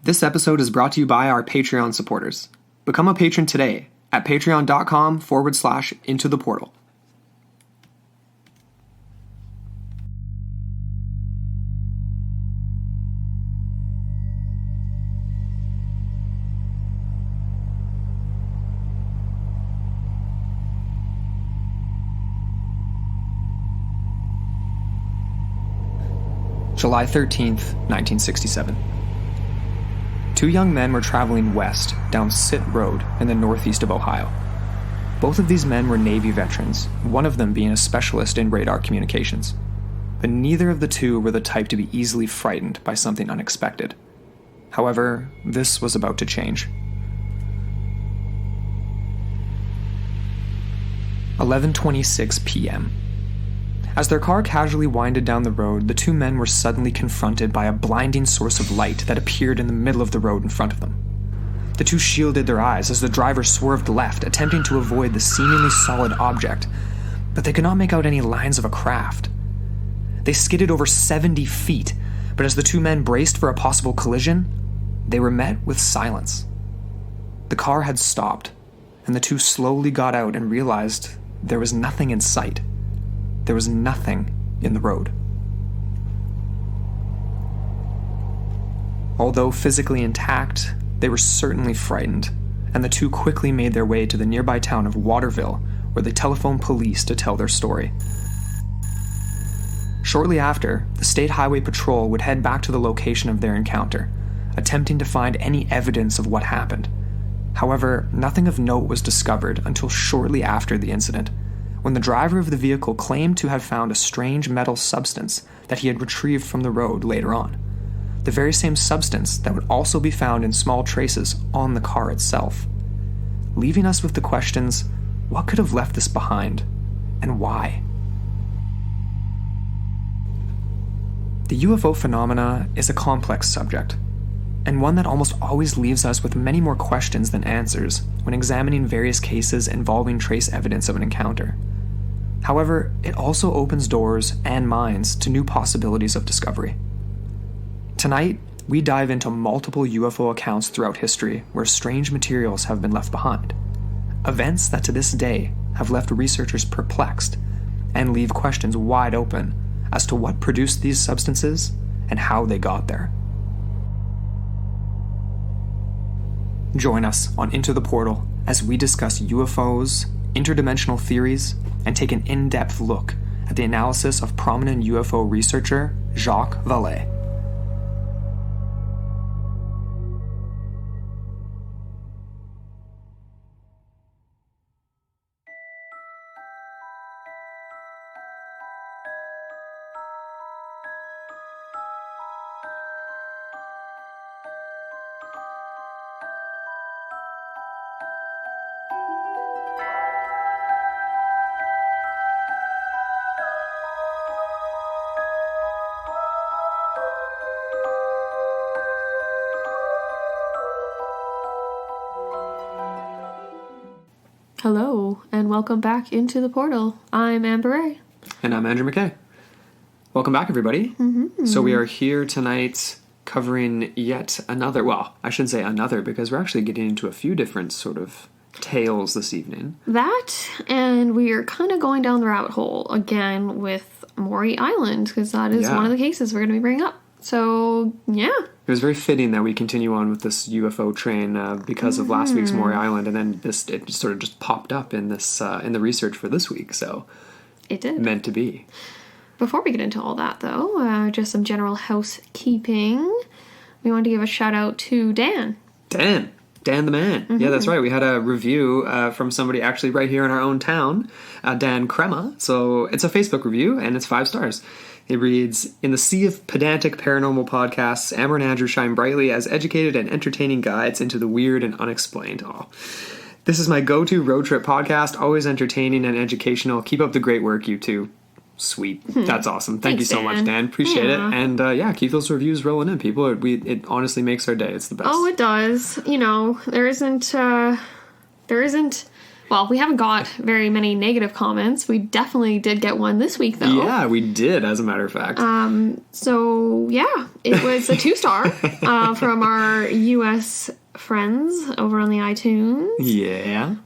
This episode is brought to you by our Patreon supporters. Become a patron today at patreon.com/into the portal. July 13th, 1967. Two young men were traveling west down Sitt Road in the northeast of Ohio. Both of these men were Navy veterans, one of them being a specialist in radar communications. But neither of the two were the type to be easily frightened by something unexpected. However, this was about to change. 11:26 p.m. As their car casually winded down the road, the two men were suddenly confronted by a blinding source of light that appeared in the middle of the road in front of them. The two shielded their eyes as the driver swerved left, attempting to avoid the seemingly solid object, but they could not make out any lines of a craft. They skidded over 70 feet, but as the two men braced for a possible collision, they were met with silence. The car had stopped, and the two slowly got out and realized there was nothing in sight. There was nothing in the road. Although physically intact, they were certainly frightened, and the two quickly made their way to the nearby town of Waterville, where they telephoned police to tell their story. Shortly after, the State Highway Patrol would head back to the location of their encounter, attempting to find any evidence of what happened. However, nothing of note was discovered until shortly after the incident, when the driver of the vehicle claimed to have found a strange metal substance that he had retrieved from the road later on. The very same substance that would also be found in small traces on the car itself. Leaving us with the questions, what could have left this behind, and why? The UFO phenomena is a complex subject, and one that almost always leaves us with many more questions than answers when examining various cases involving trace evidence of an encounter. However, it also opens doors and minds to new possibilities of discovery. Tonight, we dive into multiple UFO accounts throughout history where strange materials have been left behind. Events that to this day have left researchers perplexed and leave questions wide open as to what produced these substances and how they got there. Join us on Into the Portal as we discuss UFOs, interdimensional theories, and take an in-depth look at the analysis of prominent UFO researcher Jacques Vallée. Hello, and welcome back into the portal. I'm Amber Ray. And I'm Andrew McKay. Welcome back, everybody. Mm-hmm. So we are here tonight covering yet another, well, I shouldn't say another, because we're actually getting into a few different sort of tales this evening. That, and we are kind of going down the rabbit hole again with Maury Island, because that is one of the cases we're going to be bringing up. So, yeah. It was very fitting that we continue on with this UFO train because of last week's Maury Island, and then it sort of just popped up in this in the research for this week. So it did. Meant to be. Before we get into all that, though, just some general housekeeping. We want to give a shout out to Dan. Dan the man. Mm-hmm. Yeah, that's right. We had a review from somebody actually right here in our own town, Dan Crema. So it's a Facebook review, and it's 5 stars. It reads, "In the sea of pedantic paranormal podcasts, Amber and Andrew shine brightly as educated and entertaining guides into the weird and unexplained. Oh. This is my go-to road trip podcast, always entertaining and educational. Keep up the great work, you two." Sweet. That's awesome. Thanks, you so much, Dan. Appreciate it. And keep those reviews rolling in, people. It honestly makes our day. It's the best. Oh, it does. You know, there isn't Well, we haven't got very many negative comments. We definitely did get one this week, though. Yeah, we did, as a matter of fact. So, yeah, it was a 2-star from our U.S. friends over on the iTunes. Yeah.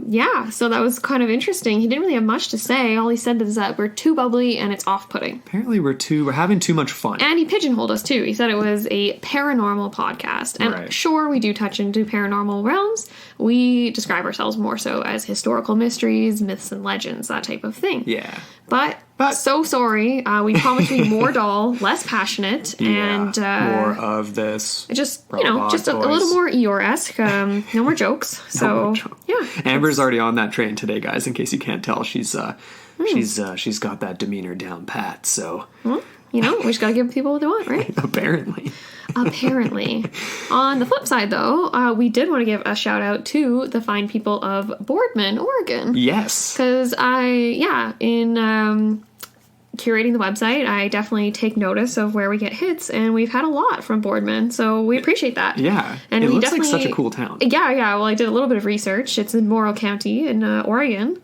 Yeah, so that was kind of interesting. He didn't really have much to say. All he said is that we're too bubbly and it's off-putting. Apparently we're having too much fun. And he pigeonholed us, too. He said it was a paranormal podcast. And sure, we do touch into paranormal realms. We describe ourselves more so as historical mysteries, myths and legends, that type of thing. Yeah. But so sorry. We promise to be more dull, less passionate, and more of this. Just a little more Eeyore-esque. No more jokes. So yeah, Amber's already on that train today, guys. In case you can't tell, she's got that demeanor down pat. So we just gotta give people what they want, right? Apparently. On the flip side, though, we did want to give a shout out to the fine people of Boardman, Oregon. Yes. Because in curating the website, I definitely take notice of where we get hits, and we've had a lot from Boardman, so we appreciate that. Yeah. And it looks like such a cool town. Yeah. Well, I did a little bit of research. It's in Morrow County in Oregon.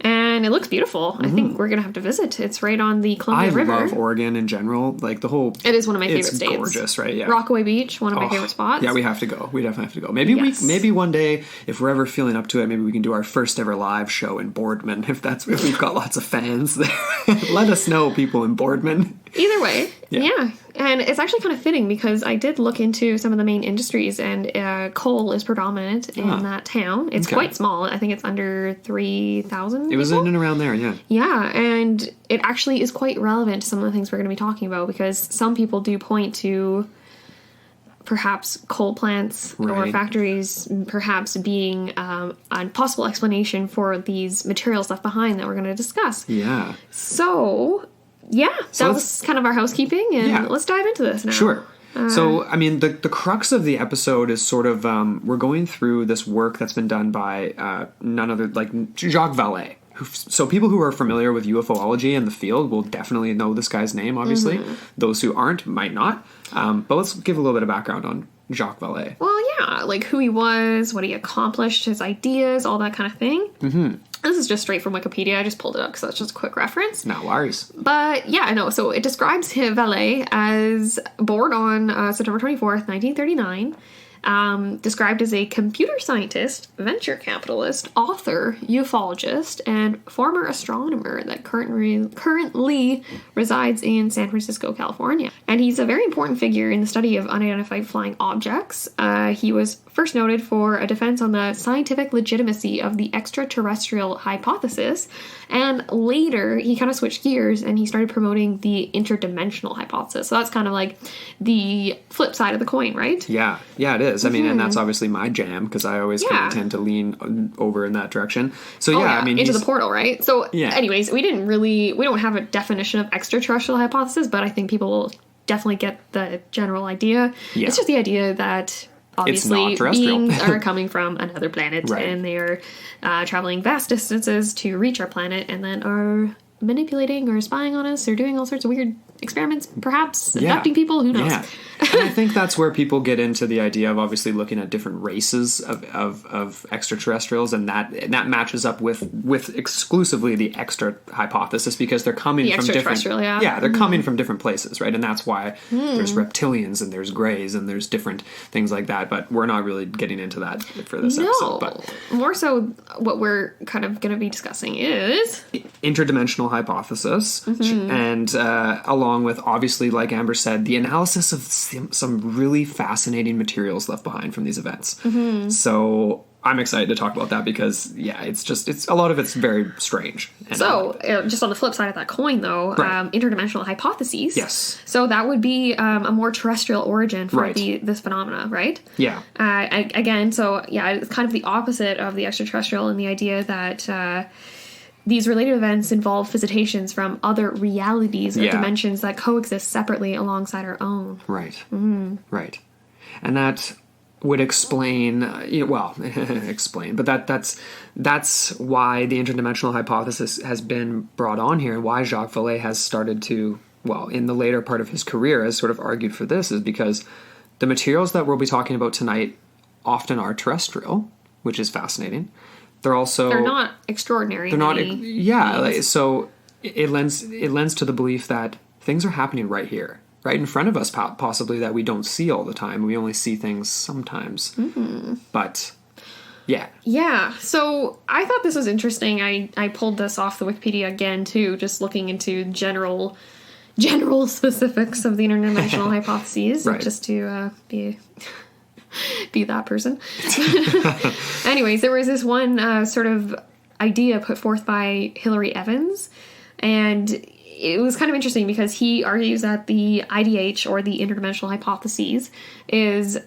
And it looks beautiful. I think we're going to have to visit. It's right on the Columbia River. I love Oregon in general. Like the whole... It is one of my favorite states. It's gorgeous, right? Yeah. Rockaway Beach, one of my favorite spots. Yeah, we have to go. We definitely have to go. Maybe one day, if we're ever feeling up to it, maybe we can do our first ever live show in Boardman. If we've got lots of fans there. Let us know, people in Boardman. Either way, yeah. And it's actually kind of fitting because I did look into some of the main industries, and coal is predominant in that town. It's quite small. I think it's under 3,000 It was in and around there, yeah. Yeah, and it actually is quite relevant to some of the things we're going to be talking about, because some people do point to perhaps coal plants or factories perhaps being a possible explanation for these materials left behind that we're going to discuss. Yeah. So... yeah, that was kind of our housekeeping, and let's dive into this now. Sure. So, I mean, the crux of the episode is sort of, we're going through this work that's been done by none other, like, Jacques Vallée. So people who are familiar with UFOlogy and the field will definitely know this guy's name, obviously. Those who aren't might not. But let's give a little bit of background on Jacques Vallée. Well, yeah, like who he was, what he accomplished, his ideas, all that kind of thing. Mm-hmm. This is just straight from Wikipedia. I just pulled it up because that's just a quick reference. No worries. But yeah, no. So it describes Vallée as born on September 24th, 1939. Described as a computer scientist, venture capitalist, author, ufologist, and former astronomer that currently resides in San Francisco, California. And he's a very important figure in the study of unidentified flying objects. He was first noted for a defense on the scientific legitimacy of the extraterrestrial hypothesis, and later he kind of switched gears and he started promoting the interdimensional hypothesis. So that's kind of like the flip side of the coin, right? Yeah, it is. I mean, and that's obviously my jam because I always kind of tend to lean over in that direction. So I mean, into the portal, right? So anyways, we don't have a definition of extraterrestrial hypothesis, but I think people will definitely get the general idea. Yeah. It's just the idea that obviously beings are coming from another planet and they are traveling vast distances to reach our planet and then are manipulating or spying on us or doing all sorts of weird experiments, perhaps abducting people, who knows. And I think that's where people get into the idea of obviously looking at different races of extraterrestrials, and that matches up with exclusively the extra hypothesis because they're coming from different they're coming from different places, right? And that's why there's reptilians and there's greys and there's different things like that, but we're not really getting into that for this episode. But more so what we're kind of going to be discussing is interdimensional hypothesis, and along with, obviously, like Amber said, the analysis of some really fascinating materials left behind from these events. So I'm excited to talk about that because, it's a lot of it's very strange. So, just on the flip side of that coin, though, interdimensional hypotheses. Yes. So that would be a more terrestrial origin for this phenomena, right? Yeah. It's kind of the opposite of the extraterrestrial in the idea that these related events involve visitations from other realities or dimensions that coexist separately alongside our own. Right. Right. And that would explain, but that's why the interdimensional hypothesis has been brought on here, and why Jacques Vallée has started to, in the later part of his career, has sort of argued for this, is because the materials that we'll be talking about tonight often are terrestrial, which is fascinating. They're also... They're not extraordinary. They're not... Yeah, like, so it lends to the belief that things are happening right here, right in front of us, possibly, that we don't see all the time. We only see things sometimes. Mm-hmm. But... Yeah. Yeah. So I thought this was interesting. I pulled this off the Wikipedia again, too, just looking into general specifics of the interdimensional hypotheses, right. Just to be that person. Anyways, there was this one sort of idea put forth by Hilary Evans, and it was kind of interesting because he argues that the IDH, or the interdimensional hypotheses, is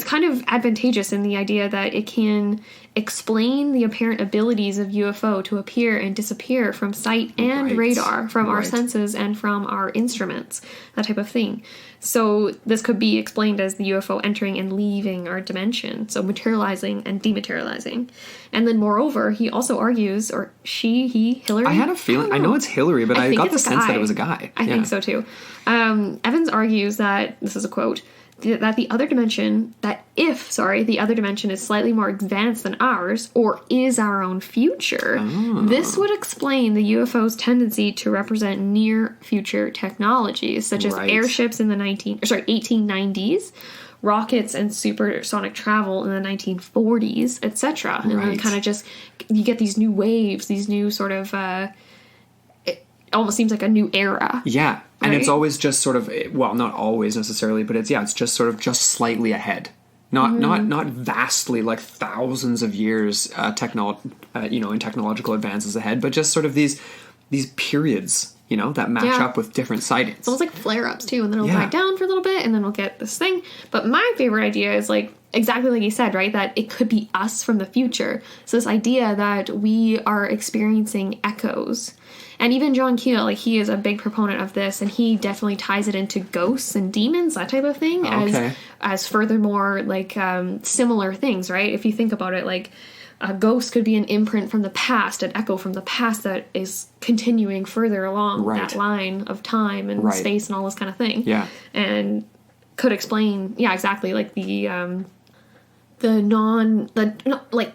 kind of advantageous in the idea that it can explain the apparent abilities of UFO to appear and disappear from sight and radar, from our senses and from our instruments, that type of thing. So this could be explained as the UFO entering and leaving our dimension, so materializing and dematerializing. And then moreover, he also argues, or Hillary? I had a feeling, I know it's Hillary, but I got the sense that it was a guy. I think so too. Evans argues that, this is a quote, that the other dimension, the other dimension is slightly more advanced than ours, or is our own future, this would explain the UFO's tendency to represent near future technologies, such as airships in the 1890s, rockets and supersonic travel in the 1940s, etc. And then kind of just, you get these new waves, these new sort of, it almost seems like a new era. Yeah. And it's always just sort of, well, not always necessarily, but it's just sort of just slightly ahead. Not vastly, like thousands of years in technological advances ahead, but just sort of these periods, that match up with different sightings. It's almost like flare-ups too, and then it'll die down for a little bit, and then we'll get this thing. But my favorite idea is like, exactly like you said, right? That it could be us from the future. So this idea that we are experiencing echoes. And even John Keel, like, he is a big proponent of this, and he definitely ties it into ghosts and demons, that type of thing, as furthermore, like, similar things, right? If you think about it, like, a ghost could be an imprint from the past, an echo from the past that is continuing further along that line of time and space and all this kind of thing. Yeah. And could explain, exactly, like, the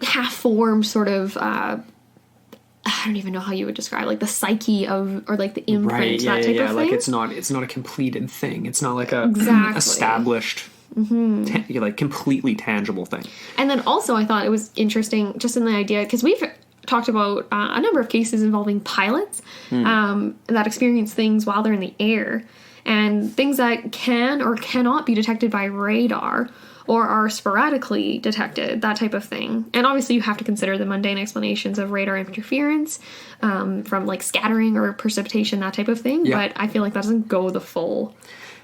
half-formed sort of, I don't even know how you would describe, like, the psyche of, or like the imprint, that type of thing. Like it's not a completed thing. It's not like a established, like completely tangible thing. And then also I thought it was interesting just in the idea, because we've talked about a number of cases involving pilots that experience things while they're in the air, and things that can or cannot be detected by radar, or are sporadically detected, that type of thing. And obviously you have to consider the mundane explanations of radar interference, from like scattering or precipitation, that type of thing. Yeah. But I feel like that doesn't go the full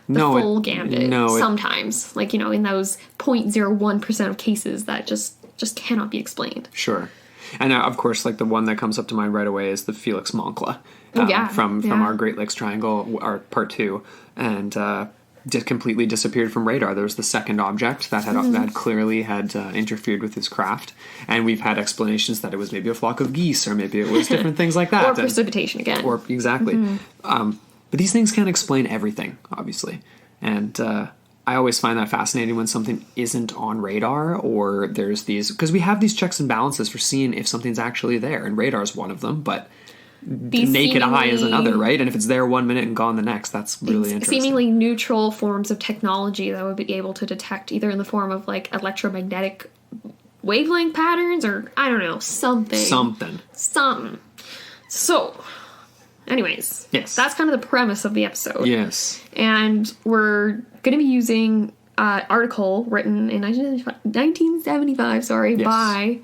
gambit. Sometimes, like, in those 0.01% of cases that just cannot be explained. Sure. And of course, like, the one that comes up to mind right away is the Felix Moncla from our Great Lakes Triangle, our part 2. And completely disappeared from radar. There was the second object that had clearly interfered with his craft, and we've had explanations that it was maybe a flock of geese, or maybe it was different things like that, or precipitation again. Or exactly. But these things can't explain everything, obviously, and I always find that fascinating when something isn't on radar, or there's these, because we have these checks and balances for seeing if something's actually there, and radar is one of them, but the naked eye is another, right? And if it's there 1 minute and gone the next, that's really interesting. Seemingly neutral forms of technology that would be able to detect, either in the form of like electromagnetic wavelength patterns, or I don't know, something. So, anyways, yes, that's kind of the premise of the episode. Yes, and we're going to be using an article written in 1975. By.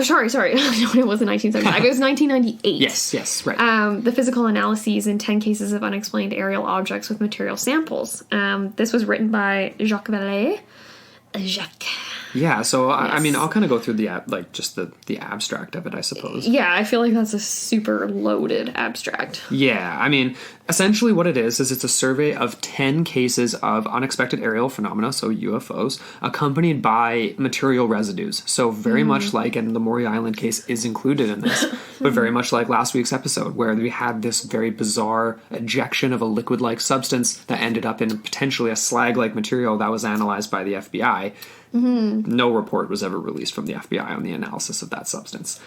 Sorry. No, it wasn't 1975. It was 1998. Yes, right. The physical analyses in 10 cases of unexplained aerial objects with material samples. This was written by Jacques Vallée. Yeah, so yes. I mean, I'll kind of go through the abstract of it, I suppose. Yeah, I feel like that's a super loaded abstract. Yeah, I mean, essentially what it is it's a survey of 10 cases of unexpected aerial phenomena, so UFOs, accompanied by material residues. So very much like, and the Maury Island case is included in this, but very much like last week's episode, where we had this very bizarre ejection of a liquid-like substance that ended up in potentially a slag-like material that was analyzed by the FBI. No report was ever released from the FBI on the analysis of that substance.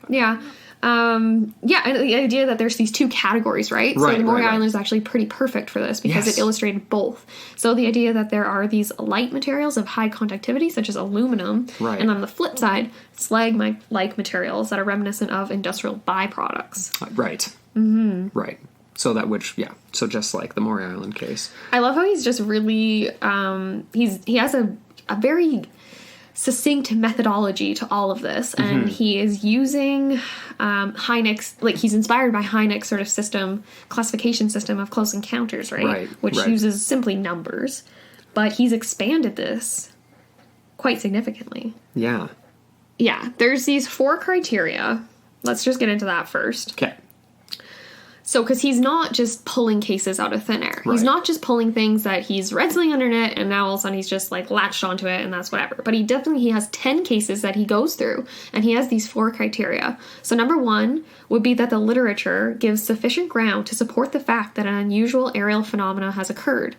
Yeah. And the idea that there's these two categories, right? So the Maury Island is actually pretty perfect for this because it illustrated both. So the idea that there are these light materials of high conductivity, such as aluminum, and on the flip side, slag-like materials that are reminiscent of industrial byproducts. Right. Mm-hmm. Right. So so just like the Maury Island case. I love how he's just really, he has a very succinct methodology to all of this, and he is using Hynek's, like he's inspired by Hynek's sort of classification system of close encounters, which uses simply numbers, but he's expanded this quite significantly. Yeah, there's these 4 criteria. Let's just get into that first. Okay. So, because he's not just pulling cases out of thin air. He's not just pulling things that he's read something on the internet and now all of a sudden he's just like latched onto it and that's whatever. But he has 10 cases that he goes through and he has these 4 criteria. So number 1 would be that the literature gives sufficient ground to support the fact that an unusual aerial phenomena has occurred.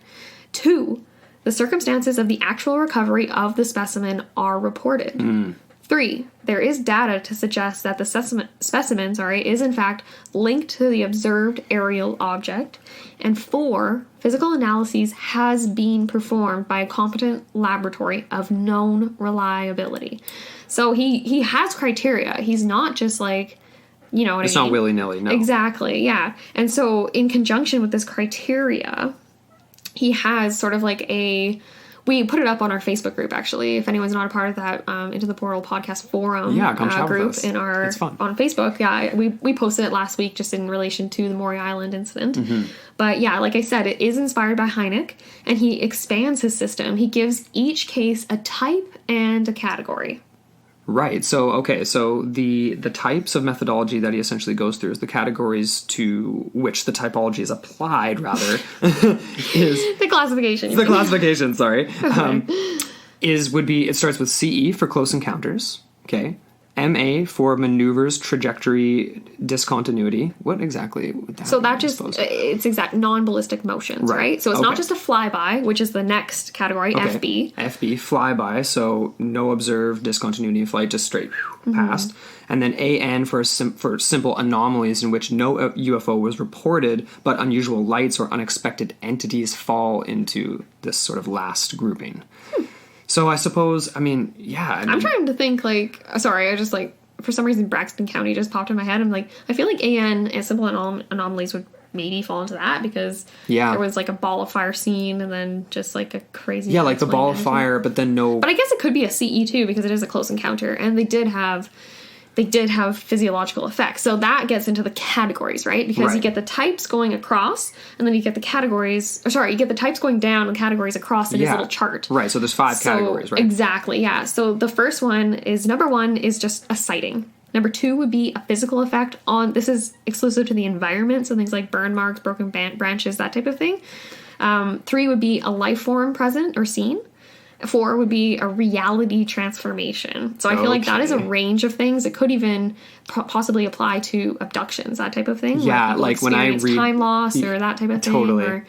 2, the circumstances of the actual recovery of the specimen are reported. 3, there is data to suggest that the specimen is in fact linked to the observed aerial object. And 4, physical analyses has been performed by a competent laboratory of known reliability. So he has criteria. He's not just like, you know what I mean? It's not willy-nilly, no. Exactly, yeah. And so in conjunction with this criteria, he has sort of like we put it up on our Facebook group, actually. If anyone's not a part of that Into the Portal podcast forum group on Facebook, we posted it last week just in relation to the Maury Island incident. But yeah, like I said, it is inspired by Hynek, and he expands his system. He gives each case a type and a category. Right. So, so the types of methodology that he essentially goes through is the categories to which the typology is applied, rather, is... The classification. The classification, sorry. It starts with CE for close encounters, okay? MA for maneuvers, trajectory, discontinuity. What exactly would that mean? So that it's exact non-ballistic motions, right? So it's not just a flyby, which is the next category, FB. FB, flyby, so no observed discontinuity in flight, just straight past. And then AN for simple anomalies in which no UFO was reported, but unusual lights or unexpected entities fall into this sort of last grouping. So I suppose, I'm trying to think, for some reason Braxton County just popped in my head. I'm like, I feel like AN and simple anomalies would maybe fall into that because there was like a ball of fire scene and then just like a crazy... Yeah, like the ball of fire, but then no... But I guess it could be a CE too because it is a close encounter and they did have physiological effects. So that gets into the categories, right? Because you get the types going across, and then you get the categories... you get the types going down and categoriries across in this little chart. Right, so there's 5 categories, right? Exactly, yeah. So the first one is, number 1 is just a sighting. Number 2 would be a physical effect on... This is exclusive to the environment, so things like burn marks, broken branches, that type of thing. 3 would be a life form present or seen. 4 would be a reality transformation. So I feel like that is a range of things. It could even possibly apply to abductions, that type of thing. Yeah, like when I read... time loss or that type of thing. Totally.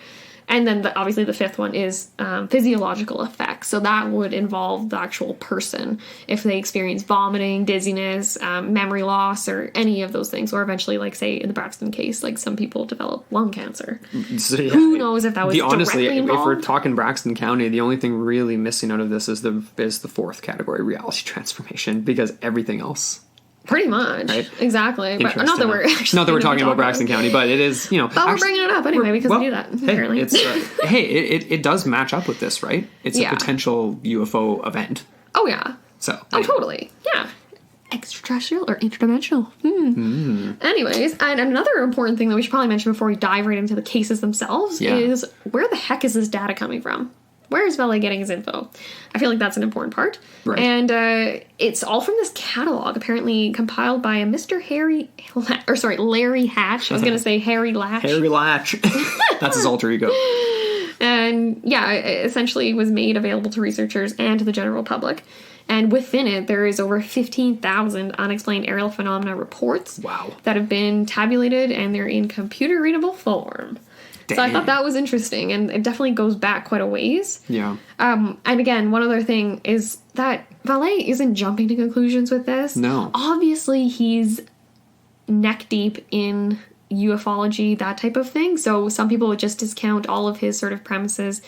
And then obviously the 5th one is physiological effects. So that would involve the actual person. If they experience vomiting, dizziness, memory loss, or any of those things. Or eventually, like say in the Braxton case, like some people develop lung cancer. So, who knows if that was directly involved? If we're talking Braxton County, the only thing really missing out of this is the 4th category, reality transformation, because everything else... Pretty much, right? Exactly. But not that we're talking about Braxton County, but it is, But we're bringing it up anyway because we do that. Apparently, it does match up with this, right? It's a potential UFO event. Oh yeah. So. Totally. Yeah. Extraterrestrial or interdimensional. Anyways, and another important thing that we should probably mention before we dive right into the cases themselves is where the heck is this data coming from? Where is Vallée getting his info? I feel like that's an important part. Right. And it's all from this catalog, apparently compiled by a Mr. Larry Hatch. I was going to say Harry Latch. Harry Latch. That's his alter ego. And it essentially was made available to researchers and to the general public. And within it, there is over 15,000 unexplained aerial phenomena reports that have been tabulated, and they're in computer-readable form. So I thought that was interesting, and it definitely goes back quite a ways. Yeah. And again, one other thing is that Vallée isn't jumping to conclusions with this. No. Obviously, he's neck deep in ufology, that type of thing. So some people would just discount all of his sort of premises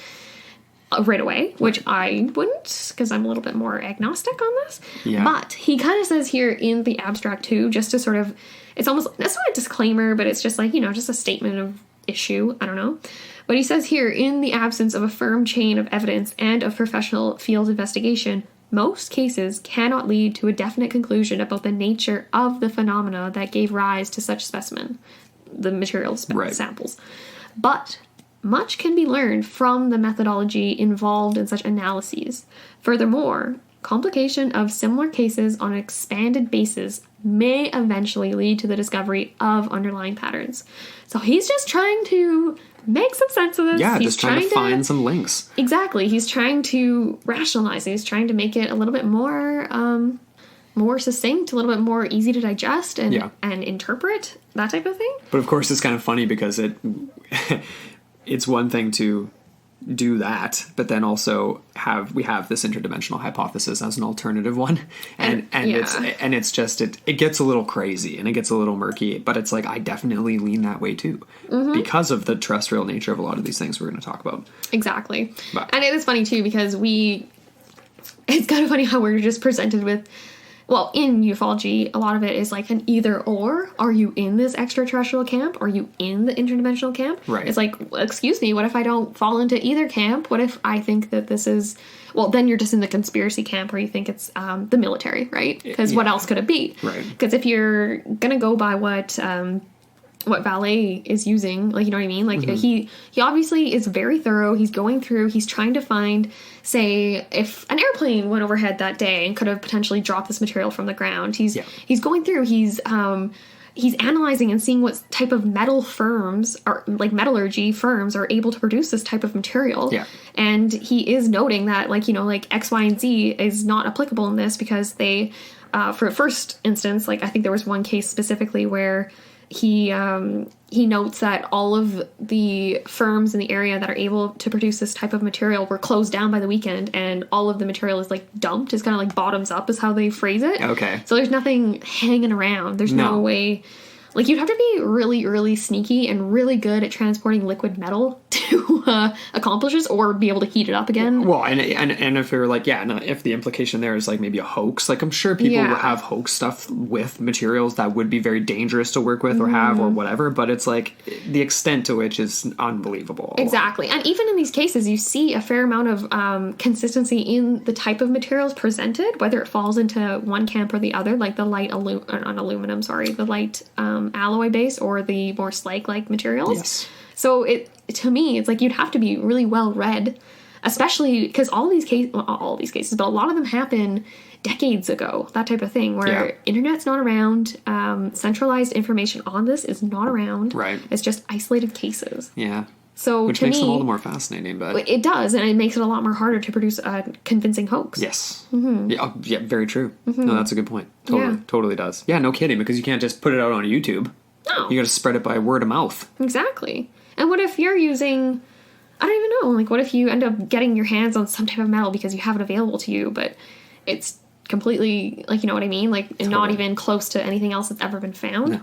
right away, which I wouldn't, because I'm a little bit more agnostic on this. Yeah. But he kind of says here in the abstract too, just to sort of, it's not a disclaimer, but it's just like, just a statement of issue. I don't know. But he says here, in the absence of a firm chain of evidence and of professional field investigation, most cases cannot lead to a definite conclusion about the nature of the phenomena that gave rise to such specimen, the material samples. But much can be learned from the methodology involved in such analyses. Furthermore, complication of similar cases on an expanded basis may eventually lead to the discovery of underlying patterns. So he's just trying to make some sense of this. Yeah, he's just trying to find some links. Exactly. He's trying to rationalize it. He's trying to make it a little bit more succinct, a little bit more easy to digest and interpret, that type of thing. But of course, it's kind of funny because it's one thing to do that, but then also we have this interdimensional hypothesis as an alternative one, and it's just it gets a little crazy and it gets a little murky, but it's like I definitely lean that way too, because of the terrestrial nature of a lot of these things we're going to talk about. Exactly. And it is funny too because it's kind of funny how we're just presented with, well, in ufology, a lot of it is like an either or. Are you in this extraterrestrial camp? Are you in the interdimensional camp? Right. It's like, excuse me, what if I don't fall into either camp? What if I think that this is, well, then you're just in the conspiracy camp where you think it's the military, right? Because what else could it be? Right. Because if you're going to go by what Vallée is using, like, you know what I mean? Like, he obviously is very thorough. He's going through, he's trying to find, say, if an airplane went overhead that day and could have potentially dropped this material from the ground. He's going through, he's analyzing and seeing what type of metal firms, are like metallurgy firms, are able to produce this type of material. Yeah. And he is noting that, like, like X, Y, and Z is not applicable in this because they, for first instance, like, I think there was one case specifically where he notes that all of the firms in the area that are able to produce this type of material were closed down by the weekend, and all of the material is like dumped. It's kind of like bottoms up is how they phrase it. Okay. So there's nothing hanging around. There's no way. Like, you'd have to be really, really sneaky and really good at transporting liquid metal to accomplish this, or be able to heat it up again. Well, and if you're like, if the implication there is like maybe a hoax, like I'm sure people will have hoax stuff with materials that would be very dangerous to work with or have or whatever, but it's like the extent to which is unbelievable. Exactly. And even in these cases, you see a fair amount of consistency in the type of materials presented, whether it falls into one camp or the other, like the light the light alloy base or the more slag-like materials. Yes. So to me, it's like you'd have to be really well read, especially because all these cases, but a lot of them happen decades ago, that type of thing, where internet's not around, centralized information on this is not around. Right. It's just isolated cases. Yeah. So which makes them all the more fascinating, but it does, and it makes it a lot more harder to produce a convincing hoax. Yes. Yeah, very true. No, that's a good point. Totally does. Yeah, no kidding, because you can't just put it out on YouTube. No. You got to spread it by word of mouth. Exactly. And what if you're using, I don't even know, like what if you end up getting your hands on some type of metal because you have it available to you, but it's completely, like, you know what I mean? Like, not even close to anything else that's ever been found. No.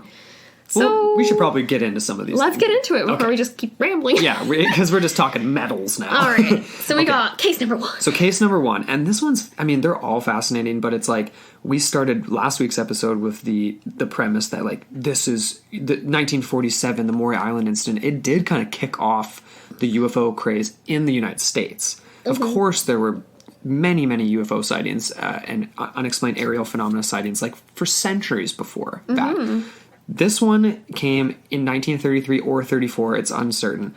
So well, we should probably get into some of these. Let's get into it before we just keep rambling. Yeah, because we're just talking metals now. All right. So we got case number 1. So case number 1, and this one's, I mean, they're all fascinating, but it's like we started last week's episode with the premise that, like, this is the 1947, the Maury Island Incident. It did kind of kick off the UFO craze in the United States. Of course, there were many UFO sightings and unexplained aerial phenomena sightings, like, for centuries before that. This one came in 1933 or 34. It's uncertain.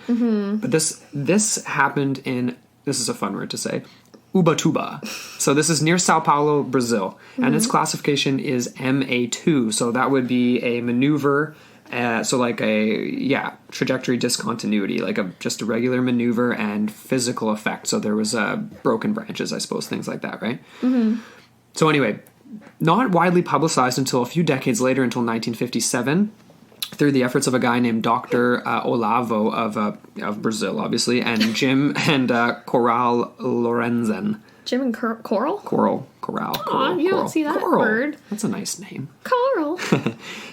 But this happened in, this is a fun word to say, Ubatuba. So this is near Sao Paulo, Brazil. And its classification is MA2. So that would be a maneuver, so like a, trajectory discontinuity, like just a regular maneuver and physical effect. So there was broken branches, I suppose, things like that, right? So anyway, not widely publicized until a few decades later, until 1957, through the efforts of a guy named Dr. Olavo of Brazil, obviously, and Jim and Coral Lorenzen. Jim and Coral? Coral. Aw, you don't see that word. That's a nice name. Coral.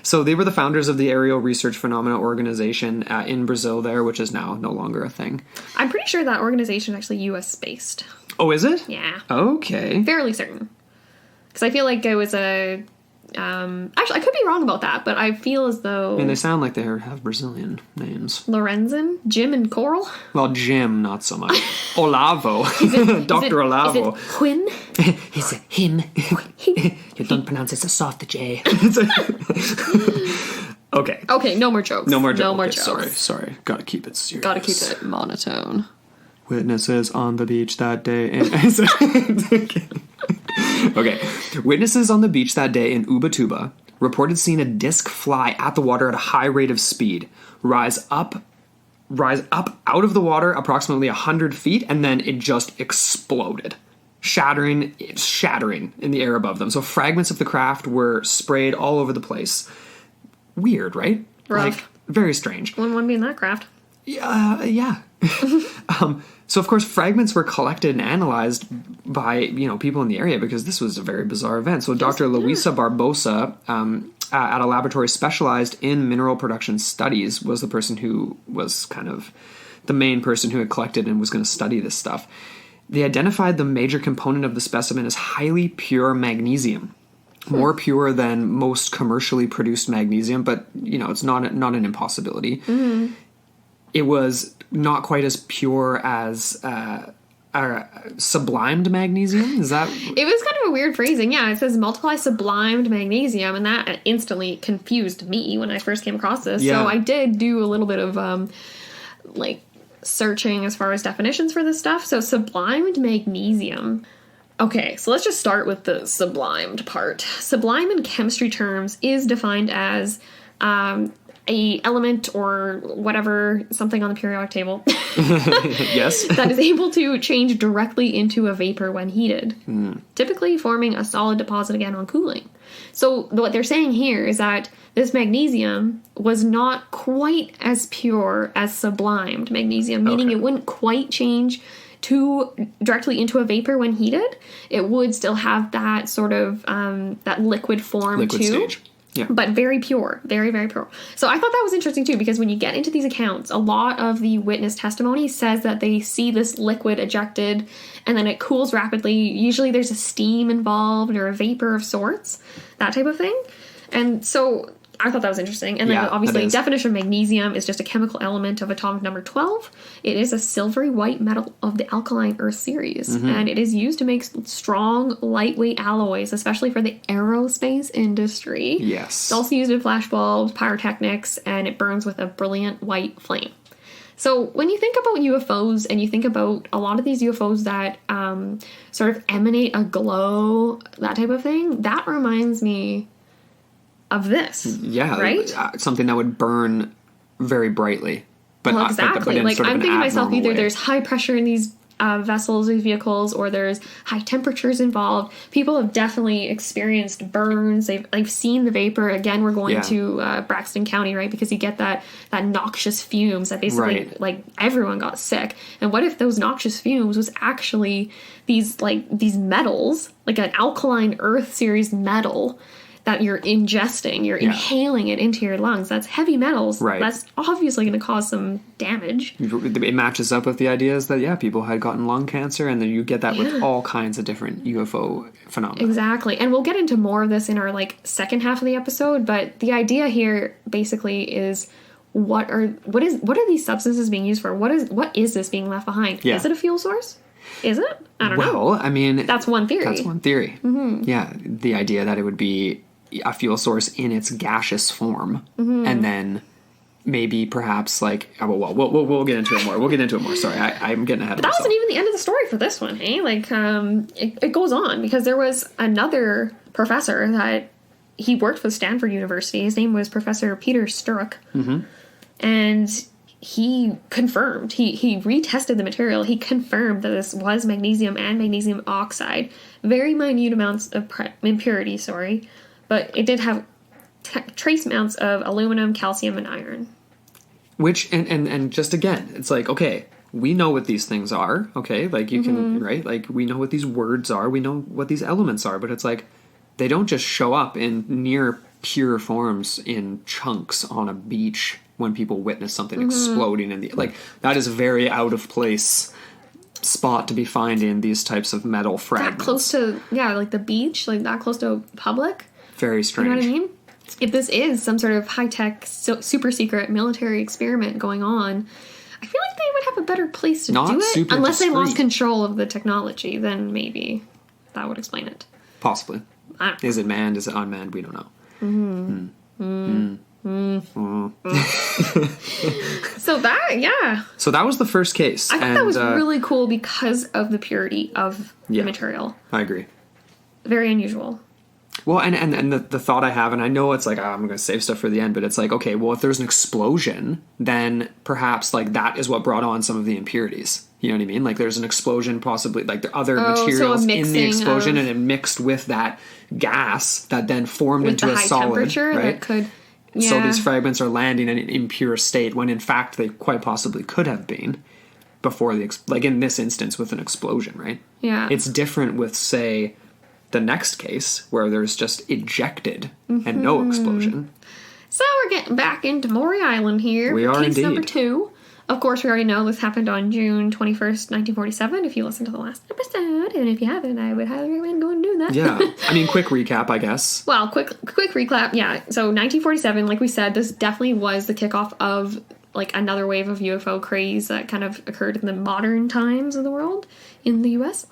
So they were the founders of the Aerial Research Phenomena Organization in Brazil there, which is now no longer a thing. I'm pretty sure that organization is actually U.S.-based. Oh, is it? Yeah. Okay. Fairly certain. Because I feel like it was a... actually, I could be wrong about that, but I feel as though... I mean, they sound like they have Brazilian names. Lorenzen? Jim and Coral? Well, Jim, not so much. Olavo. Dr. Olavo. Is it Quinn? Is it him? You don't pronounce it so soft, the J. Okay. Okay, no more jokes. No more jokes. No more Okay, jokes. Sorry. Gotta keep it serious. Gotta keep it monotone. Witnesses on the beach that day in... Okay. Witnesses on the beach that day in Ubatuba reported seeing a disc fly at the water at a high rate of speed, rise up out of the water approximately 100 feet, and then it just exploded, shattering in the air above them. So fragments of the craft were sprayed all over the place. Weird, right? Rough. Like, very strange. Wouldn't want to be in that craft. Yeah. So, of course, fragments were collected and analyzed by, people in the area because this was a very bizarre event. So Dr. Luisa Barbosa, at a laboratory specialized in mineral production studies, was the person who was kind of the main person who had collected and was going to study this stuff. They identified the major component of the specimen as highly pure magnesium. More pure than most commercially produced magnesium, but, it's not an impossibility. Mm-hmm. It was not quite as pure as sublimed magnesium. Is that... It was kind of a weird phrasing. Yeah, it says multiply sublimed magnesium, and that instantly confused me when I first came across this. Yeah. So I did do a little bit of, searching as far as definitions for this stuff. So sublimed magnesium... Okay, so let's just start with the sublimed part. Sublime in chemistry terms is defined as a element or whatever, something on the periodic table. Yes. That is able to change directly into a vapor when heated, typically forming a solid deposit again on cooling. So what they're saying here is that this magnesium was not quite as pure as sublimed magnesium, meaning it wouldn't quite change directly into a vapor when heated. It would still have that sort of that liquid form too. Stage. Yeah. But very pure. Very, very pure. So I thought that was interesting too, because when you get into these accounts, a lot of the witness testimony says that they see this liquid ejected and then it cools rapidly. Usually there's a steam involved or a vapor of sorts, that type of thing. And so I thought that was interesting. And then obviously definition of magnesium is just a chemical element of atomic number 12. It is a silvery white metal of the alkaline earth series. Mm-hmm. And it is used to make strong, lightweight alloys, especially for the aerospace industry. Yes. It's also used in flashbulbs, pyrotechnics, and it burns with a brilliant white flame. So when you think about UFOs and you think about a lot of these UFOs that sort of emanate a glow, that type of thing, that reminds me of this. Yeah. Right? Something that would burn very brightly. But well, exactly. But like, sort of I'm thinking to myself, either way. there's high pressure in these vessels, these vehicles, or there's high temperatures involved. People have definitely experienced burns. They've seen the vapor. Again, we're going to Braxton County, right? Because you get that noxious fumes that basically, like, everyone got sick. And what if those noxious fumes was actually these metals, like an alkaline earth series metal, that you're ingesting, you're inhaling it into your lungs. That's heavy metals. Right. That's obviously going to cause some damage. It matches up with the ideas that, people had gotten lung cancer, and then you get that with all kinds of different UFO phenomena. Exactly. And we'll get into more of this in our, second half of the episode, but the idea here basically is what are these substances being used for? What is this being left behind? Yeah. Is it a fuel source? Is it? I don't know. Well, I mean... That's one theory. Mm-hmm. Yeah, the idea that it would be a fuel source in its gaseous form, and then maybe perhaps we'll get into it more. We'll get into it more. Sorry, I'm getting ahead of myself. That wasn't even the end of the story for this one, hey? It goes on, because there was another professor that he worked with Stanford University. His name was Professor Peter Sturrock, and he confirmed, he retested the material. He confirmed that this was magnesium and magnesium oxide. Very minute amounts of impurity, but it did have trace amounts of aluminum, calcium, and iron. Which, and just again, it's like, okay, we know what these things are, okay? Like, you can, right? Like, we know what these words are, we know what these elements are, but it's like, they don't just show up in near pure forms in chunks on a beach when people witness something exploding in the... Like, that is a very out of place spot to be finding these types of metal fragments. That close to, like the beach, like that close to public. Very strange. You know what I mean? If this is some sort of high-tech, super secret military experiment going on, I feel like they would have a better place to do it. Unless they lost control of the technology, then maybe that would explain it. Possibly. Is it manned? Is it unmanned? We don't know. So that was the first case. I thought that was really cool because of the purity of the material. I agree. Very unusual. Well, and the thought I have, and I know it's like, I'm going to save stuff for the end, but it's like, okay, well, if there's an explosion, then perhaps like that is what brought on some of the impurities. You know what I mean? Like, there's an explosion, possibly, like, there are other materials in the explosion, and it mixed with that gas that then formed into a solid. With the high temperature, right? That could... Yeah. So these fragments are landing in an impure state, when in fact they quite possibly could have been before like in this instance with an explosion, right? Yeah. It's different with, say, the next case, where there's just ejected and no explosion. So we're getting back into Maury Island here. We are case indeed. Number 2. Of course, we already know this happened on June 21st, 1947, if you listened to the last episode. And if you haven't, I would highly recommend going and doing that. Yeah. I mean, quick recap, I guess. Well, quick recap, yeah. So 1947, like we said, this definitely was the kickoff of like another wave of UFO craze that kind of occurred in the modern times of the world in the U.S.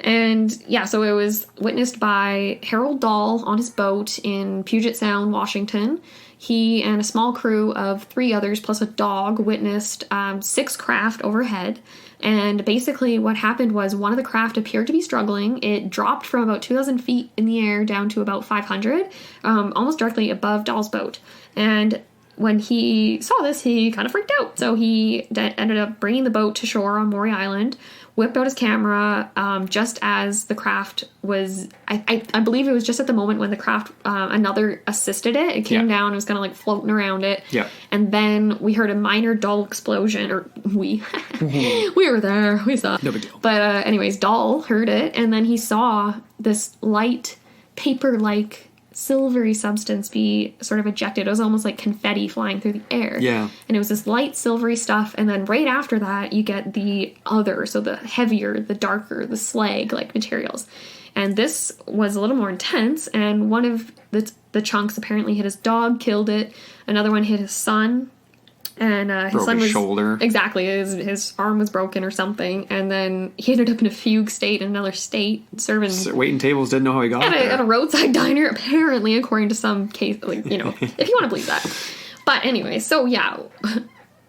And yeah, so it was witnessed by Harold Dahl on his boat in Puget Sound, Washington. He and a small crew of 3 others plus a dog witnessed 6 craft overhead. And basically what happened was one of the craft appeared to be struggling. It dropped from about 2,000 feet in the air down to about 500, almost directly above Dahl's boat. And when he saw this, he kind of freaked out. So he ended up bringing the boat to shore on Maury Island, whipped out his camera just as the craft was... I believe it was just at the moment when the craft, another assisted it. It came down, it was kind of like floating around it. Yeah. And then we heard a minor dull explosion, or we were there, we saw it. No big deal. But anyways, Dahl heard it, and then he saw this light, paper-like, silvery substance be sort of ejected. It was almost like confetti flying through the air. Yeah. And it was this light silvery stuff, and then right after that you get the other, so the heavier, the darker, the slag-like materials. And this was a little more intense, and one of the chunks apparently hit his dog, killed it. Another one hit his son. And his son was... shoulder. Exactly. His arm was broken or something. And then he ended up in a fugue state in another state, serving... waiting tables, didn't know how he got there. At a roadside diner, apparently, according to some case, like, you know, if you want to believe that. But anyway, so yeah,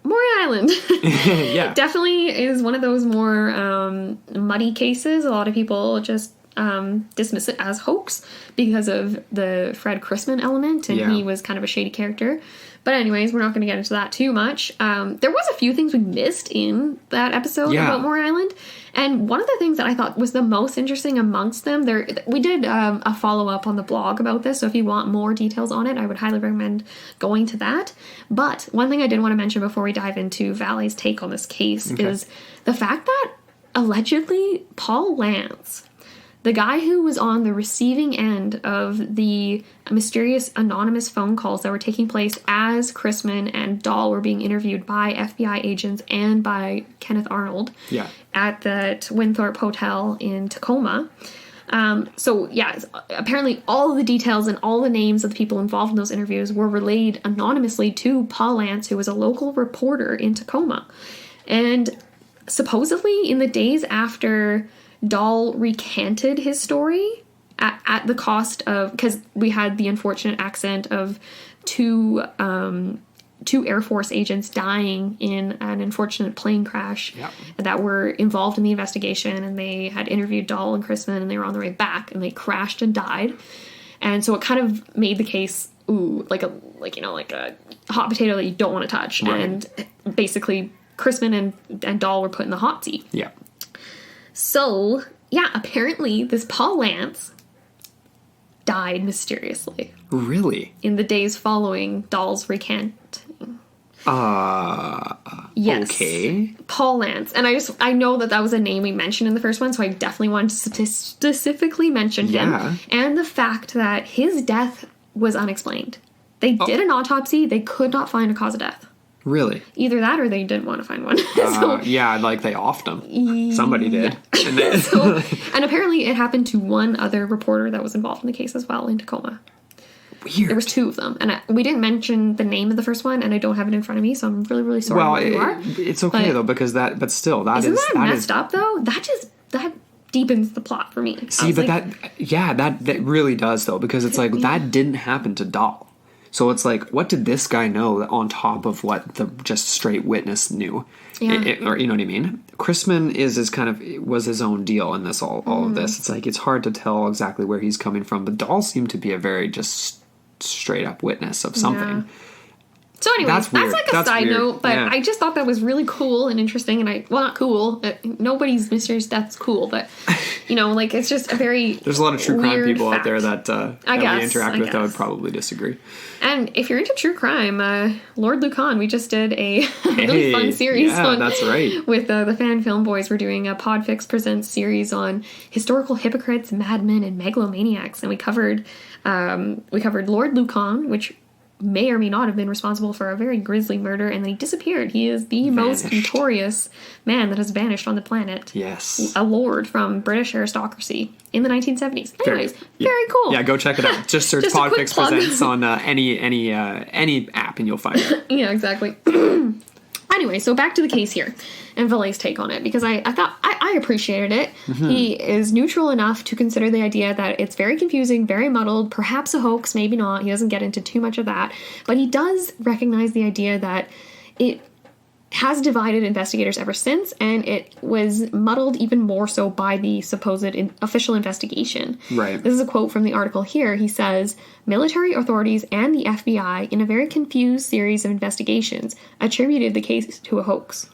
Maury Island. Yeah. Definitely is one of those more muddy cases. A lot of people just dismiss it as hoax because of the Fred Chrisman element, and he was kind of a shady character. But anyways, we're not going to get into that too much. There was a few things we missed in that episode about Maury Island. And one of the things that I thought was the most interesting amongst them, we did a follow-up on the blog about this, so if you want more details on it, I would highly recommend going to that. But one thing I did want to mention before we dive into Vallee's take on this case is the fact that allegedly Paul Lance, the guy who was on the receiving end of the mysterious anonymous phone calls that were taking place as Chrisman and Dahl were being interviewed by FBI agents and by Kenneth Arnold at the Winthrop Hotel in Tacoma. Apparently all the details and all the names of the people involved in those interviews were relayed anonymously to Paul Lance, who was a local reporter in Tacoma. And supposedly in the days after Dahl recanted his story at the cost of, because we had the unfortunate accident of two Air Force agents dying in an unfortunate plane crash that were involved in the investigation, and they had interviewed Dahl and Chrisman, and they were on their way back, and they crashed and died. And so it kind of made the case like a hot potato that you don't want to touch. Right. And basically Chrisman and Dahl were put in the hot seat. Yeah. So, yeah, apparently this Paul Lance died mysteriously. Really? In the days following Dahl's recanting. Yes. Okay. Paul Lance. And I know that was a name we mentioned in the first one, so I definitely wanted to specifically mention him. And the fact that his death was unexplained. They did an autopsy. They could not find a cause of death. Really? Either that or they didn't want to find one. Yeah, like they offed him. Somebody did. Yeah. And apparently it happened to one other reporter that was involved in the case as well in Tacoma. Weird. There was 2 of them. And we didn't mention the name of the first one, and I don't have it in front of me, so I'm really, really sorry where you are. It's okay, though, because but still, that isn't that messed up, though? That deepens the plot for me. See, but that really does, though, because it's like, that didn't happen to Dahl. So it's like, what did this guy know on top of what the just straight witness knew? Yeah. Or you know what I mean? Chrisman was his own deal in this all of this. It's like, it's hard to tell exactly where he's coming from, but Dahl seemed to be a very just straight up witness of something. Yeah. So anyways, that's like a side note, but I just thought that was really cool and interesting, and not cool. Nobody's mysterious death's cool, but, like, it's just a very There's a lot of true crime people fact. out there that we interact with that would probably disagree. And if you're into true crime, Lord Lucan, we just did a really fun series that's right. with the Fan Film Boys. We're doing a Podfix Presents series on historical hypocrites, madmen, and megalomaniacs, and we covered Lord Lucan, which may or may not have been responsible for a very grisly murder, and then he disappeared. He is the most notorious man that has vanished on the planet. Yes. A lord from British aristocracy in the 1970s. Anyways, very cool. Yeah, go check it out. Just search Podfix Presents on any app and you'll find it. Yeah, exactly. Anyway, so back to the case here and Vallee's take on it, because I thought I appreciated it. Mm-hmm. He is neutral enough to consider the idea that it's very confusing, very muddled, perhaps a hoax, maybe not. He doesn't get into too much of that, but he does recognize the idea that it has divided investigators ever since, and it was muddled even more so by the supposed official investigation. Right. This is a quote from the article here. He says, military authorities and the FBI, in a very confused series of investigations, attributed the case to a hoax.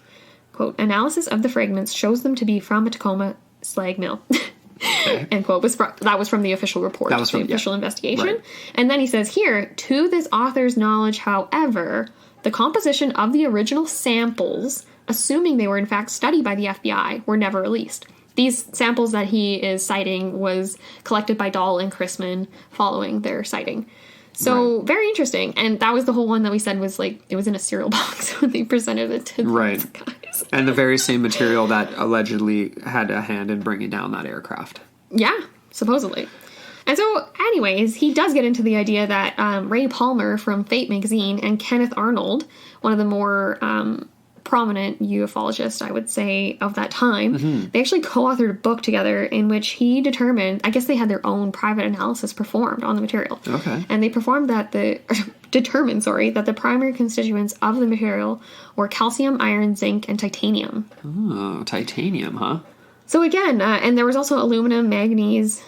Quote, analysis of the fragments shows them to be from a Tacoma slag mill. Okay. End quote. That was from the official report. That was from the official investigation. Right. And then he says here, to this author's knowledge, however, the composition of the original samples, assuming they were in fact studied by the FBI, were never released. These samples that he is citing was collected by Dahl and Chrisman following their sighting. So, very interesting. And that was the whole one that we said was like, it was in a cereal box when they presented it to these guys. And the very same material that allegedly had a hand in bringing down that aircraft. Yeah, supposedly. And so, anyways, he does get into the idea that Ray Palmer from Fate magazine and Kenneth Arnold, one of the more prominent ufologists, I would say, of that time, they actually co-authored a book together in which he determined, I guess they had their own private analysis performed on the material. Okay. And they determined that the primary constituents of the material were calcium, iron, zinc, and titanium. Oh, titanium, huh? So again, and there was also aluminum, manganese,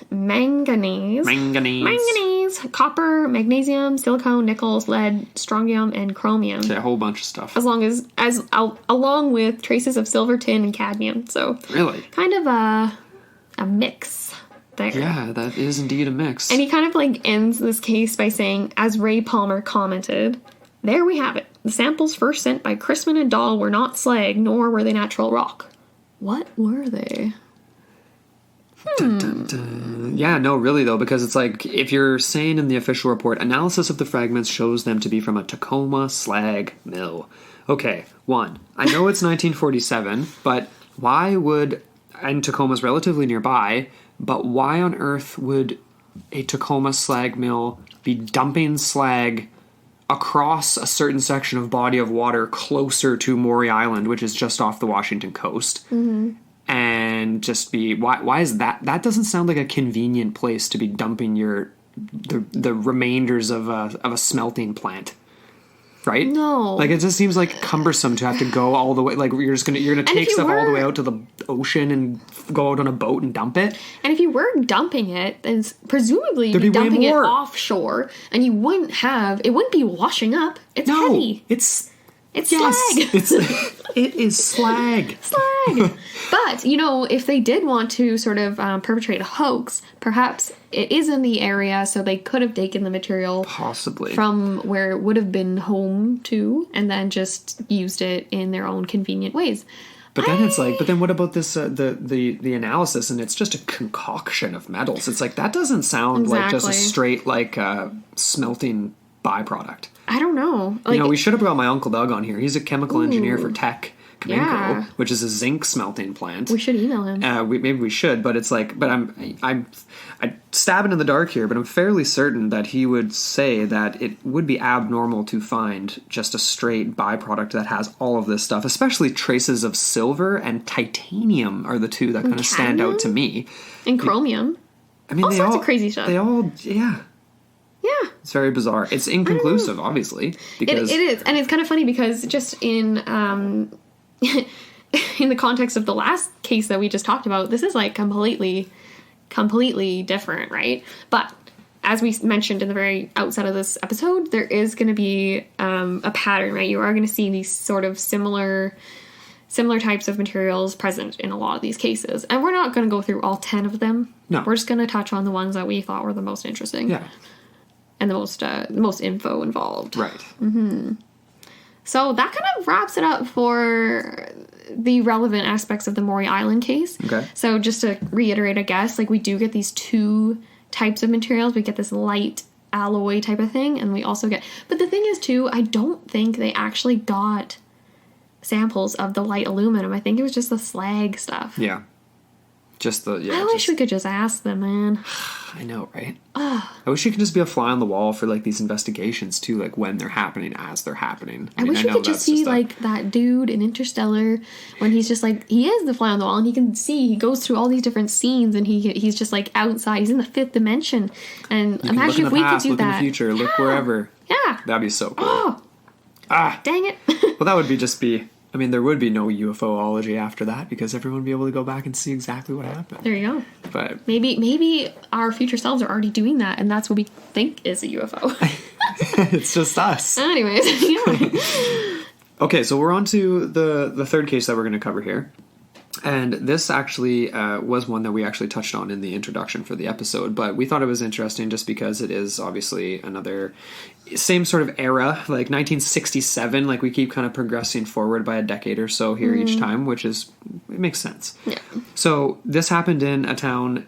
copper, magnesium, silicone, nickels, lead, strontium, and chromium. Okay, a whole bunch of stuff. Along with traces of silver, tin, and cadmium. So really, kind of a mix there. Yeah, that is indeed a mix. And he kind of like ends this case by saying, as Ray Palmer commented, "There we have it. The samples first sent by Chrisman and Dahl were not slag, nor were they natural rock." What were they? Dun, dun, dun. Yeah, no, really, though, because it's like, if you're saying in the official report, analysis of the fragments shows them to be from a Tacoma slag mill. Okay, one, I know it's 1947, but why would, and Tacoma's relatively nearby, but why on earth would a Tacoma slag mill be dumping slag across a certain section of body of water closer to Maury Island, which is just off the Washington coast, and just be why is that? That doesn't sound like a convenient place to be dumping the remainders of a smelting plant, right? No, like it just seems like cumbersome to have to go all the way. Like you're gonna take stuff all the way out to the ocean and go out on a boat and dump it. And if you were dumping it, then presumably you'd be dumping it offshore, and it wouldn't be washing up. It's heavy. It's It's slag. It is slag. Slag. But, if they did want to sort of perpetrate a hoax, perhaps it is in the area, so they could have taken the material possibly from where it would have been home to, and then just used it in their own convenient ways. But then it's like, but then what about this, the analysis, and it's just a concoction of metals. It's like, that doesn't sound like just a straight, smelting byproduct. I don't know. We should have brought my Uncle Doug on here. He's a chemical engineer for Tech Cominco, which is a zinc smelting plant. We should email him. Maybe we should, but it's like, but I'm stabbing in the dark here, but I'm fairly certain that he would say that it would be abnormal to find just a straight byproduct that has all of this stuff, especially traces of silver and titanium are the two that kind of stand out to me. And chromium. I mean, all sorts of crazy stuff. They all, yeah. Yeah. It's very bizarre. It's inconclusive, obviously. Because it is. And it's kind of funny because just in in the context of the last case that we just talked about, this is like completely different, right? But as we mentioned in the very outset of this episode, there is going to be a pattern, right? You are going to see these sort of similar types of materials present in a lot of these cases. And we're not going to go through all 10 of them. No. We're just going to touch on the ones that we thought were the most interesting. Yeah. And the most info involved. Right. Mm-hmm. So that kind of wraps it up for the relevant aspects of the Maury Island case. Okay. So just to reiterate, I guess, we do get these two types of materials. We get this light alloy type of thing, and we also get... But the thing is, too, I don't think they actually got samples of the light aluminum. I think it was just the slag stuff. Yeah. I wish we could just ask them, man. I know, right? I wish you could just be a fly on the wall for these investigations too, when they're happening, as they're happening. I wish we could just see that dude in Interstellar when he's just he is the fly on the wall, and he can see, he goes through all these different scenes, and he's just outside, he's in the fifth dimension, and you imagine if we could do look that. In the future, look wherever. Yeah, that'd be so cool. Dang it. Well, that would be. I mean, there would be no UFOlogy after that because everyone would be able to go back and see exactly what happened. There you go. But maybe our future selves are already doing that, and that's what we think is a UFO. It's just us. Anyways, yeah. Okay, so we're on to the third case that we're going to cover here. And this actually was one that we actually touched on in the introduction for the episode, but we thought it was interesting just because it is obviously another same sort of era, 1967, we keep kind of progressing forward by a decade or so here each time, which it makes sense. Yeah. So this happened in a town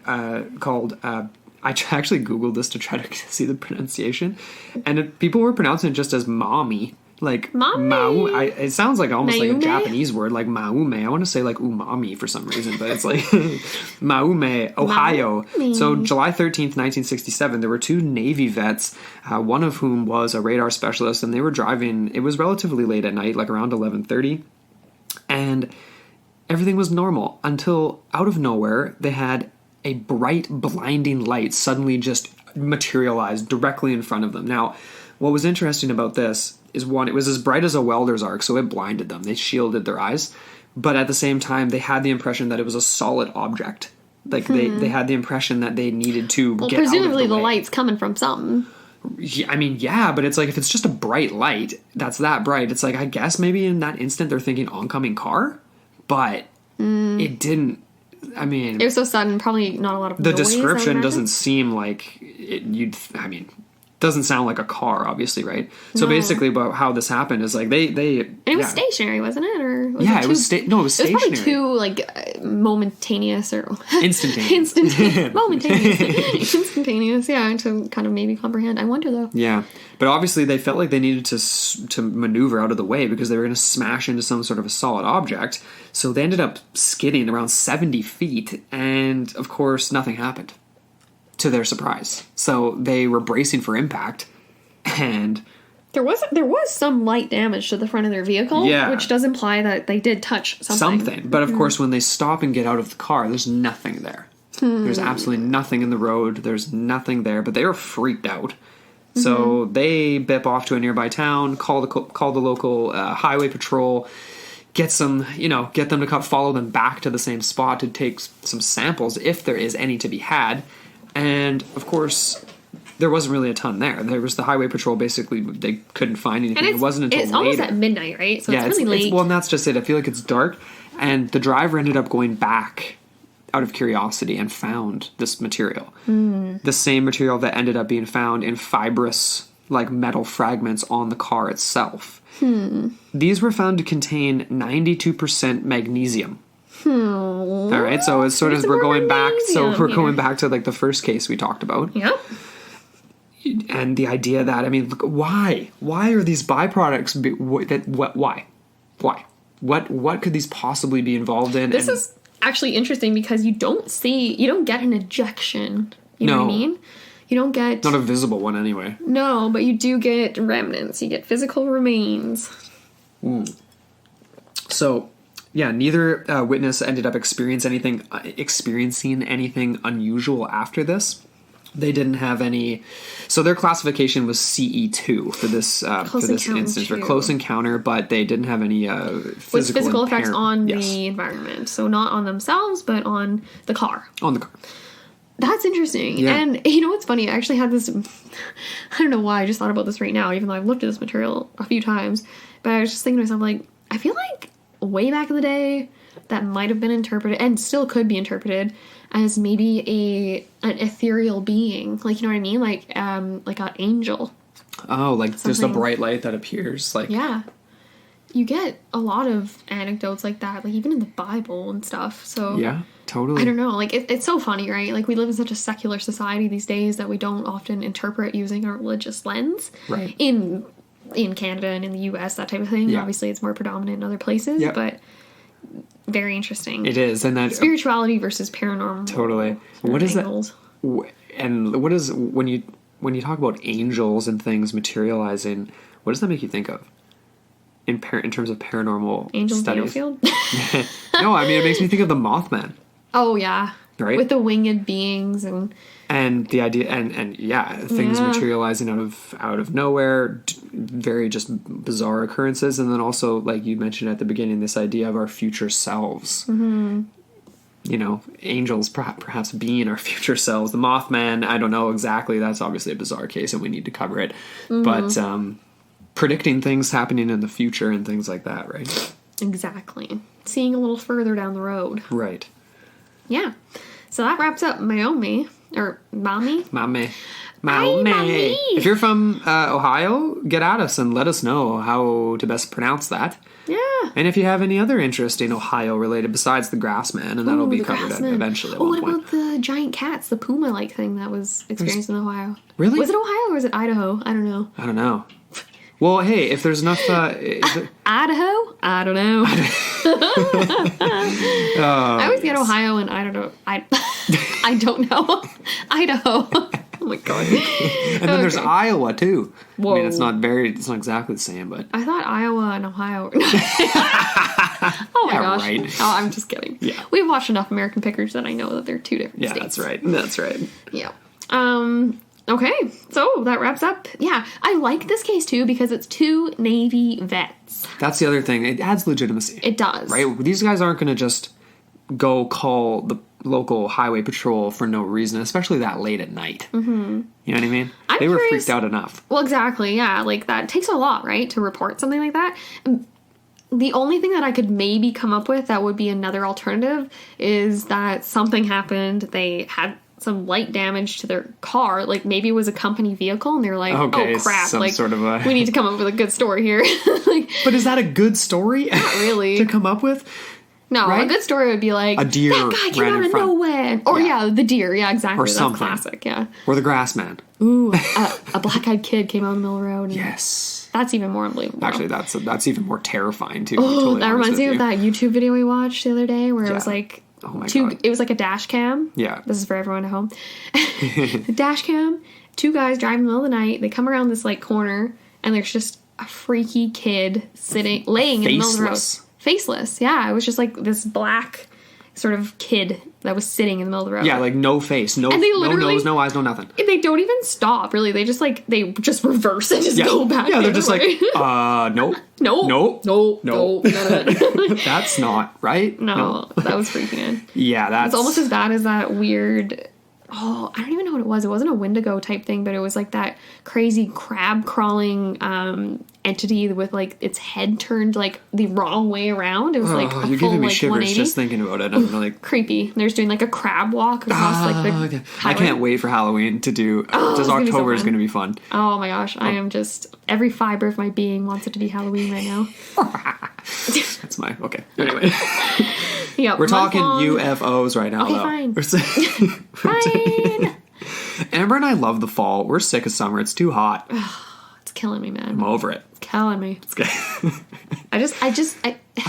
called... I actually Googled this to try to see the pronunciation, and people were pronouncing it just as Mommy. Mau, it sounds almost like a Japanese word, Maume. I want to say umami for some reason, but it's Maume, Ohio. Maume. So July 13th, 1967, there were two Navy vets, one of whom was a radar specialist, and they were driving. It was relatively late at night, around 11:30, and everything was normal until out of nowhere they had a bright, blinding light suddenly just materialize directly in front of them. Now, what was interesting about this is, one, it was as bright as a welder's arc, so it blinded them. They shielded their eyes. But at the same time, they had the impression that it was a solid object. They had the impression that they needed to get out of the way. Presumably the light's coming from something. I mean, yeah, but it's if it's just a bright light, that's that bright. It's I guess maybe in that instant they're thinking oncoming car, but it didn't. I mean... It was so sudden, probably not a lot of the noise. The description doesn't seem doesn't sound like a car, obviously, right? So basically, about how this happened is they. And it was stationary, wasn't it? Or was it was stationary. It was probably too momentaneous or instantaneous. Momentaneous, instantaneous. Yeah, to kind of maybe comprehend. I wonder though. Yeah, but obviously they felt like they needed to maneuver out of the way because they were going to smash into some sort of a solid object. So they ended up skidding around 70 feet, and of course, nothing happened. To their surprise. So they were bracing for impact, and there was some light damage to the front of their vehicle, which does imply that they did touch something. But of course, when they stop and get out of the car, there's nothing there. There's absolutely nothing in the road. There's nothing there, but they were freaked out. So they bip off to a nearby town, call the local highway patrol, get them to follow them back to the same spot to take some samples if there is any to be had. And, of course, there wasn't really a ton there. There was the highway patrol. Basically, they couldn't find anything. And it wasn't until it's later. almost at midnight, right? So it's really late. Well, and that's just it. I feel like it's dark, and the driver ended up going back out of curiosity and found this material. The same material that ended up being found in fibrous, like, metal fragments on the car itself. These were found to contain 92% magnesium. All right, so it's sort of we're going back. So we're going back to like the first case we talked about. Yep. And the idea that, I mean, look, why are these byproducts? Why? What could these possibly be involved in? This is actually interesting because you don't get an ejection. You know what I mean? You don't get... Not a visible one, anyway. No, but you do get remnants. You get physical remains. So, yeah, neither witness ended up experiencing anything unusual after this. They didn't have any... So their classification was CE2 for this instance, for close encounter, but they didn't have any physical effects on the environment. So not on themselves, but on the car. On the car. That's interesting. Yeah. And you know what's funny? I actually had this... I don't know why I just thought about this right now, even though I've looked at this material a few times. But I was just thinking to myself, like, I feel like way back in the day, that might have been interpreted, and still could be interpreted, as maybe an ethereal being. Like, you know what I mean? Like an angel. Oh, like something. Just a bright light that appears. Like, yeah. You get a lot of anecdotes like that, like even in the Bible and stuff. So yeah, totally. I don't know. Like it's so funny, right? Like we live in such a secular society these days that we don't often interpret using a religious lens. Right. In Canada and in the US, that type of thing. Yeah. Obviously, it's more predominant in other places, but very interesting. It is, and that spirituality versus paranormal. Totally. What is that? And what is when you talk about angels and things materializing? What does that make you think of? In terms of paranormal Angels studies? Battlefield? No, I mean it makes me think of the Mothman. Oh yeah, right. With the winged beings and the idea and things materializing out of nowhere, very just bizarre occurrences, and then also like you mentioned at the beginning, this idea of our future selves. Mm-hmm. You know, angels perhaps being our future selves. The Mothman, I don't know exactly. That's obviously a bizarre case, and we need to cover it. Mm-hmm. But predicting things happening in the future and things like that, right? Exactly. Seeing a little further down the road. Right. Yeah. So that wraps up Mommy. Mommy. If you're from Ohio, get at us and let us know how to best pronounce that. Yeah. And if you have any other interesting Ohio related besides the Grassman, and that'll be covered eventually at one point. What about the giant cats, the puma-like thing that was experienced in Ohio? Really? Was it Ohio or was it Idaho? I don't know. Well, hey, if there's enough... Idaho? I don't know. I always get Ohio and Idaho. I don't know. Idaho. Oh my god. And then there's Iowa too. Whoa. I mean, it's not exactly the same, but I thought Iowa and Ohio were... Oh my gosh. Right. Oh, I'm just kidding. Yeah. We've watched enough American Pickers that I know that they're two different states. Yeah, that's right. Yeah. Okay, so that wraps up. Yeah, I like this case too because it's two Navy vets. That's the other thing. It adds legitimacy. It does. Right? These guys aren't going to just go call the local highway patrol for no reason, especially that late at night. Mm-hmm. You know what I mean? They were freaked out enough. Well, exactly, yeah. Like, that takes a lot, right, to report something like that. The only thing that I could maybe come up with that would be another alternative is that something happened, they had some light damage to their car, like maybe it was a company vehicle, and they're like, okay, oh crap, like sort of we need to come up with a good story here. But is that a good story? Not really. To come up with? No, right? A good story would be like, a deer that guy came out of nowhere. Or the deer, yeah, exactly. Or that's something. Classic, yeah. Or the Grassman. Ooh, a black-eyed kid came out in the middle of the road. Yes. That's even more unbelievable. Actually, that's even more terrifying too. Oh, that reminds me of that YouTube video we watched the other day where it was like, oh my God. It was like a dash cam. Yeah. This is for everyone at home. The dash cam, two guys driving in the middle of the night. They come around this like corner, and there's just a freaky kid laying in the middle of the road. Faceless. Yeah, it was just like this black sort of kid that was sitting in the middle of the road. Yeah, like no face, no nose, no eyes, no nothing. They don't even stop, really. They just reverse and just go back. Yeah, they're just like, nope. No. That's not right. No, that was freaking in. Yeah, that's... It's almost as bad as that weird I don't even know what it was. It wasn't a Wendigo type thing, but it was like that crazy crab crawling entity with like its head turned like the wrong way around. It was like a you're full, giving me like, shivers 180. just thinking about it. I'm like Creepy. There's doing like a crab walk across like the okay. I can't wait for Halloween to do. Just October is going to be fun. Oh my gosh, I am just every fiber of my being wants it to be Halloween right now. That's my okay. Anyway, yeah, we're talking UFOs right now. Okay, though. Fine. Amber and I love the fall. We're sick of summer. It's too hot. It's killing me, man. I'm over it. It's killing me. I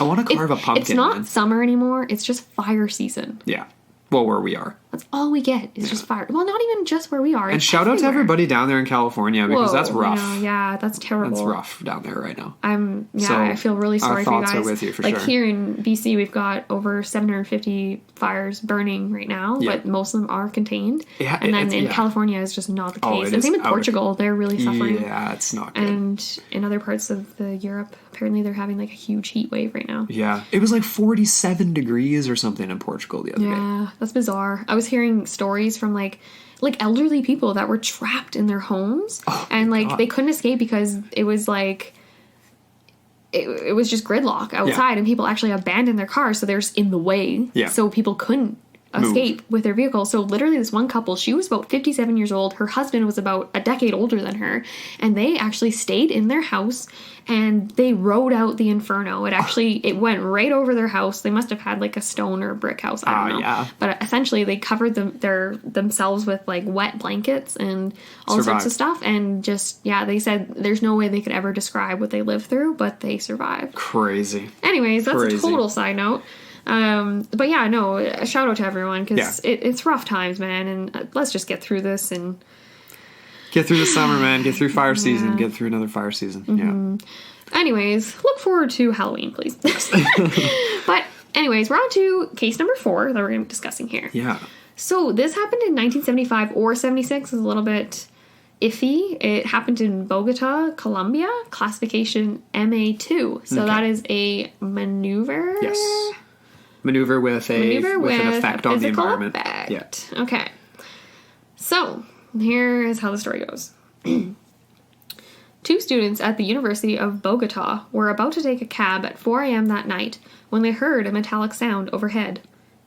want to carve a pumpkin. It's not man. summer anymore. It's just fire season. Yeah. Well, where we are. That's all we get is just fire. Well, not even just where we are. And shout out to everybody down there in California because that's rough. Yeah, that's terrible. That's rough down there right now. I feel really sorry for you guys. Our thoughts are with you for like sure. Here in BC, we've got over 750 fires burning right now, but most of them are contained. Yeah, and then in California is just not the case. And same with Portugal, they're really suffering. Yeah, it's not good. And in other parts of Europe, apparently they're having like a huge heat wave right now. Yeah, it was like 47 degrees or something in Portugal the other day. Yeah, that's bizarre. I was hearing stories from like elderly people that were trapped in their homes and like they couldn't escape because it was like it was just gridlock outside and people actually abandoned their cars so they're just in the way so people couldn't escape with their vehicle. So literally this one couple, she was about 57 years old, her husband was about a decade older than her, and they actually stayed in their house and they rode out the inferno. It went right over their house. They must have had like a stone or a brick house, I don't know. Yeah. But essentially they covered themselves with like wet blankets and all sorts of stuff, and just they said there's no way they could ever describe what they lived through, but they survived. Crazy. Anyways, that's a total side note. But yeah, no, a shout out to everyone because it's rough times, man, and let's just get through this and get through the summer, man. Get through fire season. Get through another fire season. Mm-hmm. Yeah. Anyways, look forward to Halloween, please. But anyways, we're on to case number 4 that we're going to be discussing here. Yeah. So this happened in 1975 or 76. Is a little bit iffy. It happened in Bogota, Colombia. Classification MA2. So that is a maneuver. Yes. Maneuver with an effect on the environment. Effect. Yeah. Okay. So, here is how the story goes. 2 students at the University of Bogota were about to take a cab at 4 a.m. that night when they heard a metallic sound overhead.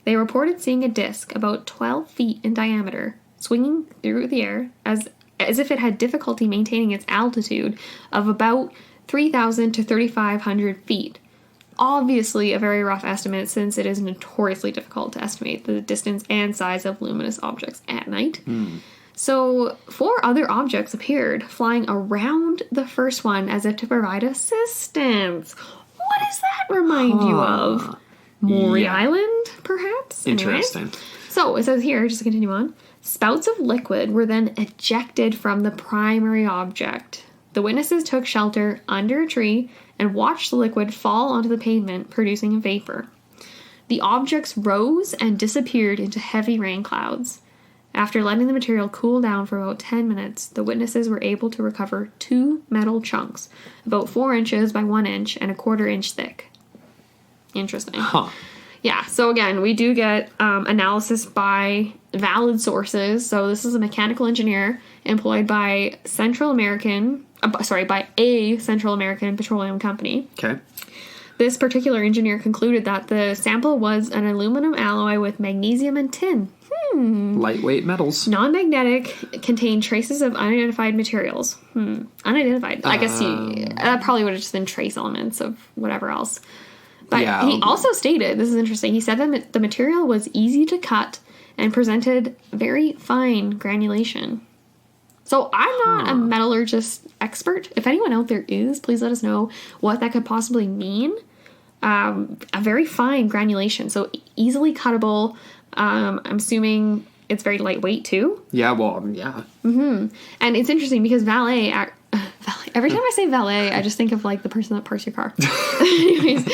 They reported seeing a disc about 12 feet in diameter swinging through the air as if it had difficulty maintaining its altitude of about 3,000 to 3,500 feet. Obviously a very rough estimate since it is notoriously difficult to estimate the distance and size of luminous objects at night. So 4 other objects appeared flying around the first one as if to provide assistance. What does that remind you of? Maury Island, perhaps? Interesting. Anyway. So it says here, just to continue on, spouts of liquid were then ejected from the primary object. The witnesses took shelter under a tree and watched the liquid fall onto the pavement, producing a vapor. The objects rose and disappeared into heavy rain clouds. After letting the material cool down for about 10 minutes, the witnesses were able to recover 2 metal chunks, about 4 inches by 1 inch and a 1/4 inch thick. Interesting. Huh. Yeah, so again, we do get analysis by valid sources. So this is a mechanical engineer employed by a Central American petroleum company. Okay. This particular engineer concluded that the sample was an aluminum alloy with magnesium and tin. Lightweight metals. Non-magnetic, contained traces of unidentified materials. Unidentified. I guess that probably would have just been trace elements of whatever else. But he also stated, this is interesting, he said that the material was easy to cut and presented very fine granulation. So I'm not a metallurgist expert. If anyone out there is, please let us know what that could possibly mean. A very fine granulation, so easily cuttable. I'm assuming it's very lightweight too. Yeah, well, yeah. Mm-hmm. And it's interesting because Vallée, every time I say Vallée, I just think of like the person that parks your car. Anyways,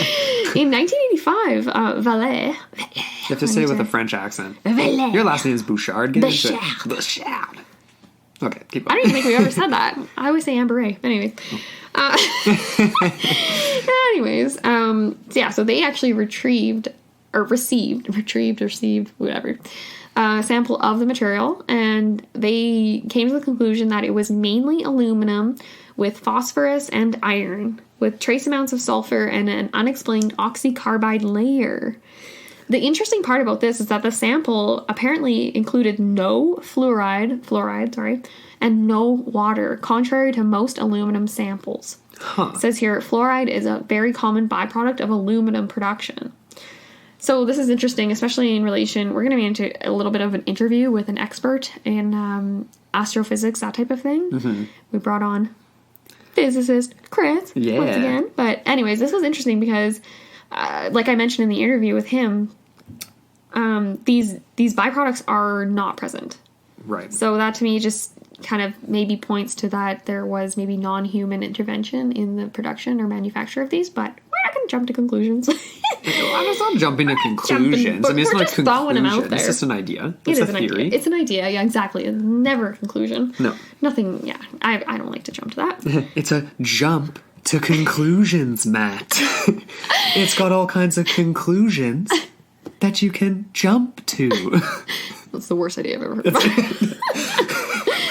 in 1985, Vallée. You have to say it with a French accent. Vallée. Your last name is Bouchard. Bouchard. Okay, keep on. I don't even think we ever said that. I always say Amber Ray. Anyways. So they actually retrieved or retrieved, whatever, sample of the material, and they came to the conclusion that it was mainly aluminum with phosphorus and iron, with trace amounts of sulfur and an unexplained oxycarbide layer. The interesting part about this is that the sample apparently included no fluoride, and no water, contrary to most aluminum samples. It says here, fluoride is a very common byproduct of aluminum production. So this is interesting, especially in relation, we're going to be into a little bit of an interview with an expert in astrophysics, that type of thing. Mm-hmm. We brought on physicist Chris once again. But anyways, this was interesting because, like I mentioned in the interview with him, these byproducts are not present. Right. So that to me just kind of maybe points to that there was maybe non-human intervention in the production or manufacture of these, but we're not going to jump to conclusions. I was not jumping to conclusions. I mean, it's not a conclusion. It's just an idea. It's a theory. It's an idea. Yeah, exactly. It's never a conclusion. No. Nothing. Yeah. I don't like to jump to that. It's a jump to conclusions, Matt. It's got all kinds of conclusions that you can jump to. That's the worst idea I've ever heard.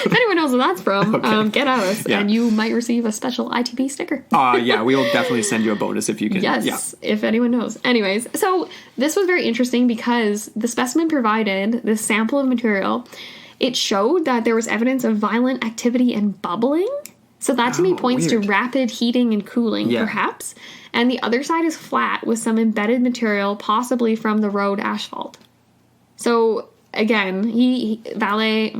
If anyone knows where that's from, get at us, and you might receive a special ITP sticker. Yeah, we will definitely send you a bonus if you can. Yes, if anyone knows. Anyways, so this was very interesting because the specimen provided, this sample of material, it showed that there was evidence of violent activity and bubbling. So that to me points to rapid heating and cooling, perhaps. And the other side is flat with some embedded material, possibly from the road asphalt. So again, Vallée,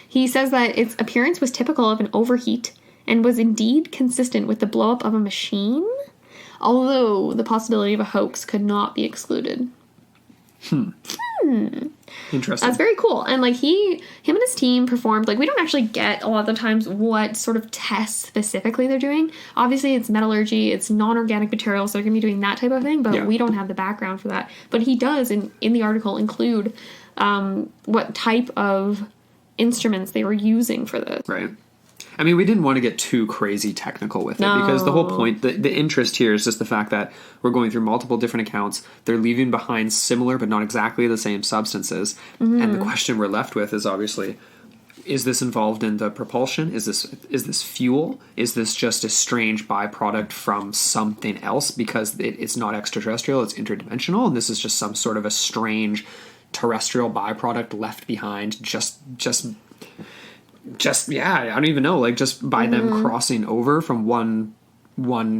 he says that its appearance was typical of an overheat and was indeed consistent with the blow-up of a machine, although the possibility of a hoax could not be excluded. Interesting. That's very cool. And like him and his team performed, like we don't actually get a lot of the times what sort of tests specifically they're doing. Obviously it's metallurgy, it's non-organic materials, so they're going to be doing that type of thing, but we don't have the background for that. But he does in the article include what type of instruments they were using for this. Right. I mean, we didn't want to get too crazy technical with it because the whole point, the interest here is just the fact that we're going through multiple different accounts. They're leaving behind similar but not exactly the same substances. Mm-hmm. And the question we're left with is obviously, is this involved in the propulsion? Is this fuel? Is this just a strange byproduct from something else because it's not extraterrestrial, it's interdimensional, and this is just some sort of a strange terrestrial byproduct left behind just I don't even know, like just by them crossing over from one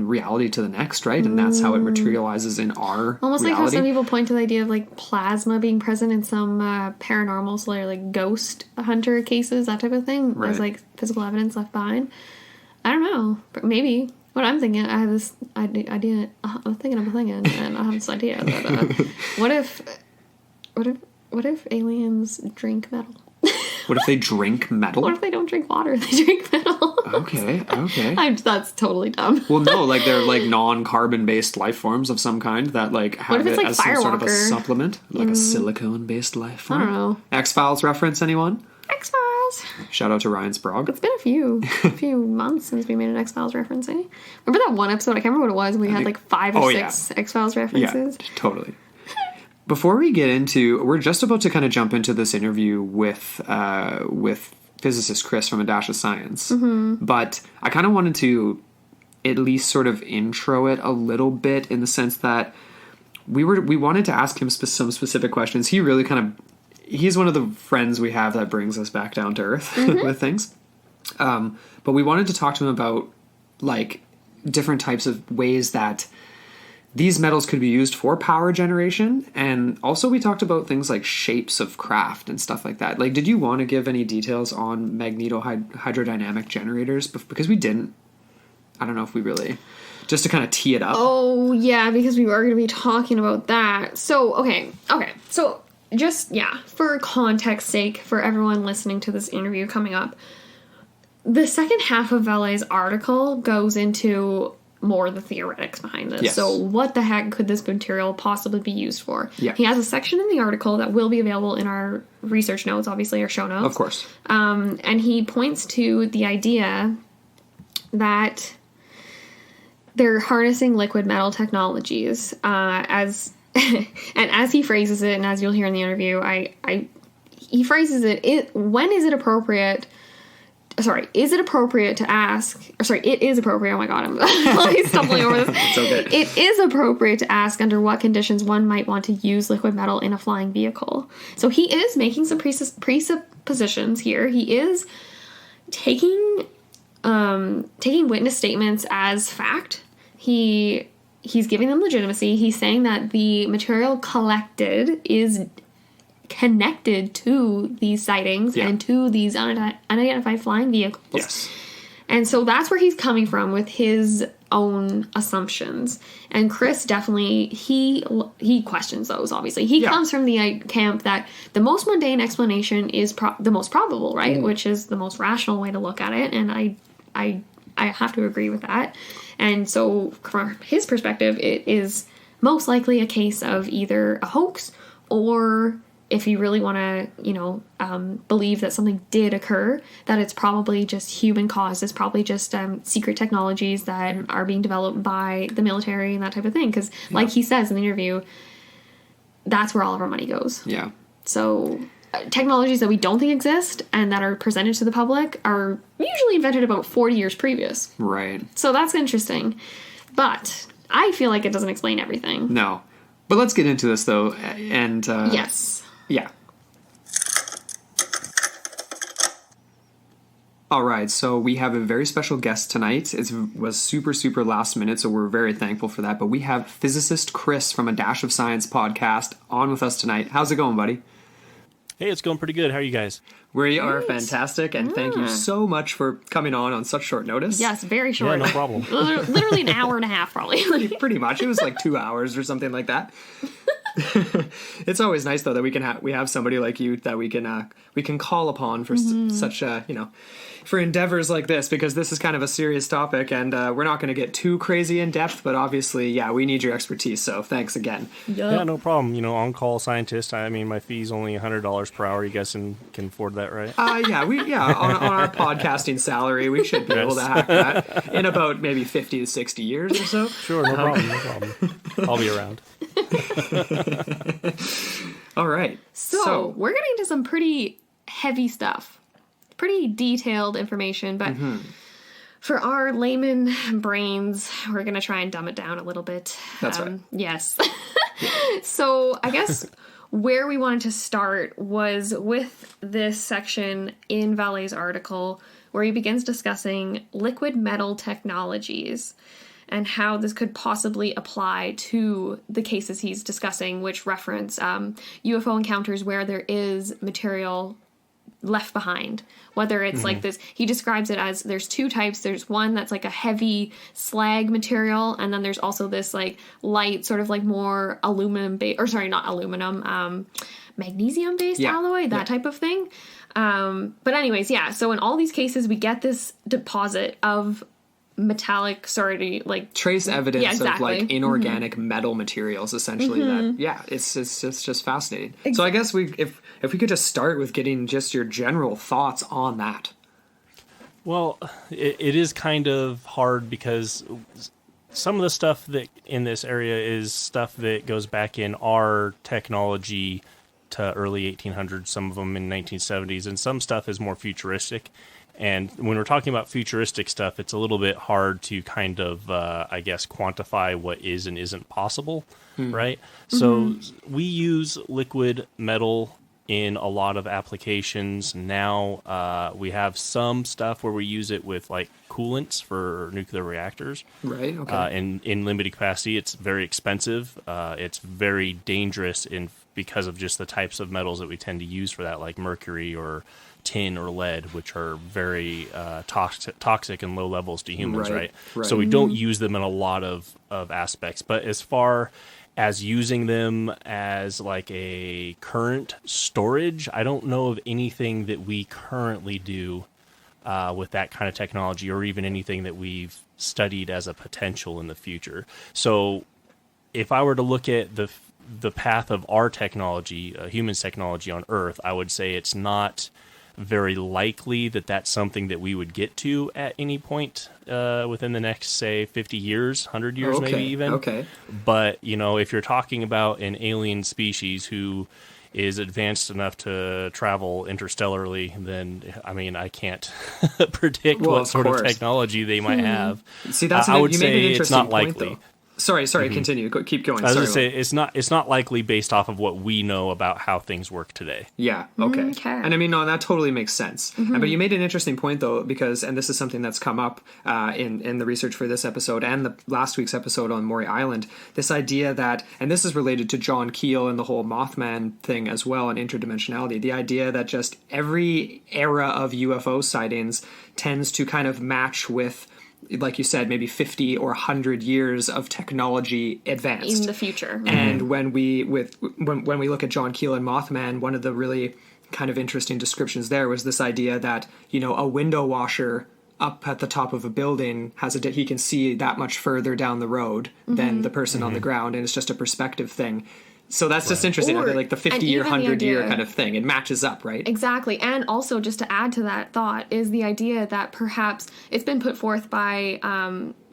reality to the next, right? And that's how it materializes in our almost reality. Like how some people point to the idea of like plasma being present in some paranormal or like ghost hunter cases, that type of thing, as like physical evidence left behind. I don't know, but maybe. What I'm thinking, I have this idea. I'm thinking, and I have this idea that what if aliens drink metal? What if they drink metal? What if they don't drink water? They drink metal. Okay. That's totally dumb. Well, no, like they're like non-carbon based life forms of some kind that like have it like as some sort of a supplement, like a silicone based life form. I don't know. X-Files reference, anyone? X-Files. Shout out to Ryan Sprague. It's been a few months since we made an X-Files reference. Remember that one episode? I can't remember what it was. We had like 5 or 6 X-Files references. Yeah, totally. Before we get into, we're just about to kind of jump into this interview with physicist Chris from A Dash of Science, but I kind of wanted to at least sort of intro it a little bit in the sense that we wanted to ask him some specific questions. He really he's one of the friends we have that brings us back down to earth with things, but we wanted to talk to him about like different types of ways that these metals could be used for power generation, and also we talked about things like shapes of craft and stuff like that. Like, did you want to give any details on magneto-hydrodynamic generators? Because we didn't. I don't know if we really... Just to kind of tee it up. Oh, yeah, because we were going to be talking about that. So, okay. So, just, for context sake, for everyone listening to this interview coming up, the second half of Vallee's article goes into more the theoretics behind this. Yes. So what the heck could this material possibly be used for? Yeah. He has a section in the article that will be available in our research notes, obviously, our show notes. Of course. And he points to the idea that they're harnessing liquid metal technologies as and as he phrases it, and as you'll hear in the interview, he phrases it, when is it appropriate? Sorry, is it appropriate to ask? Or sorry, it is appropriate. Oh my god, I'm like stumbling over this. It's okay. It is appropriate to ask under what conditions one might want to use liquid metal in a flying vehicle. So he is making some presuppositions here. He is taking witness statements as fact. He's giving them legitimacy. He's saying that the material collected is connected to these sightings and to these unidentified flying vehicles. Yes. And so that's where he's coming from with his own assumptions. And Chris definitely, he questions those, obviously. He comes from the camp that the most mundane explanation is the most probable, right? Which is the most rational way to look at it. And I have to agree with that. And so from his perspective, it is most likely a case of either a hoax, or if you really want to, believe that something did occur, that it's probably just human caused. It's probably just secret technologies that are being developed by the military and that type of thing. Because like he says in the interview, that's where all of our money goes. Yeah. So technologies that we don't think exist and that are presented to the public are usually invented about 40 years previous. Right. So that's interesting. But I feel like it doesn't explain everything. No. But let's get into this, though. And yes. Yeah. All right, so we have a very special guest tonight. It was super, super last minute, so we're very thankful for that. But we have physicist Chris from A Dash of Science podcast on with us tonight. How's it going, buddy? Hey, it's going pretty good. How are you guys? We are fantastic, and thank you so much for coming on such short notice. Yes, very short. Yeah, no problem. Literally an hour and a half, probably. Pretty much. It was like 2 hours or something like that. It's always nice, though, that we have somebody like you that we can call upon for such for endeavors like this, because this is kind of a serious topic, and we're not going to get too crazy in depth, but obviously, we need your expertise, so thanks again. Yeah, no problem. On-call scientist. I mean, my fee's only $100 per hour. You guys can afford that, right? On our podcasting salary, we should be able to hack that in about maybe 50 to 60 years or so. Sure, no problem. I'll be around. All right. So we're getting into some pretty heavy stuff. Pretty detailed information, but for our layman brains, we're going to try and dumb it down a little bit. That's right. Yes. So I guess where we wanted to start was with this section in Vallee's article where he begins discussing liquid metal technologies and how this could possibly apply to the cases he's discussing, which reference UFO encounters where there is material left behind. Whether it's like this, he describes it as there's two types. There's one that's like a heavy slag material, and then there's also this like light, sort of like more magnesium based alloy, that type of thing. But anyways, so in all these cases, we get this deposit of metallic, trace evidence of like inorganic metal materials, essentially. It's just fascinating. Exactly. So I guess if we could just start with getting just your general thoughts on that. Well, it is kind of hard because some of the stuff that in this area is stuff that goes back in our technology to early 1800s, some of them in 1970s, and some stuff is more futuristic. And when we're talking about futuristic stuff, it's a little bit hard to kind of, quantify what is and isn't possible, right? So we use liquid metal in a lot of applications. Now we have some stuff where we use it with like coolants for nuclear reactors. Right, okay. In limited capacity, it's very expensive. It's very dangerous because of just the types of metals that we tend to use for that, like mercury or tin or lead, which are very toxic and low levels to humans, right? So we don't use them in a lot of aspects. But as far as using them as like a current storage, I don't know of anything that we currently do with that kind of technology, or even anything that we've studied as a potential in the future. So if I were to look at the path of our technology, humans' technology on Earth, I would say it's not very likely that that's something that we would get to at any point within the next, say, 50 years, 100 years, maybe even. Okay. But, if you're talking about an alien species who is advanced enough to travel interstellarly, then, I can't predict what sort of technology they might have. See, that's I would you made an say interesting it's not point, likely. though. Sorry, continue. Keep going. I was Sorry. going to say it's not likely based off of what we know about how things work today. Yeah. Okay. Okay. And no, that totally makes sense. But you made an interesting point though, because this is something that's come up in the research for this episode and the last week's episode on Maury Island. This idea that, and this is related to John Keel and the whole Mothman thing as well, and interdimensionality. The idea that just every era of UFO sightings tends to kind of match with, like you said, maybe 50 or 100 years of technology advanced in the future. And when we look at John Keel and Mothman, one of the really kind of interesting descriptions there was this idea that, a window washer up at the top of a building he can see that much further down the road than the person on the ground, and it's just a perspective thing. So that's just interesting. Or, like the 50-year, 100-year kind of thing. It matches up, right? Exactly. And also, just to add to that thought, is the idea that perhaps it's been put forth by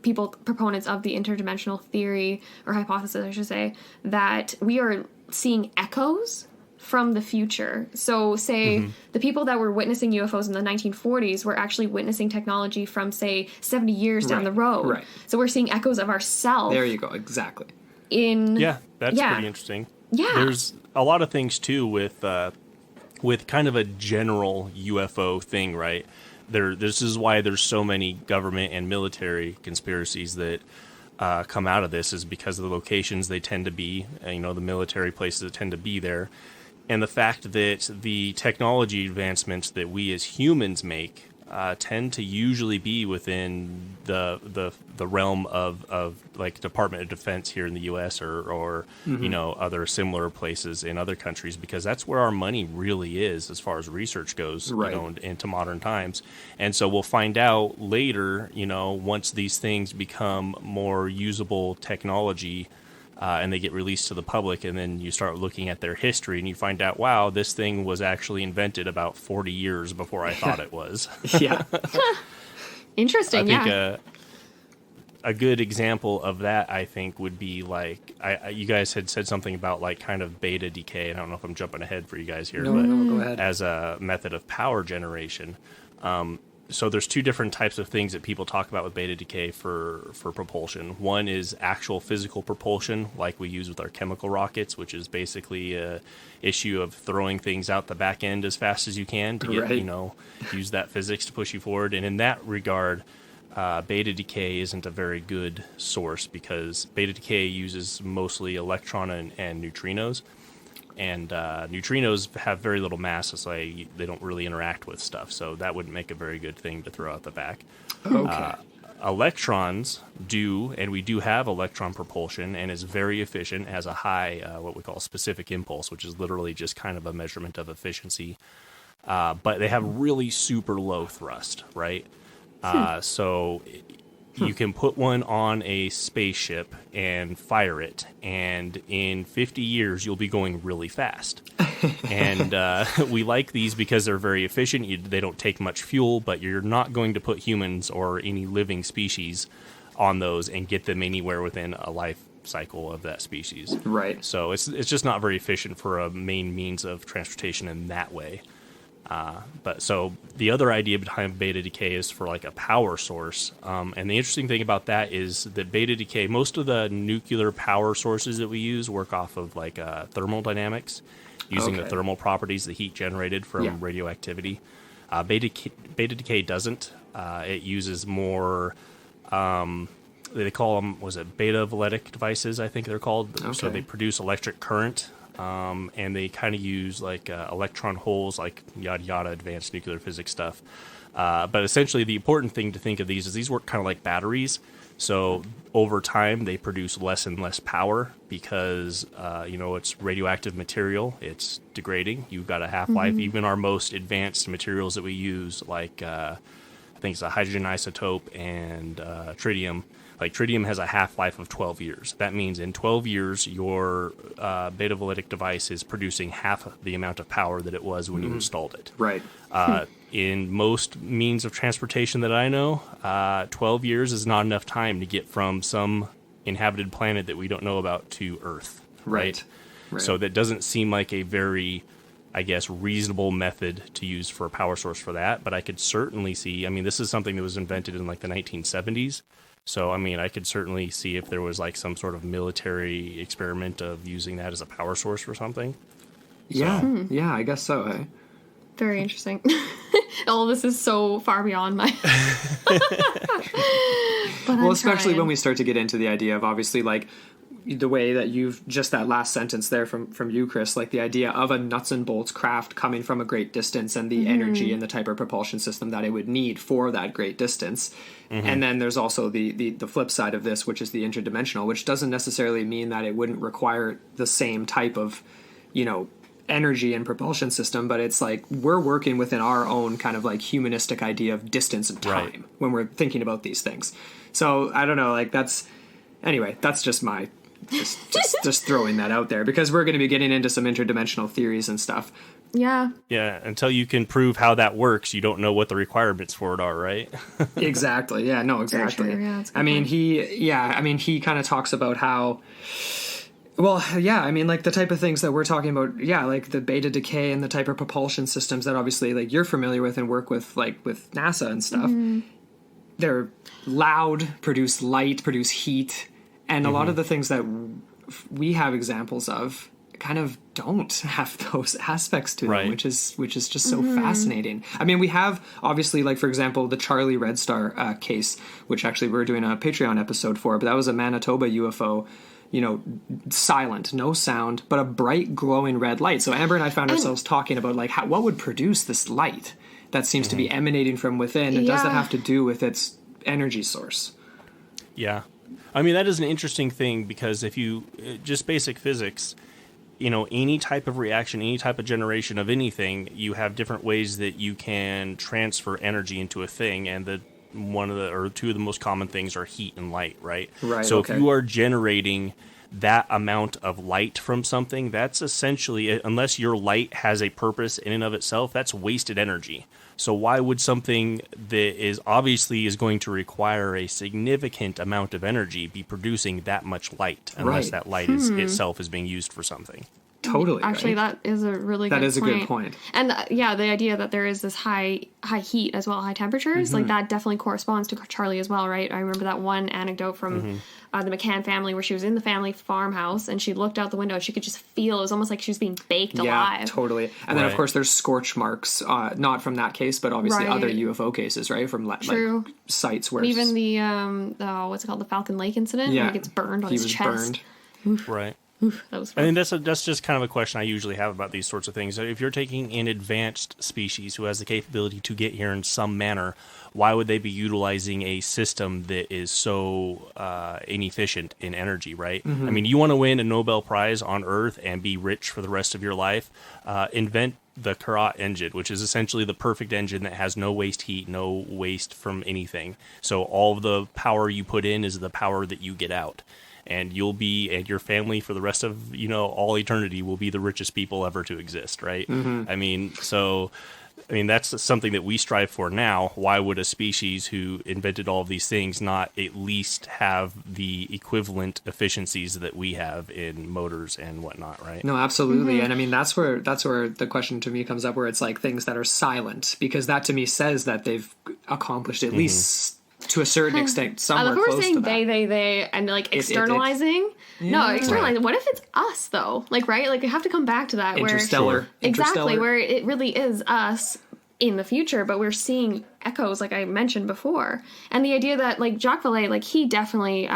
proponents of the interdimensional theory, or hypothesis, I should say, that we are seeing echoes from the future. So, say, the people that were witnessing UFOs in the 1940s were actually witnessing technology from, say, 70 years down the road. Right. So we're seeing echoes of ourselves. There you go. Exactly. Yeah, that's pretty interesting. Yeah. There's a lot of things too with kind of a general UFO thing, right? This is why there's so many government and military conspiracies that come out of this, is because of the locations they tend to be, the military places that tend to be there, and the fact that the technology advancements that we as humans make tend to usually be within the realm of like Department of Defense here in the U.S. or other similar places in other countries, because that's where our money really is as far as research goes, into modern times. And so we'll find out later, once these things become more usable technology, and they get released to the public, and then you start looking at their history, and you find out, wow, this thing was actually invented about 40 years before I thought it was. Yeah. Interesting, I think a good example of that, I think, would be like, you guys had said something about like kind of beta decay, and I don't know if I'm jumping ahead for you guys here, but go ahead. As a method of power generation. So there's two different types of things that people talk about with beta decay for propulsion. One is actual physical propulsion, like we use with our chemical rockets, which is basically a issue of throwing things out the back end as fast as you can to get, use that physics to push you forward. And in that regard, beta decay isn't a very good source, because beta decay uses mostly electron and neutrinos. And neutrinos have very little mass, so they don't really interact with stuff. So that wouldn't make a very good thing to throw out the back. Okay. Electrons do, and we do have electron propulsion, and is very efficient, has a high, what we call specific impulse, which is literally just kind of a measurement of efficiency. But they have really super low thrust, right? So you can put one on a spaceship and fire it, and in 50 years you'll be going really fast. And we like these because they're very efficient. They don't take much fuel, but you're not going to put humans or any living species on those and get them anywhere within a life cycle of that species. Right. So it's just not very efficient for a main means of transportation in that way. But so the other idea behind beta decay is for like a power source. And the interesting thing about that is that beta decay, most of the nuclear power sources that we use work off of like thermal dynamics, using the thermal properties, the heat generated from radioactivity. Beta decay doesn't. It uses more, they call them, beta voltaic devices, I think they're called. Okay. So they produce electric current. And they kind of use like electron holes, like yada yada, advanced nuclear physics stuff. But essentially, the important thing to think of these is these work kind of like batteries. So over time, they produce less and less power because it's radioactive material. It's degrading. You've got a half-life. Mm-hmm. Even our most advanced materials that we use, like I think it's a hydrogen isotope and tritium, Like tritium has a half-life of 12 years. That means in 12 years, your beta vallitic device is producing half the amount of power that it was when you installed it. Right. In most means of transportation that I know, 12 years is not enough time to get from some inhabited planet that we don't know about to Earth. Right. So that doesn't seem like a very, I guess, reasonable method to use for a power source for that. But I could certainly see, I mean, this is something that was invented in like the 1970s. So, I mean, I could certainly see if there was like some sort of military experiment of using that as a power source for something. Yeah, yeah, I guess so. Eh? Very interesting. All of this is so far beyond my... Well, especially when we start to get into the idea of obviously like the way that you've just that last sentence there from you, Chris, like the idea of a nuts and bolts craft coming from a great distance and the energy and the type of propulsion system that it would need for that great distance. And then there's also the flip side of this, which is the interdimensional, which doesn't necessarily mean that it wouldn't require the same type of, energy and propulsion system, but it's like we're working within our own kind of like humanistic idea of distance and time when we're thinking about these things. So I don't know, like that's just my just throwing that out there because we're going to be getting into some interdimensional theories and stuff. Yeah. Yeah, until you can prove how that works, you don't know what the requirements for it are, right? Exactly. Yeah, no, exactly. Yeah, he kind of talks about how well, yeah, I mean, like the type of things that we're talking about, yeah, like the beta decay and the type of propulsion systems that obviously like you're familiar with and work with, like with NASA and stuff. They're loud, produce light, produce heat, and a lot of the things that we have examples of kind of don't have those aspects to them, which is just so fascinating. I mean, we have obviously, like for example, the Charlie Red Star case, which actually we're doing a Patreon episode for, but that was a Manitoba UFO. Silent, no sound, but a bright glowing red light. So Amber and I found ourselves talking about like what would produce this light that seems to be emanating from within, and does that have to do with its energy source? Yeah. I mean, that is an interesting thing because if you just basic physics, any type of reaction, any type of generation of anything, you have different ways that you can transfer energy into a thing, and two of the most common things are heat and light, right? So if you are generating that amount of light from something, that's essentially, unless your light has a purpose in and of itself, that's wasted energy. So why would something that is going to require a significant amount of energy be producing that much light unless that light itself is being used for something? Totally. Actually, that is a really good point. That is a good point. And the idea that there is this high heat as well, high temperatures, like that definitely corresponds to Charlie as well, right? I remember that one anecdote from the McCann family where she was in the family farmhouse and she looked out the window and she could just feel, it was almost like she was being baked alive. Yeah, totally. And then, of course, there's scorch marks, not from that case, but obviously other UFO cases, right? From like sites where... Even the, what's it called? The Falcon Lake incident? Yeah. Where he gets burned on his chest. Oof. Right. Oof, that was rough. I mean, that's just kind of a question I usually have about these sorts of things. If you're taking an advanced species who has the capability to get here in some manner, why would they be utilizing a system that is so inefficient in energy, right? I mean, you want to win a Nobel Prize on Earth and be rich for the rest of your life, invent the Carrot engine, which is essentially the perfect engine that has no waste heat, no waste from anything. So all of the power you put in is the power that you get out. And and your family for the rest of, all eternity will be the richest people ever to exist, right? I mean, that's something that we strive for now. Why would a species who invented all of these things not at least have the equivalent efficiencies that we have in motors and whatnot, right? No, absolutely. And I mean, that's where the question to me comes up, where it's like things that are silent, because that to me says that they've accomplished at least to a certain extent, somewhere close to that. Saying they, and like externalizing. No, externalizing. What if it's us though? Like, right? Like, we have to come back to that. Interstellar. Exactly, where it really is us in the future, but we're seeing echoes, like I mentioned before. And the idea that, like, Jacques Vallée, like, he definitely,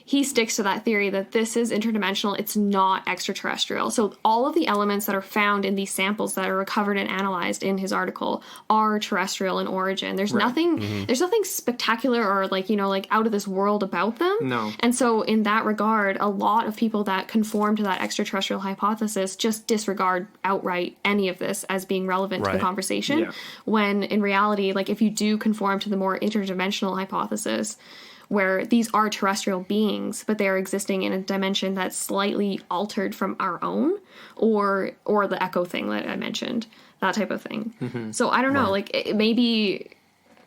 he sticks to that theory that this is interdimensional. It's not extraterrestrial. So all of the elements that are found in these samples that are recovered and analyzed in his article are terrestrial in origin. There's nothing, there's nothing spectacular or like out of this world about them. No. And so in that regard, a lot of people that conform to that extraterrestrial hypothesis just disregard outright any of this as being relevant to the conversation. Yeah. When in reality, like, if you do conform to the more interdimensional hypothesis, where these are terrestrial beings, but they are existing in a dimension that's slightly altered from our own, or the echo thing that I mentioned, that type of thing. So I don't know, like maybe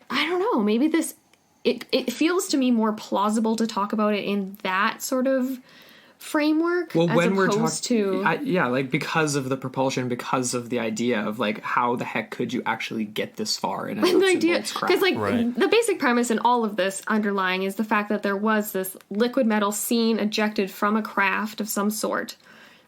this, it feels to me more plausible to talk about it in that sort of framework, well, as when we're opposed to like because of the propulsion, because of the idea of like how the heck could you actually get this far in a the idea, because like Right. the basic premise in all of this underlying is the fact that there was this liquid metal seen ejected from a craft of some sort,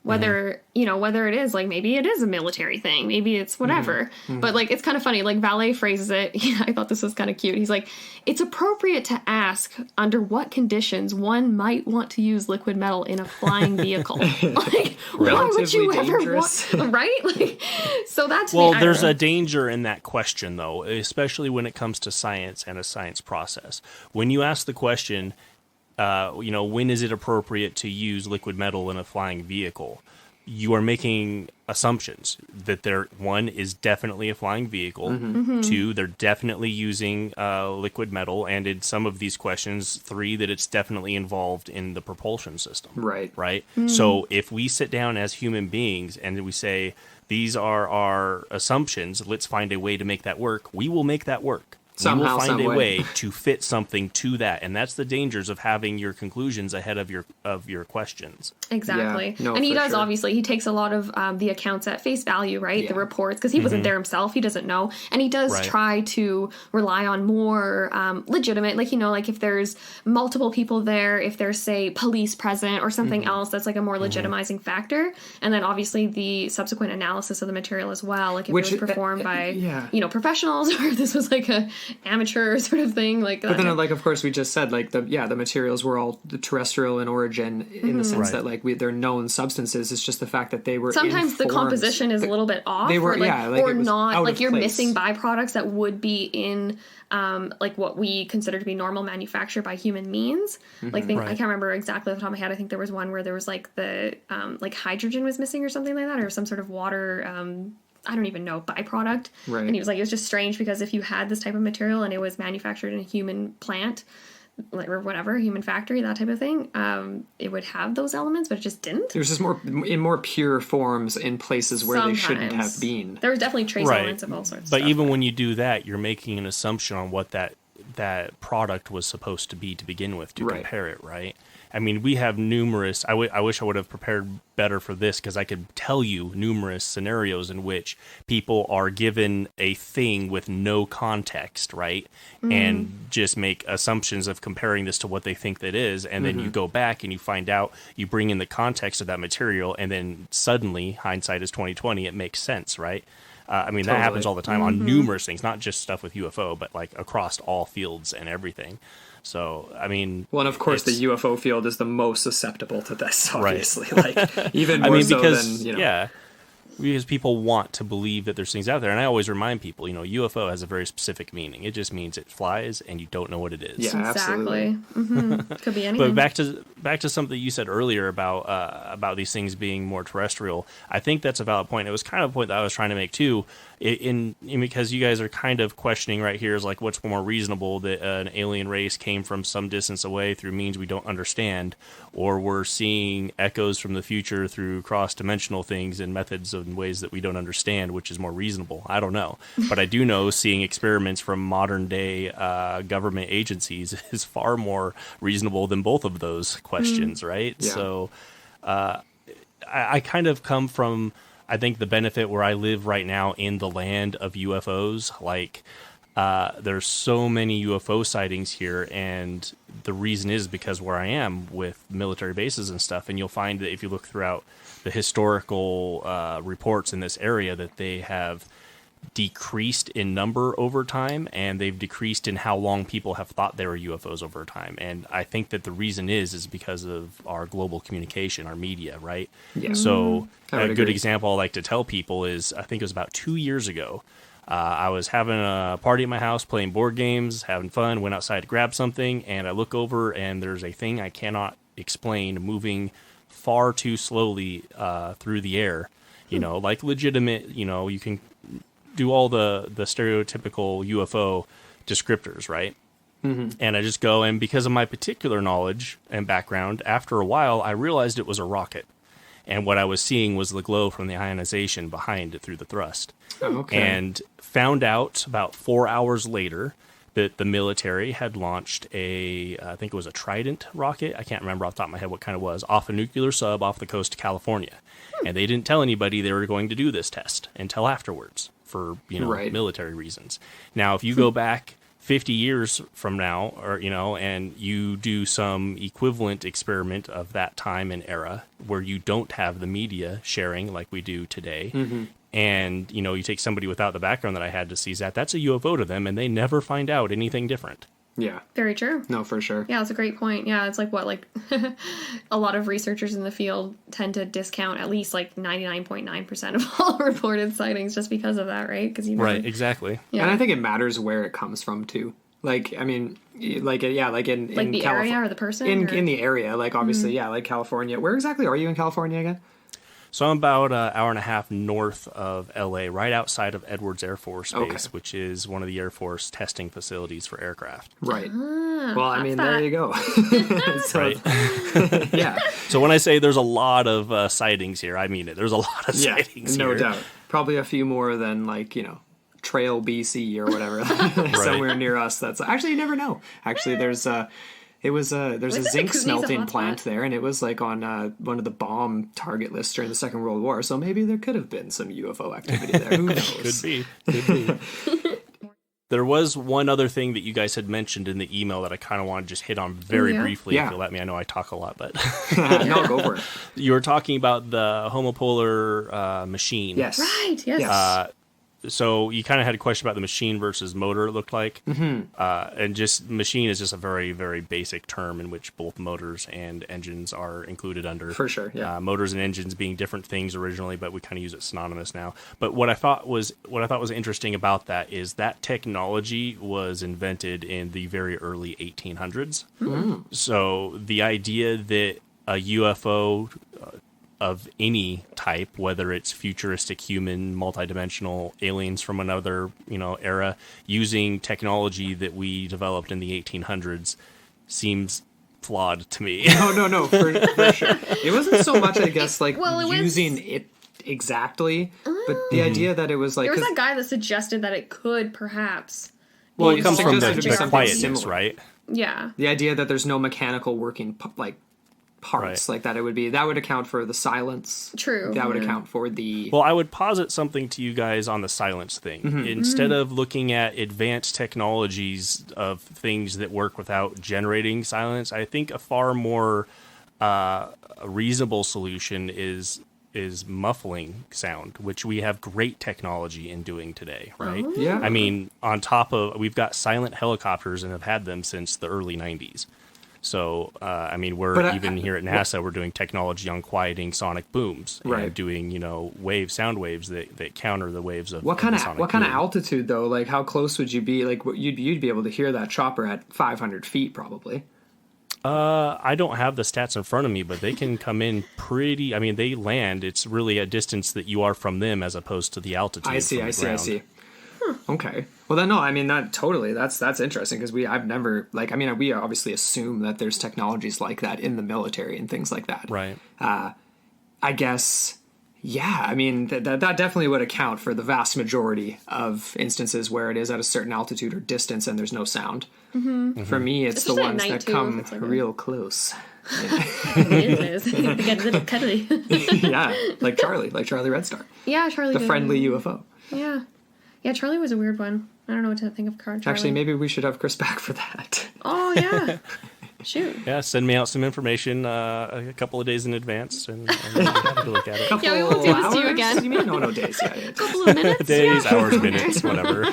whether whether it is like, maybe it is a military thing, maybe it's whatever, but like it's kind of funny, like Vallée phrases it. I thought this was kind of cute. He's like, it's appropriate to ask under what conditions one might want to use liquid metal in a flying vehicle. Like, why would you ever want, right? Like, so that's Well, me. there's a danger in that question, though, especially when it comes to science and a science process. When you ask the question, when is it appropriate to use liquid metal in a flying vehicle? You are making assumptions that one is definitely a flying vehicle. Two, they're definitely using liquid metal, and in some of these questions, three, that it's definitely involved in the propulsion system. Right. So if we sit down as human beings and we say, these are our assumptions, let's find a way to make that work, we will make that work. Somehow, we will find some a way way to fit something to that, and that's the dangers of having your conclusions ahead of your questions. Exactly. Yeah, no, and he for does, sure. Obviously, he takes a lot of the accounts at face value, right? The reports, because he wasn't there himself, he doesn't know. And he does try to rely on more legitimate, like, like if there's multiple people there, if there's, say, police present or something else that's like a more legitimizing factor. And then obviously the subsequent analysis of the material as well, like if it was performed by, professionals, or if this was like a amateur sort of thing, like. But then, like, of course, we just said like the materials were all terrestrial in origin, in the sense that like they're known substances. It's just the fact that they were sometimes the composition is a little bit off. They were, or not, like you're place. missing byproducts that would be in like what we consider to be normal manufacture by human means. Like I can't remember exactly off the top of my head. I think there was one where there was like the like hydrogen was missing or something like that, or some sort of water. I don't even know, byproduct. Right. And he was like, it was just strange because if you had this type of material and it was manufactured in a human plant, like, or whatever, human factory, that type of thing, it would have those elements, but it just didn't. There's just more pure forms in places where they shouldn't have been. There was definitely trace elements of all sorts. But even when you do that, you're making an assumption on what that product was supposed to be to begin with to compare it, right? I mean, we have numerous. I wish I would have prepared better for this, because I could tell you numerous scenarios in which people are given a thing with no context, right? And just make assumptions of comparing this to what they think that is, and then you go back and you find out, you bring in the context of that material, and then suddenly, hindsight is 20/20, it makes sense, right? I mean, that happens all the time on numerous things, not just stuff with UFO, but like across all fields and everything. So, I mean... Well, and of course, the UFO field is the most susceptible to this, obviously. Like, even more because, than, Yeah, because people want to believe that there's things out there. And I always remind people, UFO has a very specific meaning. It just means it flies and you don't know what it is. Yeah, exactly. Could be anything. But back to something you said earlier about these things being more terrestrial, I think that's a valid point. It was kind of a point that I was trying to make too, because you guys are kind of questioning right here is like, what's more reasonable, that an alien race came from some distance away through means we don't understand, or we're seeing echoes from the future through cross-dimensional things and methods and ways that we don't understand, which is more reasonable. I don't know. But I do know seeing experiments from modern day government agencies is far more reasonable than both of those questions, right? Yeah. So I kind of come from, I think, the benefit where I live right now in the land of UFOs. Like, there's so many UFO sightings here, and the reason is because where I am with military bases and stuff, and you'll find that if you look throughout the historical reports in this area, that they have decreased in number over time, and they've decreased in how long people have thought they were UFOs over time. And I think that the reason is because of our global communication, our media, right? Yeah. So a good example I like to tell people is, I think it was about 2 years ago, I was having a party at my house, playing board games, having fun, went outside to grab something, and I look over and there's a thing I cannot explain moving far too slowly through the air, like legitimate, you can do all the stereotypical UFO descriptors, right? And I just go, and because of my particular knowledge and background, after a while, I realized it was a rocket. And what I was seeing was the glow from the ionization behind it through the thrust. Okay. And found out about 4 hours later that the military had launched I think it was a Trident rocket. I can't remember off the top of my head what kind it was, off a nuclear sub off the coast of California. And they didn't tell anybody they were going to do this test until afterwards for, military reasons. Now, if you go back 50 years from now, or, and you do some equivalent experiment of that time and era where you don't have the media sharing like we do today, and, you take somebody without the background that I had to see that's a UFO to them, and they never find out anything different. Yeah. Very true. No, for sure. Yeah, that's a great point. Yeah, it's like a lot of researchers in the field tend to discount at least 99.9% of all reported sightings just because of that, right? Because Right, exactly. Yeah. And I think it matters where it comes from too. In the area or the person? In the area, obviously, like California. Where exactly are you in California again? So I'm about an hour and a half north of LA, right outside of Edwards Air Force Base, which is one of the Air Force testing facilities for aircraft. Right. There you go. Right. Yeah. So when I say there's a lot of sightings here, I mean it. There's a lot of sightings here. No doubt. Probably a few more than Trail BC or whatever, somewhere near us. That's actually, you never know. Actually, there's a zinc smelting plant there, and it was on one of the bomb target lists during the Second World War. So maybe there could have been some UFO activity there. Who knows? Could be. There was one other thing that you guys had mentioned in the email that I kind of want to just hit on very briefly. Yeah. If you'll let me. I know I talk a lot, but no, go for it. You were talking about the homopolar machine. Yes. Right. Yes. So you kind of had a question about the machine versus motor, it looked like. And just machine is just a very, very basic term in which both motors and engines are included under. For sure, yeah. Motors and engines being different things originally, but we kind of use it synonymous now. But what I thought was interesting about that is that technology was invented in the very early 1800s. So the idea that a UFO of any type, whether it's futuristic, human, multidimensional aliens from another, era, using technology that we developed in the 1800s, seems flawed to me. No, for sure. It wasn't so much, I guess, using it exactly, but the idea that it was there was that guy that suggested that it could perhaps. Well, it comes from the quietness, right? Yeah. The idea that there's no mechanical working parts that it would be, that would account for the silence. True. That would account for the... Well, I would posit something to you guys on the silence thing. Instead of looking at advanced technologies of things that work without generating silence, I think a far more reasonable solution is muffling sound, which we have great technology in doing today, right? Yeah. I mean, on top of, we've got silent helicopters and have had them since the early 90s. So, we're even here at NASA, we're doing technology on quieting sonic booms and doing, sound waves that counter the waves of what kind of altitude though? How close would you be? You'd be able to hear that chopper at 500 feet probably. I don't have the stats in front of me, but they can come in pretty. I mean, they land. It's really a distance that you are from them as opposed to the altitude. I see. Okay. Well, then, no, I mean, that's interesting because we obviously assume that there's technologies like that in the military and things like that. Right. I guess, yeah, I mean, that definitely would account for the vast majority of instances where it is at a certain altitude or distance and there's no sound. For me, it's the ones that come real close. It is. It gets a little cuddly. Yeah, like Charlie Red Star. Yeah, Charlie. The friendly UFO. Yeah. Yeah, Charlie was a weird one. I don't know what to think of Charlie. Actually, maybe we should have Chris back for that. Oh, yeah. Shoot. Yeah, send me out some information a couple of days in advance, and we'll have to look at it. Yeah, we won't do this to you again. You mean? No, days. Yeah. A couple of minutes? Days, hours, minutes, whatever.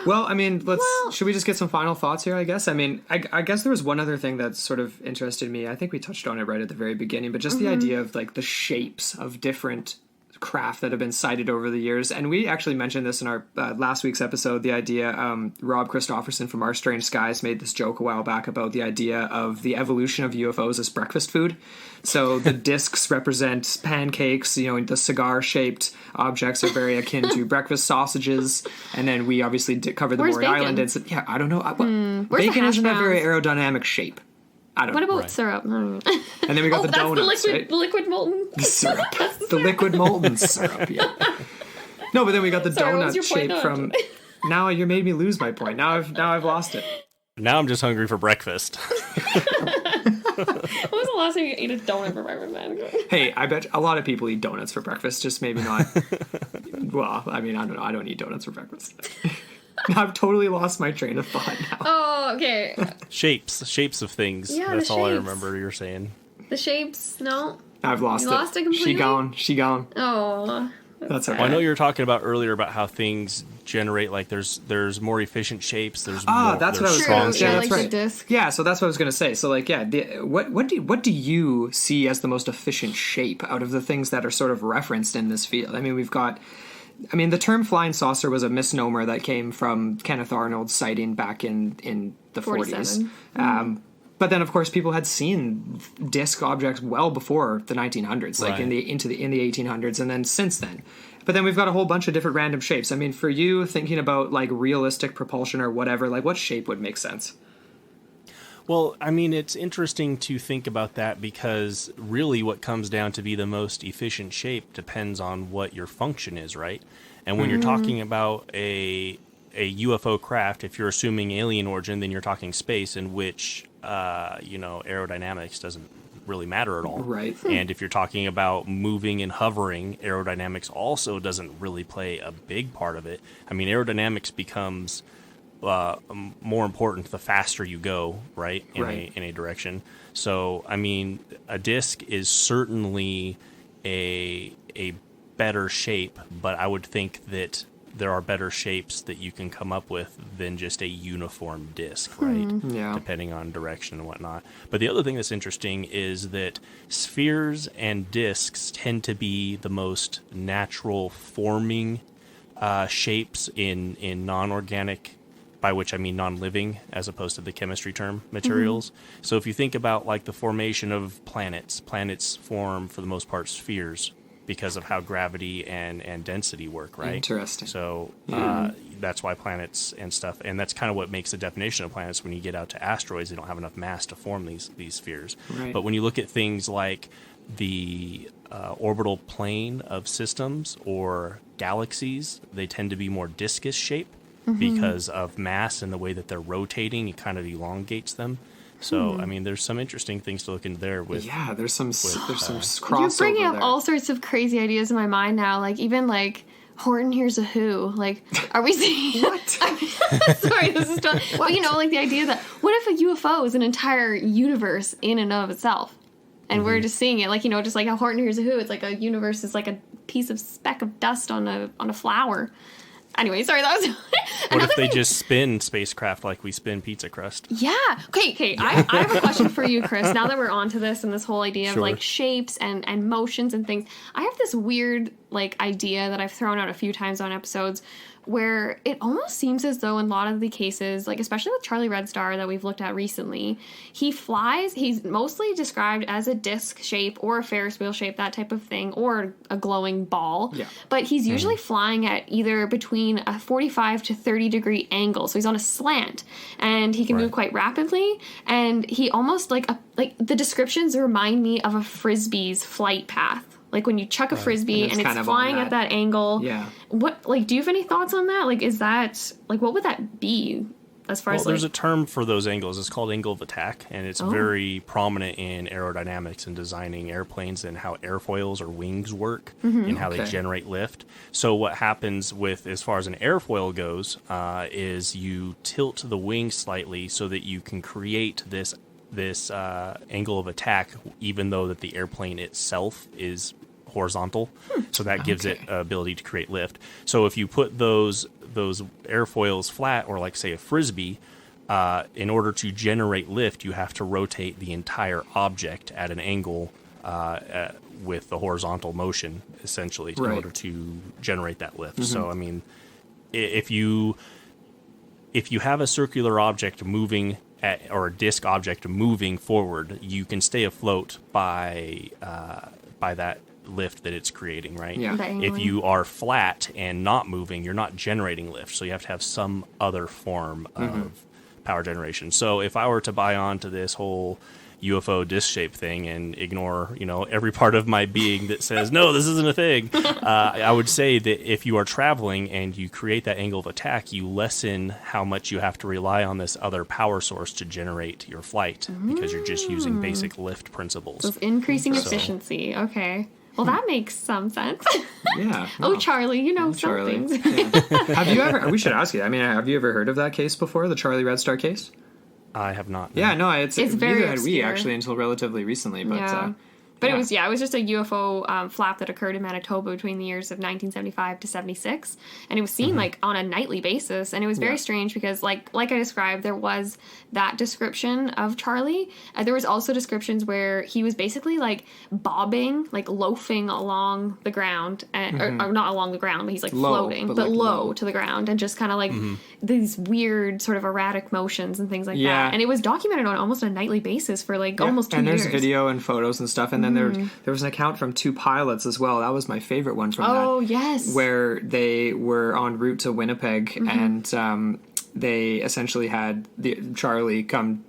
Well, I mean, should we just get some final thoughts here, I guess? I mean, I guess there was one other thing that sort of interested me. I think we touched on it right at the very beginning, but just the idea of, the shapes of different craft that have been sighted over the years. And we actually mentioned this in our last week's episode, the idea, Rob Christofferson from Our Strange Skies made this joke a while back about the idea of the evolution of UFOs as breakfast food. So the discs represent pancakes, the cigar-shaped objects are very akin to breakfast sausages. And then we obviously covered the Maury Island Incident. Yeah, I don't know. Bacon isn't a very aerodynamic shape. What about syrup? And then we got the donuts, the liquid molten syrup. The liquid molten syrup, yeah. No, but then we got the donut shape from... Now you made me lose my point. Now I've lost it. Now I'm just hungry for breakfast. When was the last time you ate a donut for breakfast, man? Hey, I bet a lot of people eat donuts for breakfast, just maybe not... Well, I mean, I don't know. I don't eat donuts for breakfast. I've totally lost my train of thought now. Oh, okay. Shapes of things. Yeah, that's all I shapes. remember you're saying. The shapes, no. I've lost You lost it completely? She gone. Oh, that's okay. Well, I know you were talking about earlier about how things generate, like there's more efficient shapes. That's what I was strong saying. Yeah, like that's the right. disc. Yeah, so that's what I was going to say. So, like, yeah, what do you see as the most efficient shape out of the things that are sort of referenced in this field? I mean, the term flying saucer was a misnomer that came from Kenneth Arnold's sighting back in the 40s. But then, of course, people had seen disc objects well before the 1900s, like in the 1800s, and then since then. But then we've got a whole bunch of different random shapes. I mean, for you, thinking about like realistic propulsion or whatever, like what shape would make sense? Well, I mean, it's interesting to think about that because really what comes down to be the most efficient shape depends on what your function is, right? And when you're talking about a UFO craft, if you're assuming alien origin, then you're talking space in which, aerodynamics doesn't really matter at all. Right. And if you're talking about moving and hovering, aerodynamics also doesn't really play a big part of it. I mean, aerodynamics becomes... more important the faster you go, right? In a direction. So, I mean, a disc is certainly a better shape, but I would think that there are better shapes that you can come up with than just a uniform disc, right? Yeah. Depending on direction and whatnot. But the other thing that's interesting is that spheres and discs tend to be the most natural forming shapes in non-organic, by which I mean non-living, as opposed to the chemistry term, materials. So if you think about like the formation of planets form for the most part spheres because of how gravity and density work, right? Interesting. So that's why planets and stuff, and that's kind of what makes the definition of planets. When you get out to asteroids, they don't have enough mass to form these spheres. Right. But when you look at things like the orbital plane of systems or galaxies, they tend to be more discus shaped. Because of mass and the way that they're rotating, it kind of elongates them. So, I mean, there's some interesting things to look into there. There's some crossover. You're bringing up there. all sorts of crazy ideas in my mind now. Like even like Horton Hears a Who. Like, are we seeing what? Sorry, this is but like the idea that what if a UFO is an entire universe in and of itself, and we're just seeing it, like just like how Horton Hears a Who. It's like a universe is like a piece of speck of dust on a flower. Anyway, sorry, that was... What if they just spin spacecraft like we spin pizza crust? Yeah. Okay. I have a question for you, Chris. Now that we're onto this and this whole idea of like shapes and motions and things, I have this weird like idea that I've thrown out a few times on episodes where it almost seems as though in a lot of the cases, like especially with Charlie Red Star that we've looked at recently, he's mostly described as a disc shape or a Ferris wheel shape, that type of thing, or a glowing ball. Yeah. But he's usually flying at either between a 45 to 30 degree angle. So he's on a slant and he can move quite rapidly. And he almost like the descriptions remind me of a Frisbee's flight path. Like when you chuck a Frisbee and it's flying at that angle. Yeah. What, do you have any thoughts on that? Like, is that, what would that be as far as there's a term for those angles. It's called angle of attack, and it's very prominent in aerodynamics and designing airplanes and how airfoils or wings work and how they generate lift. So what happens as far as an airfoil goes, is you tilt the wing slightly so that you can create this angle of attack, even though that the airplane itself is horizontal. So that gives it ability to create lift. So if you put those airfoils flat, or like say a Frisbee, in order to generate lift, you have to rotate the entire object at an angle with the horizontal motion, essentially, in order to generate that lift. So, I mean, if you have a circular object moving or a disc object moving forward, you can stay afloat by that lift that it's creating, right? Yeah. If you are flat and not moving, you're not generating lift, so you have to have some other form of power generation. So if I were to buy onto this whole UFO disc shape thing and ignore, every part of my being that says, no, this isn't a thing, I would say that if you are traveling and you create that angle of attack, you lessen how much you have to rely on this other power source to generate your flight, because you're just using basic lift principles. So it's increasing efficiency. Okay. Well, that makes some sense. Yeah. Oh, Charlie, you know some Charlie. things. Yeah. Have you ever? We should ask you. I mean, have you ever heard of that case before, the Charlie Red Star case? I have not. Yeah, no, it's very neither had we obscure. actually until relatively recently. But Yeah. But it was just a UFO flap that occurred in Manitoba between the years of 1975 to 76, and it was seen like on a nightly basis, and it was very strange because like I described, there was that description of Charlie. There was also descriptions where he was basically like bobbing, like loafing along the ground, or not along the ground, but he's like floating, but like low to the ground, and just kind of like these weird sort of erratic motions and things like that. And it was documented on almost a nightly basis for like almost 2 years. And there's video and photos and stuff, and then there was an account from 2 pilots as well. That was my favorite one from that. Oh, yes. Where they were en route to Winnipeg, and they essentially had Charlie come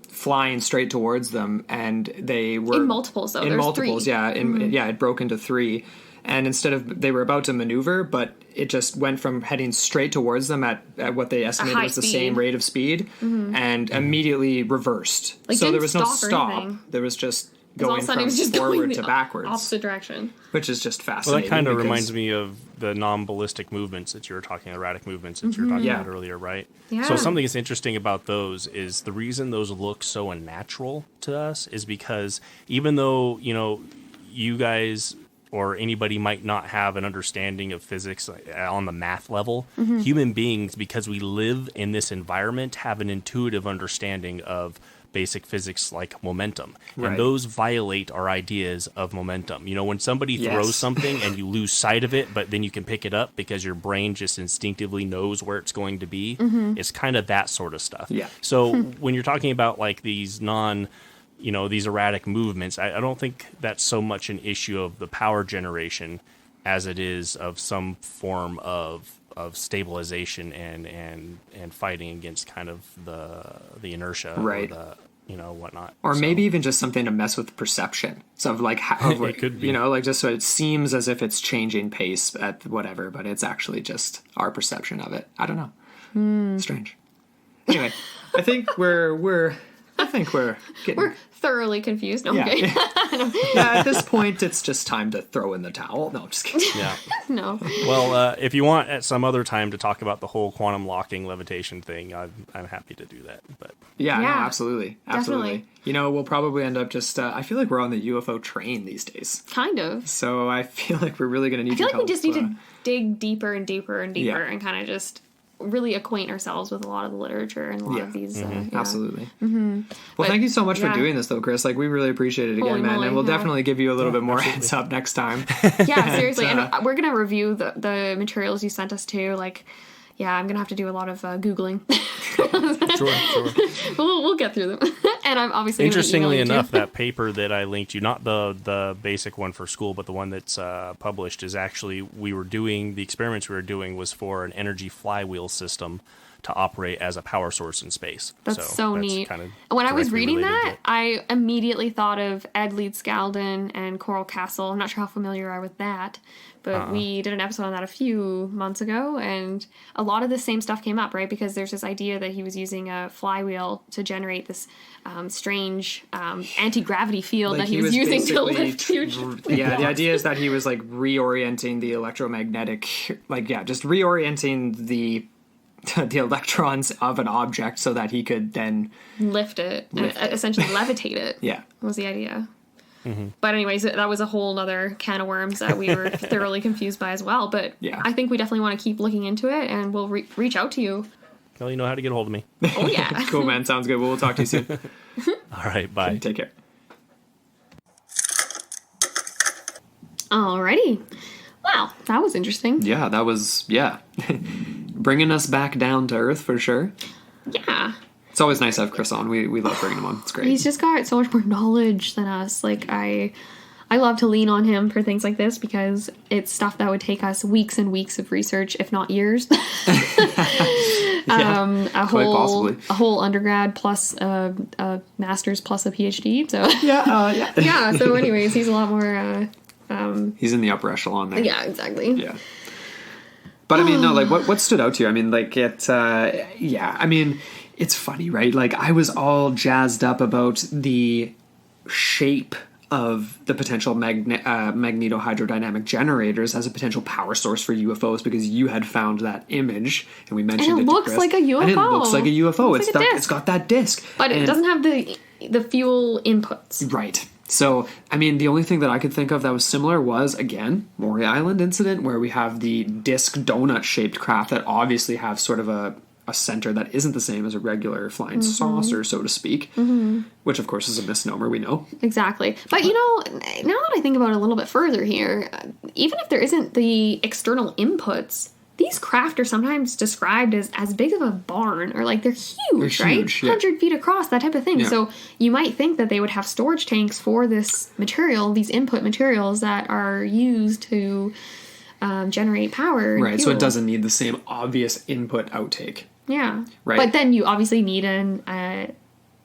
flying straight towards them, and they were... In multiples, though. In There's multiples, 3. yeah. It broke into 3. And instead of... They were about to maneuver, but it just went from heading straight towards them at what they estimated was the same rate of speed, and immediately reversed. Like, so there was no didn't stop or anything. There was just... All of going a sudden, from it was just forward going to backwards, opposite direction, which is just fascinating. Well, that kind of reminds me of the non-ballistic movements that you were talking, erratic movements that you were talking about earlier, right? Yeah. So something that's interesting about those is the reason those look so unnatural to us is because even though you guys or anybody might not have an understanding of physics on the math level, human beings, because we live in this environment, have an intuitive understanding of basic physics like momentum. And those violate our ideas of momentum. When somebody throws something and you lose sight of it, but then you can pick it up because your brain just instinctively knows where it's going to be, it's kind of that sort of stuff. Yeah. So when you're talking about like these these erratic movements, I don't think that's so much an issue of the power generation as it is of some form of stabilization and fighting against kind of the inertia, right? Or the whatnot, or maybe even just something to mess with perception. So of like how it could be, like just so it seems as if it's changing pace at whatever, but it's actually just our perception of it. I don't know. Strange. Anyway, I think we're getting... We're thoroughly confused. No, I'm kidding. At this point, it's just time to throw in the towel. No, I'm just kidding. Yeah. No. Well, if you want at some other time to talk about the whole quantum locking levitation thing, I'm happy to do that. But no, absolutely. Definitely. We'll probably end up just... I feel like we're on the UFO train these days. Kind of. So I feel like we're really going to need I feel your like we help, just need to dig deeper and deeper and deeper and kind of just really acquaint ourselves with a lot of the literature and a lot of these. Absolutely. Well, thank you so much for doing this, though, Chris. Like, we really appreciate it again, Holy man. moly, And we'll definitely give you a little bit more heads up next time. Yeah, seriously. And we're going to review the materials you sent us too. Like, I'm going to have to do a lot of Googling. Sure. We'll get through them. And I'm obviously interestingly enough, that paper that I linked you, not the basic one for school, but the one that's published, is actually the experiments we were doing was for an energy flywheel system to operate as a power source in space. That's so neat. And when I was reading that, I immediately thought of Ed Leeds-Skalden and Coral Castle. I'm not sure how familiar you are with that, but we did an episode on that a few months ago, and a lot of the same stuff came up, right? Because there's this idea that he was using a flywheel to generate this strange anti-gravity field that he was using to lift huge... the idea is that he was like reorienting the electromagnetic, just reorienting the electrons of an object so that he could then lift it and essentially levitate it. Yeah, was the idea. But anyways, that was a whole other can of worms that we were thoroughly confused by as well. But I think we definitely want to keep looking into it, and we'll reach out to you. Well, you know how to get a hold of me. Oh yeah. Cool, man. Sounds good. We'll talk to you soon. All right, bye. Take care. Alrighty. Wow, that was interesting. Yeah, that was, bringing us back down to earth for sure. Yeah. It's always nice to have Chris on. We love bringing him on. It's great. He's just got so much more knowledge than us. Like, I love to lean on him for things like this because it's stuff that would take us weeks and weeks of research, if not years. A whole undergrad plus a master's plus a PhD. So yeah. So anyways, he's a lot more. He's in the upper echelon there. Yeah, exactly. Yeah. But I mean, no, like what stood out to you? I mean, like I mean, it's funny, right? Like I was all jazzed up about the shape of the potential magnetohydrodynamic generators as a potential power source for UFOs because you had found that image and we mentioned and it looks like a UFO. And it looks like a UFO. It's got that disc. But it doesn't have the fuel inputs. Right. So, I mean, the only thing that I could think of that was similar was, again, Maury Island Incident, where we have the disc donut-shaped craft that obviously have sort of a center that isn't the same as a regular flying saucer, so to speak, which, of course, is a misnomer, we know. Exactly. But, now that I think about it a little bit further here, even if there isn't the external inputs, these craft are sometimes described as big of a barn, or like they're huge, right? 100 feet across, that type of thing. Yeah. So you might think that they would have storage tanks for this material, these input materials that are used to generate power. Right, so it doesn't need the same obvious input outtake. Yeah. Right. But then you obviously need an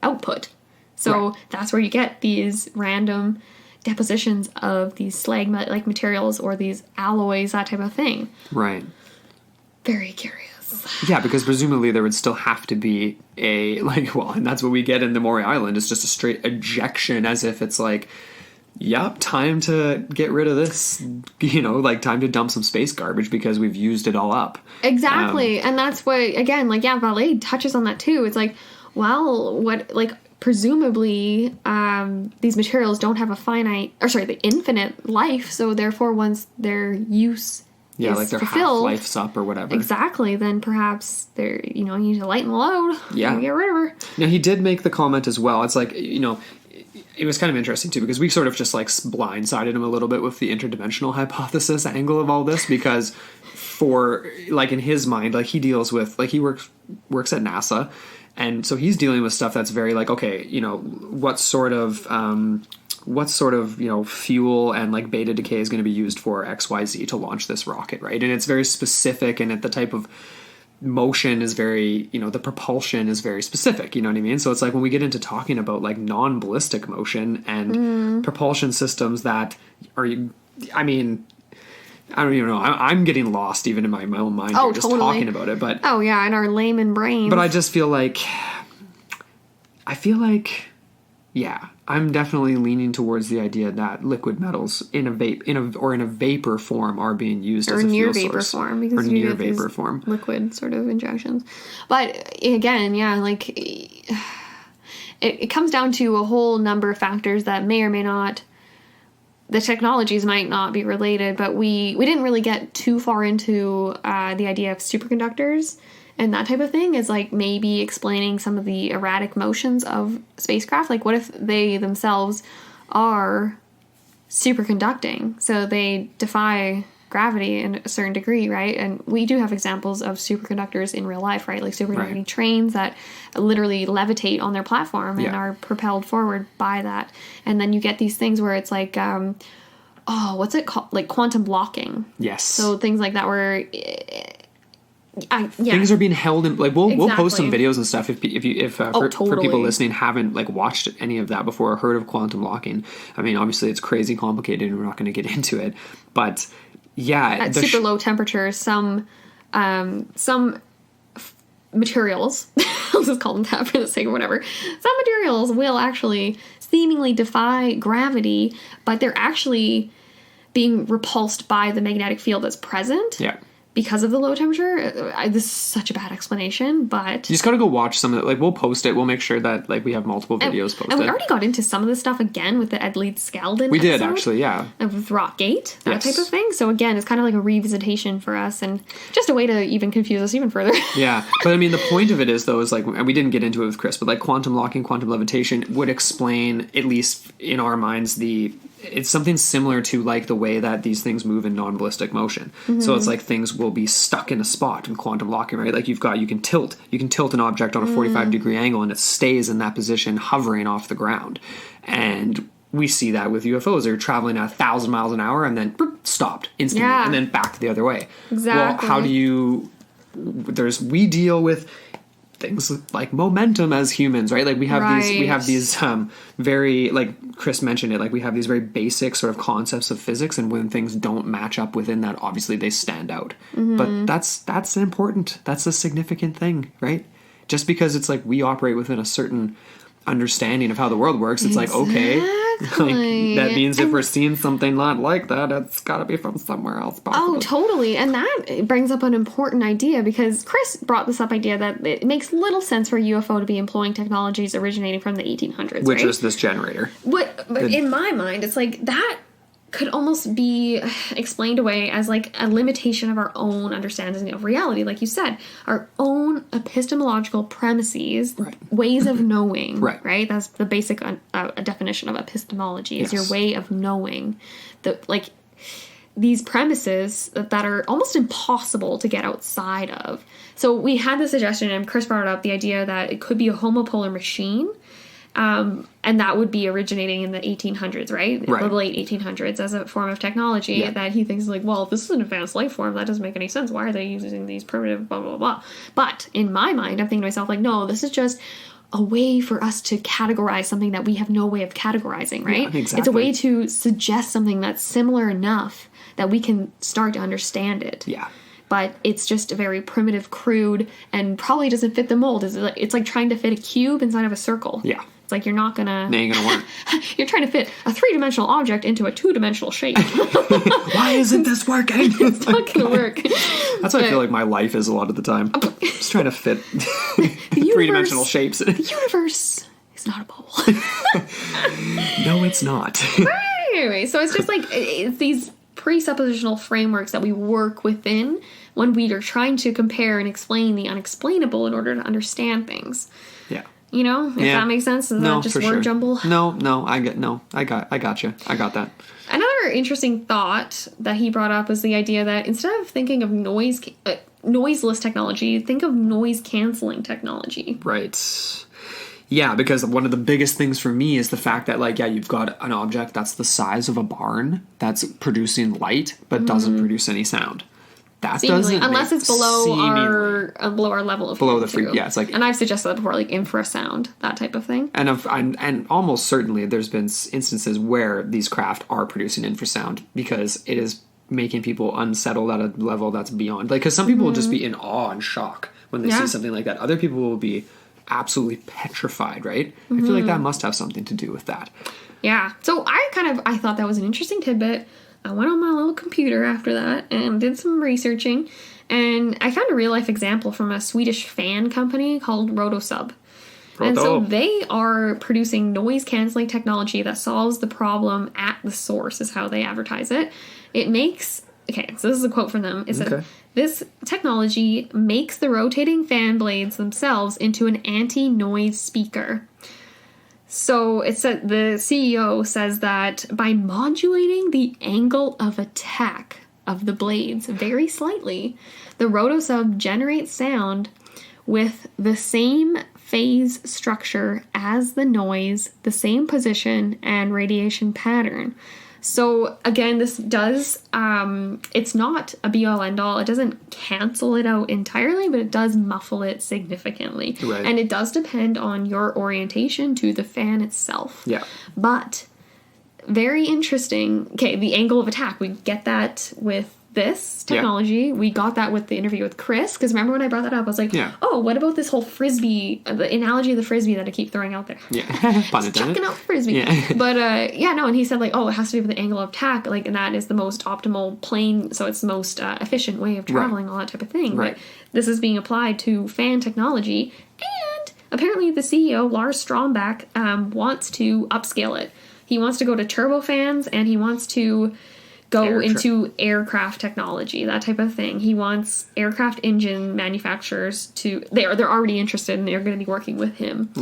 output. So that's where you get these random depositions of these slag-like materials or these alloys, that type of thing. Right. Very curious. Yeah, because presumably there would still have to be and that's what we get in the Maury Island. It's just a straight ejection, as if it's like, yep, time to get rid of this, time to dump some space garbage because we've used it all up. Exactly. And that's what, again, Vallée touches on that too. It's like, well, presumably these materials don't have the infinite life, so therefore once their use is their fulfilled, half-life's up or whatever. Exactly. Then perhaps you need to lighten the load. Yeah. Get rid of her. Now, he did make the comment as well. It's like, it was kind of interesting too because we sort of just blindsided him a little bit with the interdimensional hypothesis angle of all this because for in his mind, he deals with he works at NASA, and so he's dealing with stuff that's very what sort of fuel and beta decay is going to be used for XYZ to launch this rocket, right? And it's very specific, and the type of motion is very, the propulsion is very specific, you know what I mean? So it's when we get into talking about non-ballistic motion and propulsion systems that are, I don't even know. I'm getting lost even in my own mind here, just talking about it. But in our layman brains. But I just feel yeah, I'm definitely leaning towards the idea that liquid metals in a vapor form are being used as a fuel source. Or near vapor form, because you near vapor form, liquid sort of injections. But again, it comes down to a whole number of factors that may or may not. The technologies might not be related, but we didn't really get too far into the idea of superconductors and that type of thing, is maybe explaining some of the erratic motions of spacecraft. What if they themselves are superconducting, so they defy gravity in a certain degree, right? And we do have examples of superconductors in real life, right? Superconducting trains that literally levitate on their platform and are propelled forward by that. And then you get these things where it's what's it called? Quantum blocking. Yes. So things like that where... things are being held in we'll post some videos and stuff if for people listening haven't watched any of that before or heard of quantum locking. I mean, obviously it's crazy complicated and we're not going to get into it, but at super low temperatures, some materials I'll just call them that for the sake of whatever, some materials will actually seemingly defy gravity, but they're actually being repulsed by the magnetic field that's present. Because of the low temperature. This is such a bad explanation, but... You just gotta go watch some of it. We'll post it. We'll make sure that, we have multiple videos posted. And we already got into some of this stuff again with the Ed Leeds Skeldon We did, actually, yeah. With Rockgate, that type of thing. So again, it's kind of like a revisitation for us, and just a way to even confuse us even further. Yeah, but I mean, the point of it is, though, is and we didn't get into it with Chris, but quantum locking, quantum levitation would explain, at least in our minds, the it's something similar to like the way that these things move in non-ballistic motion. So it's like things will be stuck in a spot in quantum locking, right? Like you can tilt an object on a 45-degree angle and it stays in that position hovering off the ground. And we see that with UFOs. They're traveling at 1,000 miles an hour and then stopped instantly and then back the other way. Exactly. Well, how do you... we deal with things like momentum as humans, right? Like we have these very, like Chris mentioned it, like we have these very basic sort of concepts of physics, and when things don't match up within that, obviously they stand out. But that's important. That's a significant thing, right? Just because it's like we operate within a certain understanding of how the world works, it's like, okay, like, that means if we're seeing something not like that, it's got to be from somewhere else possibly. Oh, totally. And that brings up an important idea, because Chris brought this up idea that it makes little sense for a UFO to be employing technologies originating from the 1800s, which right? is this generator. But in my mind, it's like that could almost be explained away as like a limitation of our own understanding of reality. Like you said, our own epistemological premises, ways of knowing, right? That's the basic definition of epistemology, is your way of knowing. Like these premises that are almost impossible to get outside of. So we had the suggestion, and Chris brought up the idea that it could be a homopolar machine. And that would be originating in the 1800s, right? The late 1800s, as a form of technology that he thinks like, well, if this is an advanced life form, that doesn't make any sense. Why are they using these primitive blah, blah, blah? But in my mind, I'm thinking to myself like, no, this is just a way for us to categorize something that we have no way of categorizing, right? Yeah, exactly. It's a way to suggest something that's similar enough that we can start to understand it. Yeah. But it's just a very primitive, crude, and probably doesn't fit the mold. It's like trying to fit a cube inside of a circle. Yeah. It's like you're not gonna... It ain't gonna work. You're trying to fit a 3-dimensional object into a 2-dimensional shape. Why isn't this working? It's not gonna work. That's what I feel like my life is a lot of the time. Just trying to fit 3-dimensional shapes. The universe is not a bowl. No, it's not. Anyway, so it's just like it's these presuppositional frameworks that we work within when we are trying to compare and explain the unexplainable in order to understand things. Yeah. You know, if that makes sense. Is that just word jumble? No, I got you. I got that. Another interesting thought that he brought up was the idea that instead of thinking of noiseless technology, think of noise canceling technology. Right. Yeah, because one of the biggest things for me is the fact that, like, you've got an object that's the size of a barn that's producing light but doesn't produce any sound. That doesn't, unless it's below our level of below the frequency. Yeah, it's like, and I've suggested that before, like infrasound, that type of thing. And almost certainly there's been instances where these craft are producing infrasound because it is making people unsettled at a level that's beyond. Like, because some people will just be in awe and shock when they see something like that. Other people will be absolutely petrified, right? I feel like that must have something to do with that. Yeah. So I thought that was an interesting tidbit. I went on my little computer after that and did some researching, and I found a real-life example from a Swedish fan company called Rotosub. And so they are producing noise-canceling technology that solves the problem at the source, is how they advertise it. It makes... Okay, so this is a quote from them. It said, this technology makes the rotating fan blades themselves into an anti-noise speaker. So it said the CEO says that by modulating the angle of attack of the blades very slightly, the rotosub generates sound with the same phase structure as the noise, the same position and radiation pattern. So again, this does, it's not a be-all end-all. It doesn't cancel it out entirely, but it does muffle it significantly. Right. And it does depend on your orientation to the fan itself. Yeah. But very interesting. Okay, the angle of attack, we get that with this technology. Yeah. We got that with the interview with Chris, because remember when I brought that up, I was like, oh, what about this whole frisbee, the analogy of the frisbee that I keep throwing out there? Yeah. Just chucking out frisbee. Yeah. But and he said like, oh, it has to be with the angle of attack, like, and that is the most optimal plane, so it's the most efficient way of traveling, all that type of thing. Right. But this is being applied to fan technology, and apparently the CEO, Lars Stromback, wants to upscale it. He wants to go to turbofans, and he wants to go into aircraft technology, that type of thing. He wants aircraft engine manufacturers to... They're already interested, and they're going to be working with him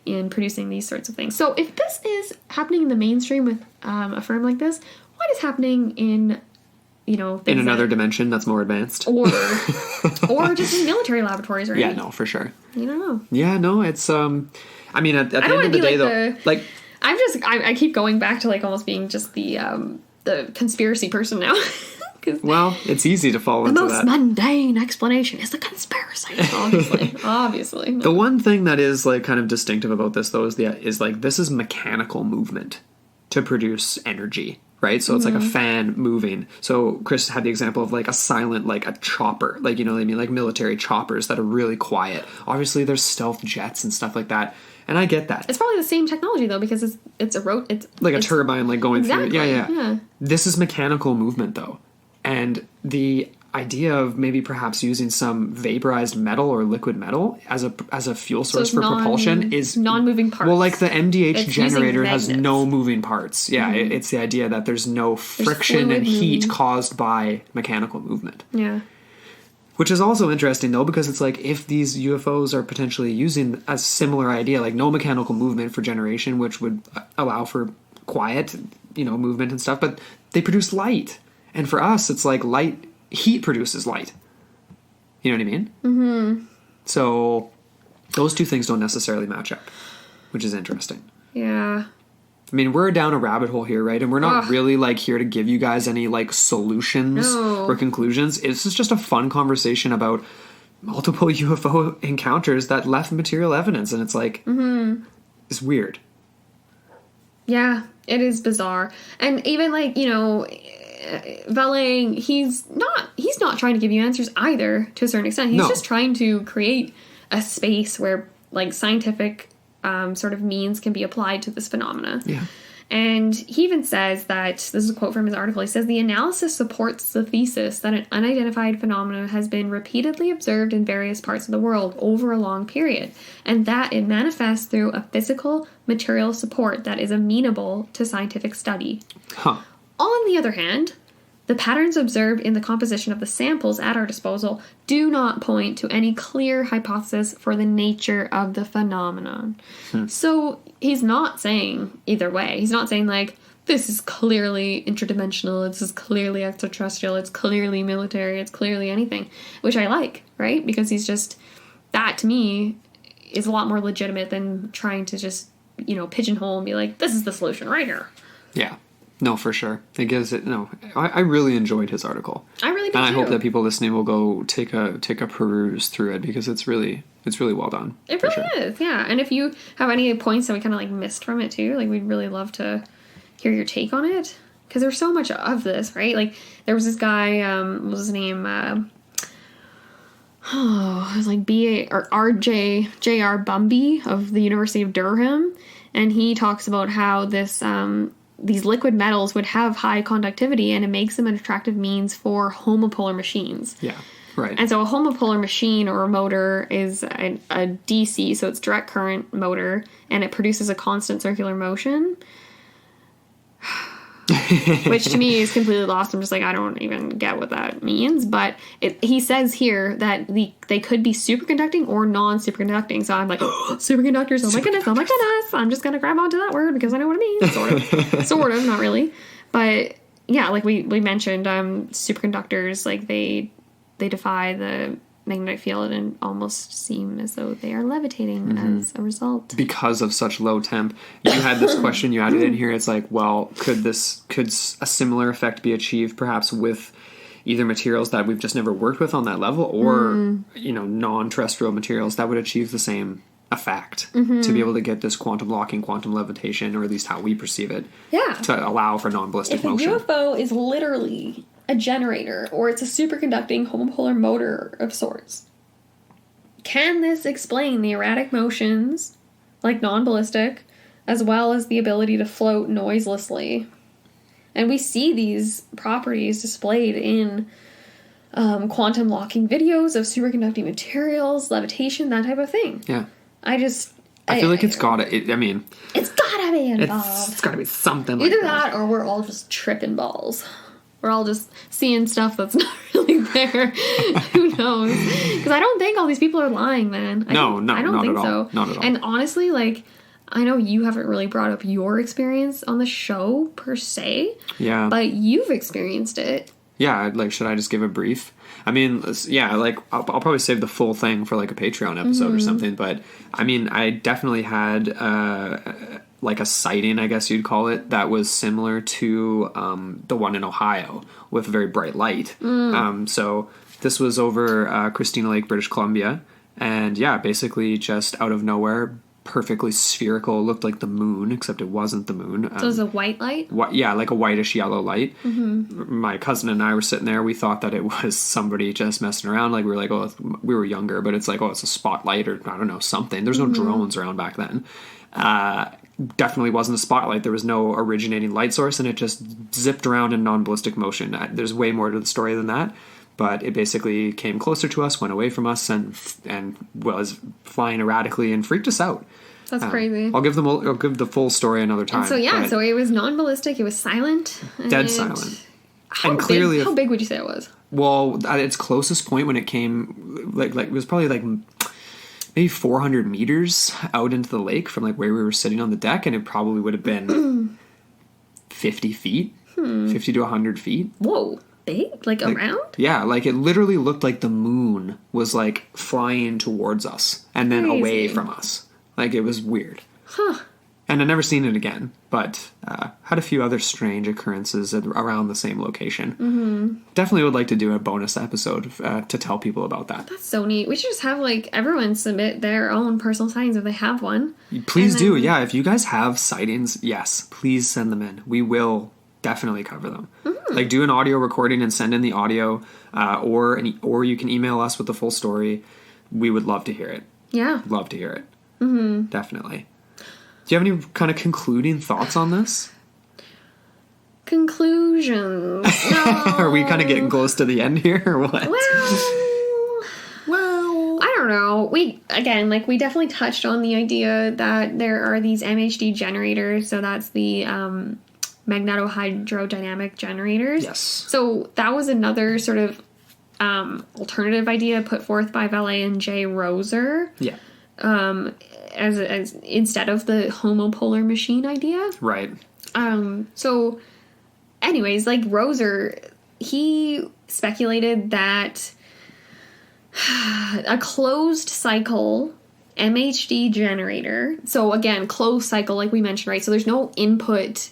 in producing these sorts of things. So if this is happening in the mainstream with a firm like this, what is happening in... in another dimension that's more advanced, or just in military laboratories, right? Yeah, no, for sure. You don't know. Yeah, no, it's I mean, at the end of the day, though, like I keep going back to like almost being just the conspiracy person now. Well, it's easy to fall into that. The most mundane explanation is the conspiracy. Obviously. The one thing that is like kind of distinctive about this, though, is like this is mechanical movement to produce energy. Right? So it's like a fan moving. So Chris had the example of like a silent, like a chopper, like, you know what I mean? Like military choppers that are really quiet. Obviously there's stealth jets and stuff like that. And I get that. It's probably the same technology though, because it's a turbine like going through. Yeah. This is mechanical movement though. And the idea of maybe perhaps using some vaporized metal or liquid metal as a fuel source for propulsion is non-moving parts. Well, like the MDH generator has no moving parts. Yeah, it's the idea that there's no friction and heat caused by mechanical movement. Yeah. Which is also interesting though, because it's like if these UFOs are potentially using a similar idea, like no mechanical movement for generation, which would allow for quiet, movement and stuff, but they produce light. And for us, it's like heat produces light. You know what I mean? Mm-hmm. So those two things don't necessarily match up, which is interesting. Yeah. I mean, we're down a rabbit hole here, right? And we're not really like here to give you guys any like solutions or conclusions. This is just a fun conversation about multiple UFO encounters that left material evidence. And it's like, it's weird. Yeah, it is bizarre. And even like, Vallée, he's not trying to give you answers either, to a certain extent. He's just trying to create a space where like scientific sort of means can be applied to this phenomena. Yeah. And he even says that, this is a quote from his article, he says, the analysis supports the thesis that an unidentified phenomenon has been repeatedly observed in various parts of the world over a long period, and that it manifests through a physical material support that is amenable to scientific study. Huh. On the other hand, the patterns observed in the composition of the samples at our disposal do not point to any clear hypothesis for the nature of the phenomenon. So he's not saying either way. He's not saying like, this is clearly interdimensional, this is clearly extraterrestrial, it's clearly military, it's clearly anything, which I like, right? Because he's just, that to me is a lot more legitimate than trying to just, pigeonhole and be like, this is the solution right here. Yeah. No, for sure. It gives it. No, I really enjoyed his article. I really did, and I too. hope that people listening will go take a peruse through it, because it's really well done. It really is, yeah. And if you have any points that we kind of like missed from it too, like we'd really love to hear your take on it, because there's so much of this, right? Like there was this guy, what was his name? It was like R.J. J.R. Bumby of the University of Durham, and he talks about how this these liquid metals would have high conductivity, and it makes them an attractive means for homopolar machines. Yeah, right. And so a homopolar machine or a motor is a DC, so it's direct current motor, and it produces a constant circular motion. Which to me is completely lost. I'm just like, I don't even get what that means. But he says here that they could be superconducting or non-superconducting. So I'm like, superconductors, oh my goodness. I'm just going to grab onto that word because I know what it means. Sort of, not really. But yeah, like we mentioned, superconductors, like they defy the magnetic field and almost seem as though they are levitating as a result. Because of such low temp. You had this question, you added in here, it's like, well, could a similar effect be achieved perhaps with either materials that we've just never worked with on that level, or, non-terrestrial materials that would achieve the same effect to be able to get this quantum locking, quantum levitation, or at least how we perceive it, to allow for non-ballistic motion. If a UFO is literally a generator, or it's a superconducting homopolar motor of sorts, can this explain the erratic motions, like non-ballistic, as well as the ability to float noiselessly? And we see these properties displayed in quantum locking videos of superconducting materials, levitation, that type of thing. Yeah. I feel like it's gotta, it's gotta be involved. It's gotta be something like Either that or we're all just tripping balls. we're all just seeing stuff that's not really there. Who knows? Because I don't think all these people are lying, man. I don't think so. Not at all. And honestly, like, I know you haven't really brought up your experience on the show per se. Yeah. But you've experienced it. Yeah, like, should I just give a brief? I mean, yeah, like, I'll probably save the full thing for, like, a Patreon episode or something, but, I mean, I definitely had, like, a sighting, I guess you'd call it, that was similar to the one in Ohio with very bright light. So this was over Christina Lake, British Columbia, and, yeah, basically just out of nowhere, perfectly spherical, looked like the moon, except it wasn't the moon. So it was a white light? Yeah, like a whitish yellow light. My cousin and I were sitting there. We thought that it was somebody just messing around. Like, we were like, oh, we were younger, but it's like, oh, it's a spotlight or I don't know, something. There's no drones around back then. Definitely wasn't a spotlight. There was no originating light source, and it just zipped around in non-ballistic motion. There's way more to the story than that. But it basically came closer to us, went away from us, and was flying erratically and freaked us out. That's crazy. I'll give the full story another time. And so it was non-ballistic. It was silent. Dead silent. How big would you say it was? Well, at its closest point when it came, like it was probably like maybe 400 meters out into the lake from like where we were sitting on the deck, and it probably would have been 50 feet, 50 to 100 feet. Whoa. Big? Like around? Yeah, like it literally looked like the moon was like flying towards us and then away from us. Like, it was weird. Huh. And I've never seen it again, but had a few other strange occurrences around the same location. Definitely would like to do a bonus episode to tell people about that. That's so neat. We should just have, like, everyone submit their own personal sightings if they have one. Please do. Yeah, if you guys have sightings, yes, please send them in. We will definitely cover them. Like, do an audio recording and send in the audio, or you can email us with the full story. We would love to hear it. Yeah. Love to hear it. Definitely. Do you have any kind of concluding thoughts on this? Conclusions. No. Are we kind of getting close to the end here, or what? Well, I don't know. We definitely touched on the idea that there are these MHD generators. So that's the magnetohydrodynamic generators. Yes. So that was another sort of alternative idea put forth by Vallée and J. Roser. Yeah. As instead of the homopolar machine idea. Right. So anyways, like Roser, he speculated that a closed cycle MHD generator. So again, closed cycle, like we mentioned, right? So there's no input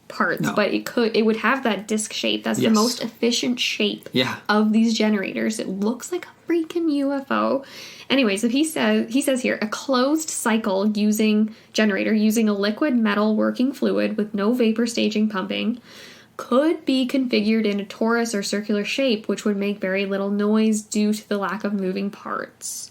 parts, but it would have that disc shape. That's the most efficient shape of these generators. It looks like a freaking UFO. Anyways, if he says here, a closed cycle generator using a liquid metal working fluid with no vapor staging pumping could be configured in a torus or circular shape, which would make very little noise due to the lack of moving parts.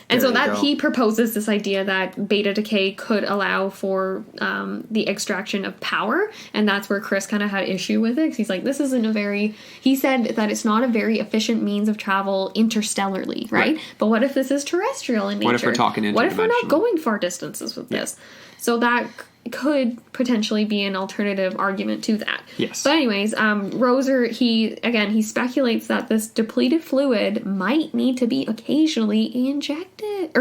And so that he proposes this idea that beta decay could allow for the extraction of power, and that's where Chris kind of had issue with it, because he's like, this isn't he said that it's not a very efficient means of travel interstellarly, right? But what if this is terrestrial in nature? What if we're talking interdimensional? What if we're not going far distances with this? So that could potentially be an alternative argument to that. Yes. But anyways, Roser, he speculates that this depleted fluid might need to be occasionally ejected.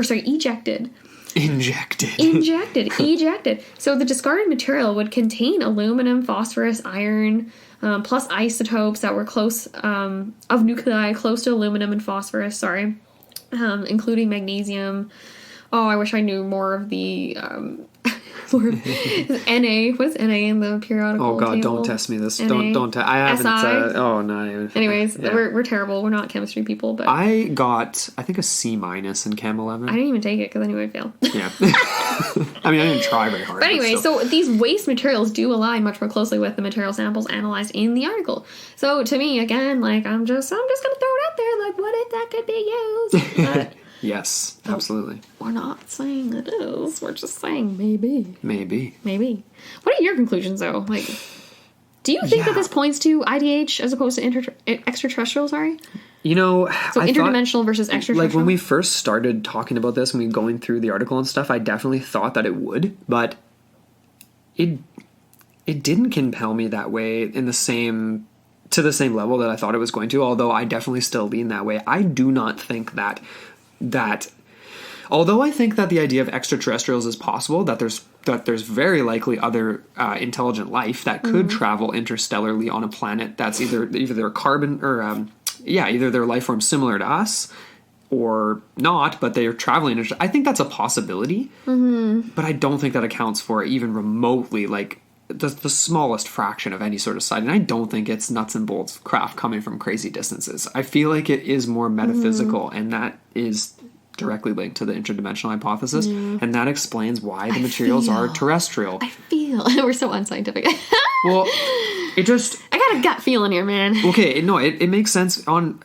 So the discarded material would contain aluminum, phosphorus, iron, plus isotopes that were close, of nuclei close to aluminum and phosphorus, including magnesium. Oh, I wish I knew more of the... Na. What's Na in the periodical table? Oh God, don't test me this. NA, don't. I haven't. Oh no. Anyways, we're terrible. We're not chemistry people. But I got, I think, a C- in Chem 11. I didn't even take it because I knew I'd fail. Yeah. I mean, I didn't try very hard. But anyway, so these waste materials do align much more closely with the material samples analyzed in the article. So to me, again, like I'm just gonna throw it out there. Like, what if that could be used? But yes, absolutely. We're not saying it is. We're just saying maybe. Maybe. What are your conclusions, though? Like, do you think that this points to IDH as opposed to extraterrestrial? Sorry. You know, so interdimensional versus extraterrestrial. Like when we first started talking about this, when we were going through the article and stuff, I definitely thought that it would, but it didn't compel me that way in the same to the same level that I thought it was going to, although I definitely still lean that way. I do not think that although I think that the idea of extraterrestrials is possible, that there's very likely other intelligent life that could travel interstellarly on a planet that's either their carbon or either their life form similar to us or not, but they are traveling. I think that's a possibility, but I don't think that accounts for even remotely like the smallest fraction of any sort of side. And I don't think it's nuts and bolts craft coming from crazy distances. I feel like it is more metaphysical, and that is directly linked to the interdimensional hypothesis, and that explains why the materials are terrestrial. I feel we're so unscientific. Well, it just I got a gut feeling here, man. Okay, no, it makes sense on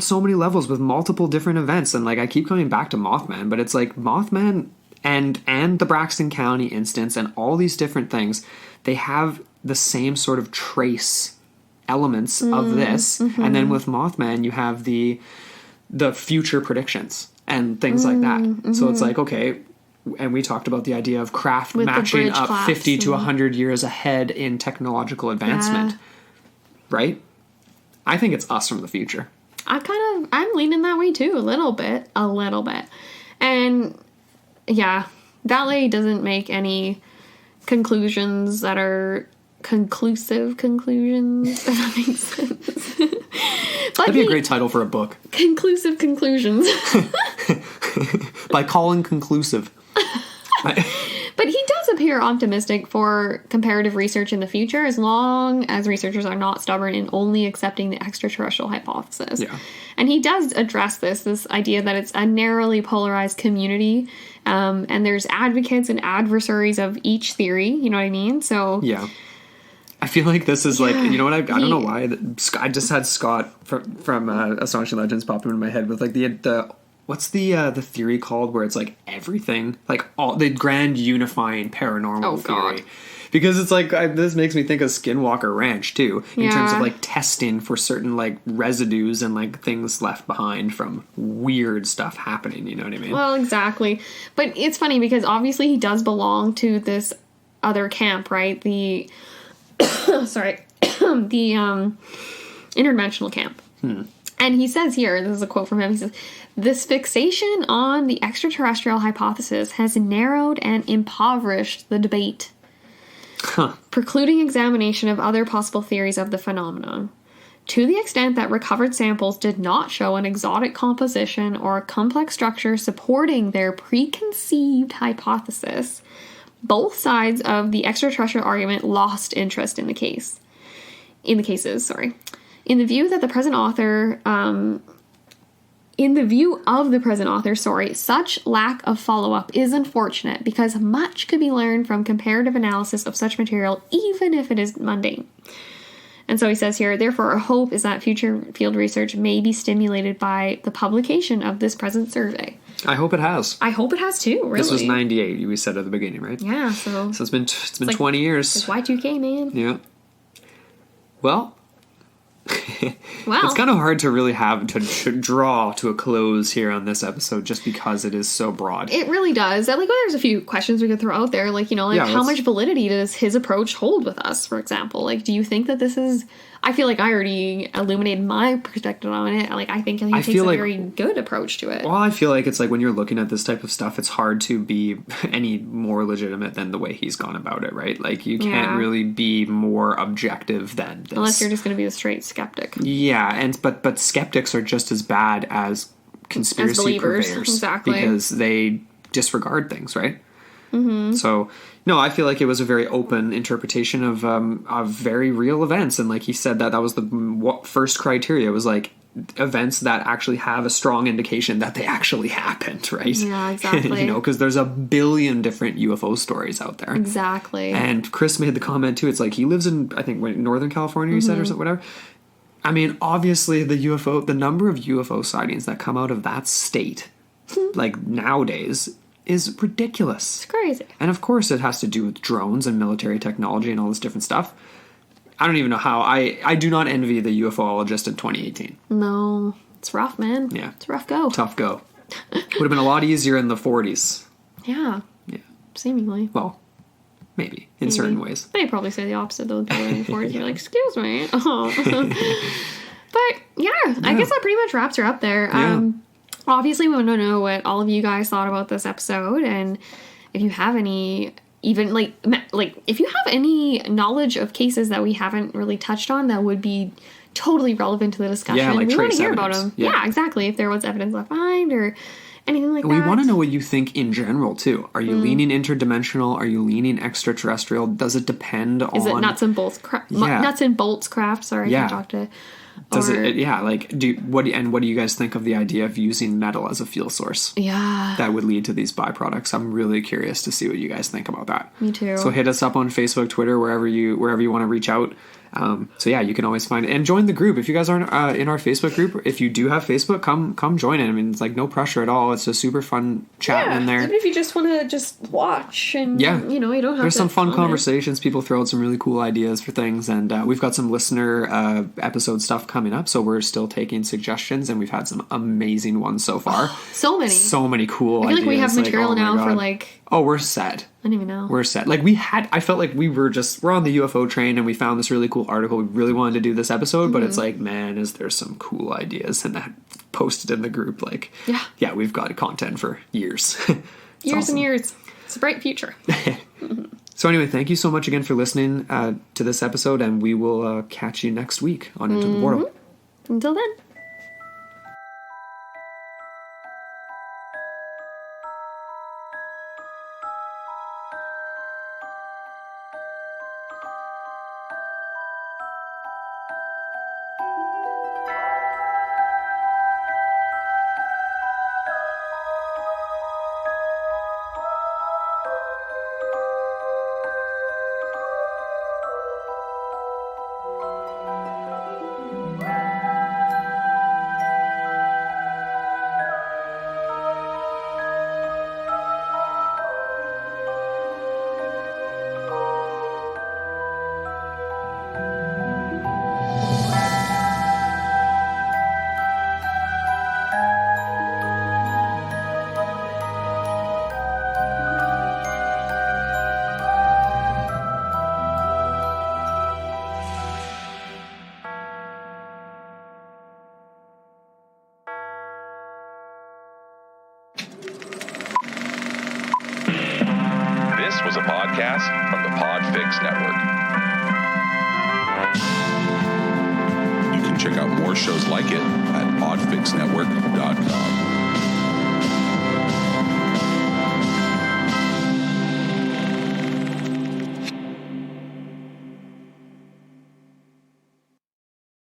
so many levels with multiple different events, and like I keep coming back to Mothman, but it's like Mothman and the Braxton County instance and all these different things, they have the same sort of trace elements of this, and then with Mothman you have the future predictions and things like that. So it's like, okay, and we talked about the idea of craft with matching up 50 to 100 years ahead in technological advancement, right? I think it's us from the future. I'm leaning that way too, a little bit. And yeah, Vallée doesn't make any conclusions that are conclusive conclusions, if that makes sense. That'd be a great title for a book. Conclusive conclusions. By calling conclusive. But he does appear optimistic for comparative research in the future, as long as researchers are not stubborn in only accepting the extraterrestrial hypothesis. Yeah. And he does address this idea that it's a narrowly polarized community, and there's advocates and adversaries of each theory, you know what I mean? So yeah. I feel like this is like, you know what, I don't know why. I just had Scott from Astonishing Legends pop into my head with like the what's the theory called where it's like everything, like all the grand unifying paranormal theory. God. Because it's like, this makes me think of Skinwalker Ranch too, in terms of like testing for certain like residues and like things left behind from weird stuff happening, you know what I mean? Well, exactly. But it's funny because obviously he does belong to this other camp, right? The interdimensional camp. And he says here, this is a quote from him, he says, "This fixation on the extraterrestrial hypothesis has narrowed and impoverished the debate, precluding examination of other possible theories of the phenomenon. To the extent that recovered samples did not show an exotic composition or a complex structure supporting their preconceived hypothesis, both sides of the extraterrestrial argument lost interest in the cases. In the view of the present author, such lack of follow-up is unfortunate because much could be learned from comparative analysis of such material, even if it is mundane." And so he says here, "Therefore, our hope is that future field research may be stimulated by the publication of this present survey." I hope it has. I hope it has too, really. This was 98, we said at the beginning, right? Yeah, so it's been like 20 years. It's Y2K, man. Yeah. Well, it's kind of hard to really have to draw to a close here on this episode just because it is so broad. It really does. There's a few questions we could throw out there, how much validity does his approach hold with us, for example? Like, do you think that this is... I feel like I already illuminated my perspective on it. Like, I think he takes a very good approach to it. Well, I feel like it's like when you're looking at this type of stuff, it's hard to be any more legitimate than the way he's gone about it, right? Like, you can't really be more objective than this. Unless you're just going to be a straight skeptic. Yeah, but skeptics are just as bad as conspiracy purveyors. Exactly. Because they disregard things, right? Mm-hmm. So, no, I feel like it was a very open interpretation of very real events. And like he said, that was the first criteria, was like events that actually have a strong indication that they actually happened, right? Yeah, exactly. Because there's a billion different UFO stories out there. Exactly. And Chris made the comment too. It's like he lives in, I think, Northern California, you said, or something, whatever. I mean, obviously the number of UFO sightings that come out of that state, like nowadays, is ridiculous. It's crazy. And of course it has to do with drones and military technology and all this different stuff. I don't even know how. I do not envy the UFOologist in 2018. No. It's rough, man. Yeah. It's a rough go. Tough go. Would have been a lot easier in the 40s. Yeah. Yeah. Seemingly. Well, Maybe in certain ways. They probably say the opposite though. Before you're like, excuse me. But yeah, I guess that pretty much wraps her up there. Yeah. Obviously, we want to know what all of you guys thought about this episode, and if you have any, even like if you have any knowledge of cases that we haven't really touched on that would be totally relevant to the discussion, Yeah, like we want to trace hear about evidence. them. Yeah. Yeah, exactly. If there was evidence left behind or anything like We that. want to know what you think in general, too. Are you leaning interdimensional? Are you leaning extraterrestrial? Does it depend on... Is it nuts and bolts nuts and bolts craft? Sorry, I Yeah. can't talk to... Does it? Yeah, like, what do you guys think of the idea of using metal as a fuel source? Yeah. That would lead to these byproducts. I'm really curious to see what you guys think about that. Me too. So hit us up on Facebook, Twitter, wherever you want to reach out. So yeah, you can always find it and join the group. If you guys aren't in our Facebook group, if you do have Facebook, come join it. I mean, it's like no pressure at all. It's a super fun chatting in there. Even if you just want to just watch and, you don't have There's to some fun comment. conversations. People throw out some really cool ideas for things. And we've got some listener episode stuff coming up. So we're still taking suggestions. And we've had some amazing ones so far. So many. So many cool I feel ideas. like we have material oh my now for God. like... Oh, we're set. I don't even know. We're set. Like I felt like we're on the UFO train and we found this really cool article. We really wanted to do this episode, but it's like, man, is there some cool ideas and that posted in the group? Like, yeah, we've got content for years. Years and years. It's a bright future. So anyway, thank you so much again for listening to this episode, and we will catch you next week on Into the Portal. Until then. This was a podcast from the Podfix Network. You can check out more shows like it at podfixnetwork.com.